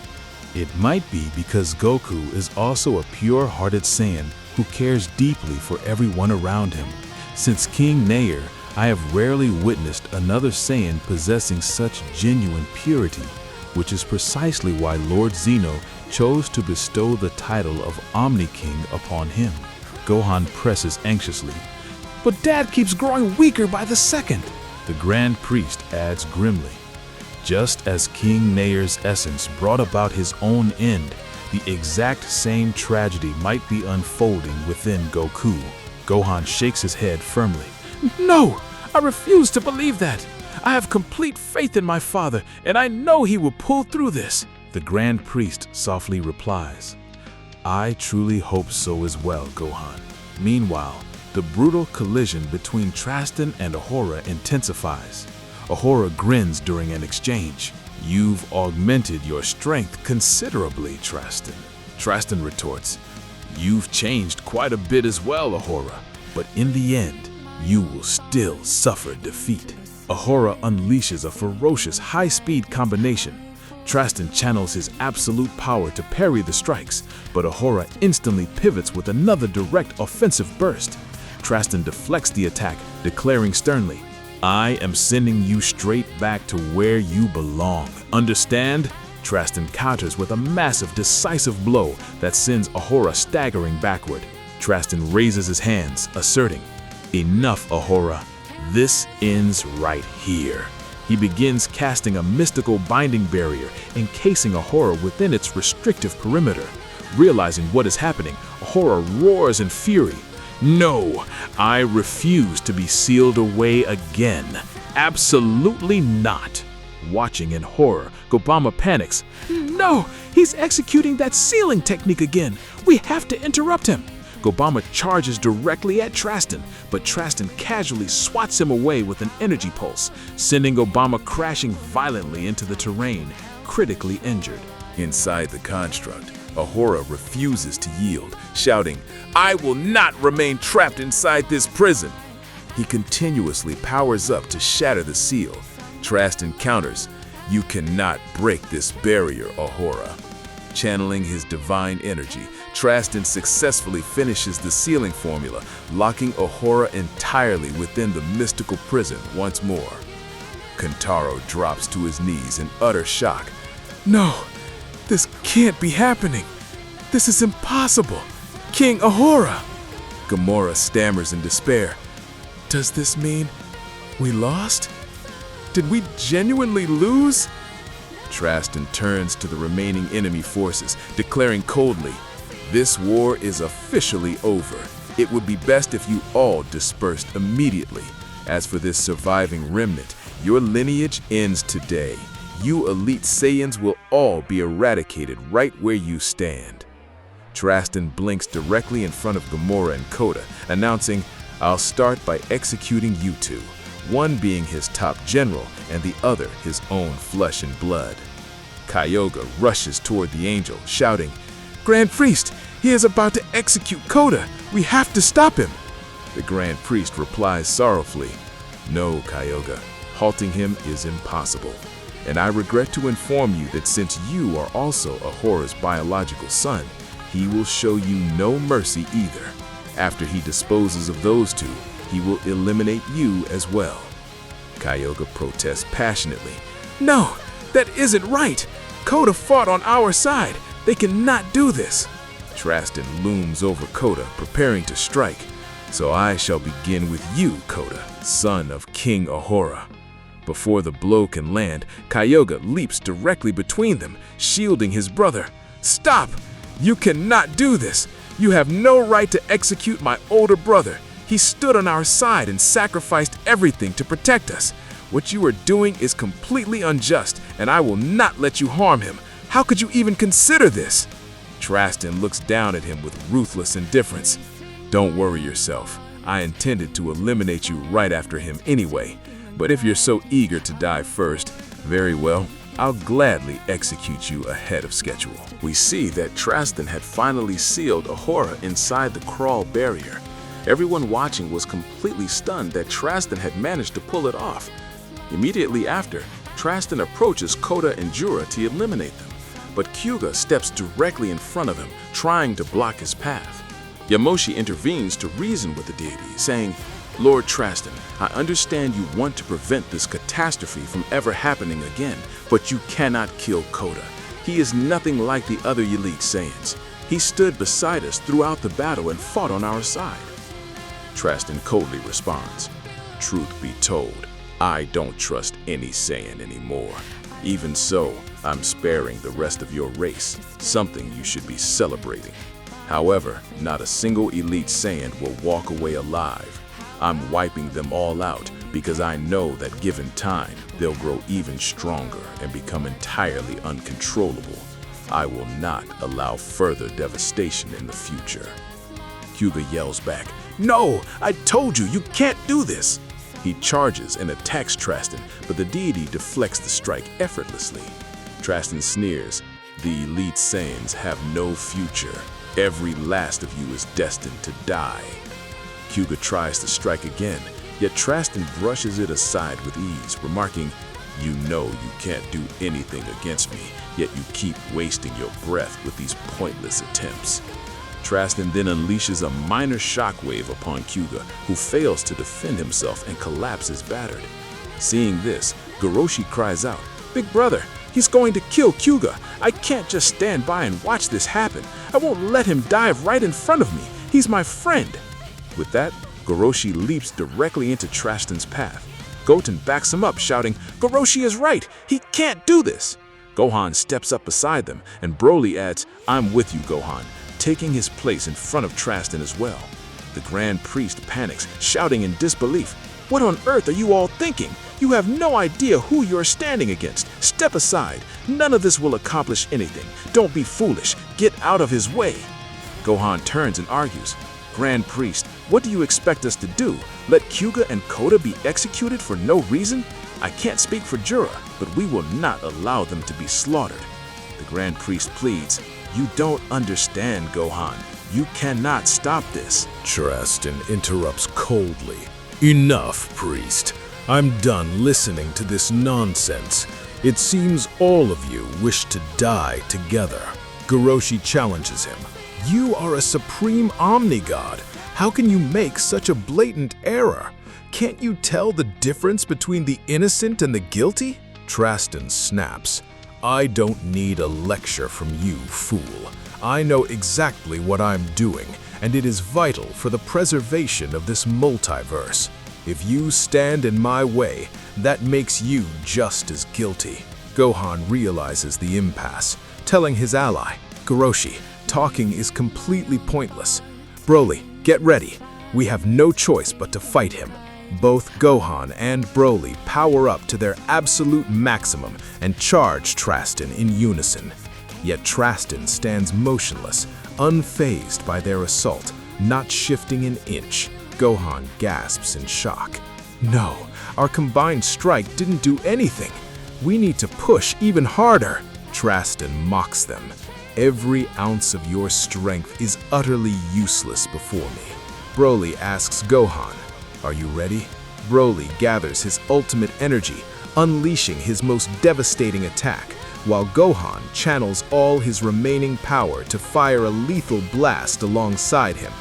It might be because Goku is also a pure-hearted Saiyan who cares deeply for everyone around him. Since King Nair, I have rarely witnessed another Saiyan possessing such genuine purity, which is precisely why Lord Zeno chose to bestow the title of Omni King upon him. Gohan presses anxiously. But Dad keeps growing weaker by the second. The Grand Priest adds grimly. Just as King Nair's essence brought about his own end, the exact same tragedy might be unfolding within Goku. Gohan shakes his head firmly. No, I refuse to believe that. I have complete faith in my father, and I know he will pull through this. The Grand Priest softly replies. I truly hope so as well, Gohan. Meanwhile, the brutal collision between Traston and Ahora intensifies. Ahora grins during an exchange. You've augmented your strength considerably, Traston. Traston retorts, you've changed quite a bit as well, Ahora, but in the end, you will still suffer defeat. Ahora unleashes a ferocious high-speed combination. Traston channels his absolute power to parry the strikes, but Ahora instantly pivots with another direct offensive burst. Traston deflects the attack, declaring sternly, I am sending you straight back to where you belong. Understand? Traston counters with a massive, decisive blow that sends Ahora staggering backward. Traston raises his hands, asserting, Enough, Ahora. This ends right here. He begins casting a mystical binding barrier, encasing Ahora within its restrictive perimeter. Realizing what is happening, Ahora roars in fury. No, I refuse to be sealed away again. Absolutely not. Watching in horror, Gobama panics. No, he's executing that sealing technique again. We have to interrupt him. Gobama charges directly at Traston, but Traston casually swats him away with an energy pulse, sending Gobama crashing violently into the terrain, critically injured. Inside the construct, Ahora refuses to yield, shouting, I will not remain trapped inside this prison. He continuously powers up to shatter the seal. Traston counters, You cannot break this barrier, Ahora. Channeling his divine energy, Traston successfully finishes the sealing formula, locking Ahora entirely within the mystical prison once more. Kentaro drops to his knees in utter shock. No, this can't be happening. This is impossible. King Ahora! Gamora stammers in despair. Does this mean we lost? Did we genuinely lose? Traston turns to the remaining enemy forces, declaring coldly, This war is officially over. It would be best if you all dispersed immediately. As for this surviving remnant, your lineage ends today. You elite Saiyans will all be eradicated right where you stand. Traston blinks directly in front of Gamora and Koda, announcing, "I'll start by executing you two, one being his top general and the other his own flesh and blood." Kyoga rushes toward the angel, shouting, "Grand Priest, he is about to execute Koda. We have to stop him." The Grand Priest replies sorrowfully, "No, Kyoga, halting him is impossible. And I regret to inform you that since you are also Ahora's biological son, he will show you no mercy either. After he disposes of those two, he will eliminate you as well." Kyoga protests passionately, "No, that isn't right. Koda fought on our side. They cannot do this." Traston looms over Koda, preparing to strike. "So I shall begin with you, Koda, son of King Ahora." Before the blow can land, Kyoga leaps directly between them, shielding his brother. "Stop! You cannot do this! You have no right to execute my older brother. He stood on our side and sacrificed everything to protect us. What you are doing is completely unjust, and I will not let you harm him. How could you even consider this?" Traston looks down at him with ruthless indifference. "Don't worry yourself. I intended to eliminate you right after him anyway. But if you're so eager to die first, very well, I'll gladly execute you ahead of schedule." We see that Traston had finally sealed Ahora inside the crawl barrier. Everyone watching was completely stunned that Traston had managed to pull it off. Immediately after, Traston approaches Koda and Jura to eliminate them, but Kyuga steps directly in front of him, trying to block his path. Yamoshi intervenes to reason with the deity, saying, "Lord Traston, I understand you want to prevent this catastrophe from ever happening again, but you cannot kill Koda. He is nothing like the other elite Saiyans. He stood beside us throughout the battle and fought on our side." Traston coldly responds, "Truth be told, I don't trust any Saiyan anymore. Even so, I'm sparing the rest of your race, something you should be celebrating. However, not a single elite Saiyan will walk away alive. I'm wiping them all out because I know that given time, they'll grow even stronger and become entirely uncontrollable. I will not allow further devastation in the future." Kyuga yells back, "No! I told you, you can't do this!" He charges and attacks Traston, but the deity deflects the strike effortlessly. Traston sneers, "The elite Saiyans have no future. Every last of you is destined to die." Kyuga tries to strike again, yet Traston brushes it aside with ease, remarking, "You know you can't do anything against me, yet you keep wasting your breath with these pointless attempts." Traston then unleashes a minor shockwave upon Kyuga, who fails to defend himself and collapses battered. Seeing this, Goroshi cries out, "Big brother, he's going to kill Kyuga. I can't just stand by and watch this happen. I won't let him dive right in front of me. He's my friend." With that, Goroshi leaps directly into Traston's path. Goten backs him up, shouting, "Goroshi is right! He can't do this!" Gohan steps up beside them, and Broly adds, "I'm with you, Gohan," taking his place in front of Traston as well. The Grand Priest panics, shouting in disbelief, "What on earth are you all thinking? You have no idea who you're standing against. Step aside. None of this will accomplish anything. Don't be foolish. Get out of his way." Gohan turns and argues, "Grand Priest, what do you expect us to do? Let Kyuga and Koda be executed for no reason? I can't speak for Jura, but we will not allow them to be slaughtered." The Grand Priest pleads, "You don't understand, Gohan. You cannot stop this." Traston interrupts coldly. "Enough, priest. I'm done listening to this nonsense. It seems all of you wish to die together." Goroshi challenges him. "You are a supreme Omni god. How can you make such a blatant error? Can't you tell the difference between the innocent and the guilty?" Traston snaps. "I don't need a lecture from you, fool. I know exactly what I'm doing, and it is vital for the preservation of this multiverse. If you stand in my way, that makes you just as guilty." Gohan realizes the impasse, telling his ally, Goroshi, talking is completely pointless. "Broly, get ready. We have no choice but to fight him." Both Gohan and Broly power up to their absolute maximum and charge Traston in unison. Yet Traston stands motionless, unfazed by their assault, not shifting an inch. Gohan gasps in shock. No, our combined strike didn't do anything. We need to push even harder. Traston mocks them. Every ounce of your strength is utterly useless before me. Broly asks Gohan, "Are you ready?" Broly gathers his ultimate energy, unleashing his most devastating attack, while Gohan channels all his remaining power to fire a lethal blast alongside him.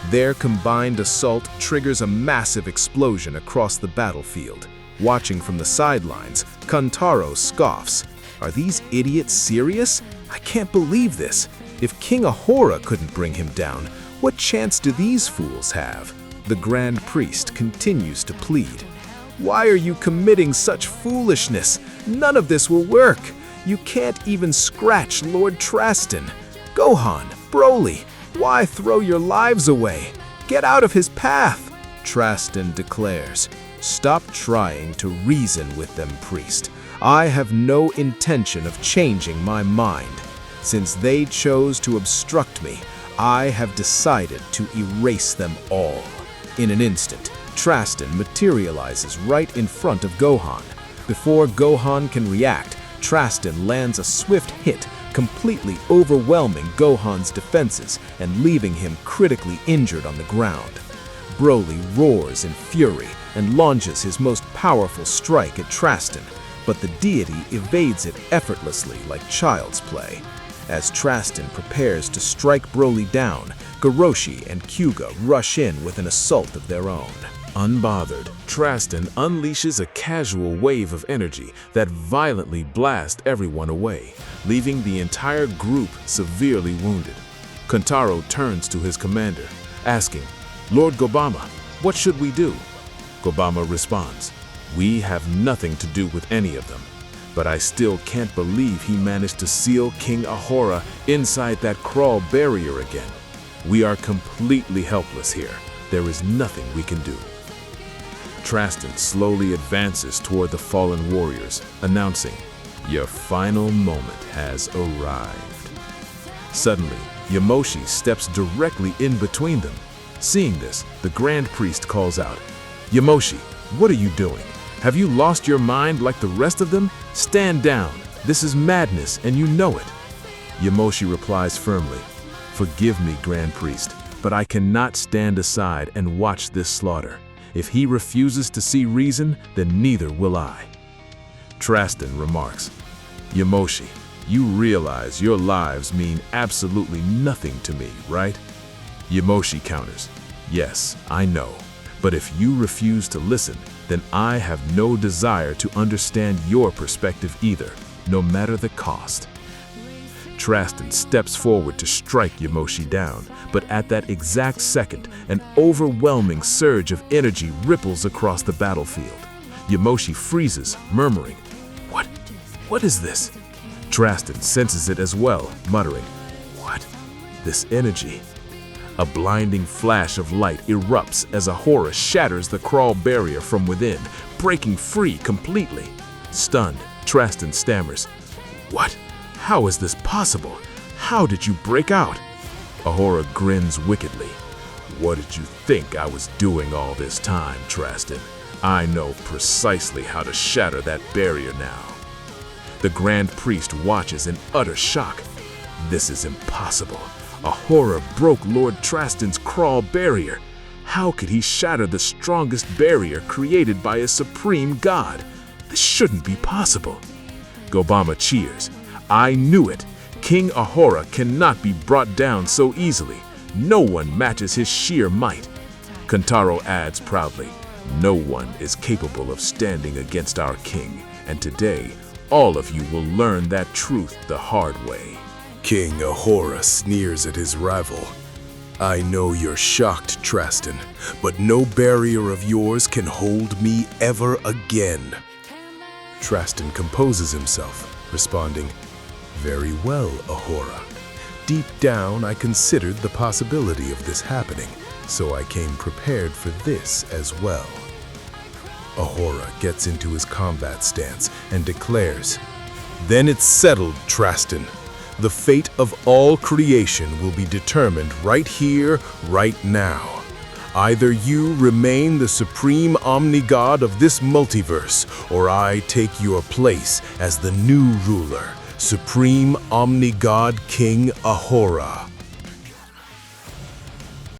Their combined assault triggers a massive explosion across the battlefield. Watching from the sidelines, Kantaro scoffs. Are these idiots serious? I can't believe this. If King Ahora couldn't bring him down, what chance do these fools have? The Grand Priest continues to plead. Why are you committing such foolishness? None of this will work. You can't even scratch Lord Traston. Gohan, Broly, why throw your lives away? Get out of his path, Traston declares. Stop trying to reason with them, priest. I have no intention of changing my mind. Since they chose to obstruct me, I have decided to erase them all. In an instant, Traston materializes right in front of Gohan. Before Gohan can react, Traston lands a swift hit, completely overwhelming Gohan's defenses and leaving him critically injured on the ground. Broly roars in fury and launches his most powerful strike at Traston, but the deity evades it effortlessly like child's play. As Traston prepares to strike Broly down, Goroshi and Kyuga rush in with an assault of their own. Unbothered, Traston unleashes a casual wave of energy that violently blasts everyone away, leaving the entire group severely wounded. Kantaro turns to his commander, asking, "Lord Gobama, what should we do?" Gobama responds, "We have nothing to do with any of them, but I still can't believe he managed to seal King Ahora inside that crawl barrier again. We are completely helpless here. There is nothing we can do." Traston slowly advances toward the fallen warriors, announcing, "Your final moment has arrived." Suddenly, Yamoshi steps directly in between them. Seeing this, the Grand Priest calls out, "Yamoshi, what are you doing? Have you lost your mind like the rest of them? Stand down. This is madness, and you know it." Yamoshi replies firmly, "Forgive me, Grand Priest, but I cannot stand aside and watch this slaughter. If he refuses to see reason, then neither will I." Traston remarks, "Yamoshi, you realize your lives mean absolutely nothing to me, right?" Yamoshi counters, "Yes, I know. But if you refuse to listen, then I have no desire to understand your perspective either, no matter the cost." Traston steps forward to strike Yamoshi down, but at that exact second, an overwhelming surge of energy ripples across the battlefield. Yamoshi freezes, murmuring, What is this?" Traston senses it as well, muttering, "What? This energy?" A blinding flash of light erupts as Ahora shatters the crawl barrier from within, breaking free completely. Stunned, Traston stammers, "What? How is this possible? How did you break out?" Ahora grins wickedly. "What did you think I was doing all this time, Traston? I know precisely how to shatter that barrier now." The Grand Priest watches in utter shock. This is impossible. Ahora broke Lord Traston's crawl barrier. How could he shatter the strongest barrier created by a supreme god? This shouldn't be possible. Gobama cheers. "I knew it. King Ahora cannot be brought down so easily. No one matches his sheer might." Kantaro adds proudly, "No one is capable of standing against our king, and today, all of you will learn that truth the hard way." King Ahora sneers at his rival. "I know you're shocked, Traston, but no barrier of yours can hold me ever again." Traston composes himself, responding, "Very well, Ahora. Deep down, I considered the possibility of this happening, so I came prepared for this as well." Ahora gets into his combat stance and declares, "Then it's settled, Traston. The fate of all creation will be determined right here, right now. Either you remain the supreme Omni God of this multiverse, or I take your place as the new ruler, Supreme Omni God King Ahora.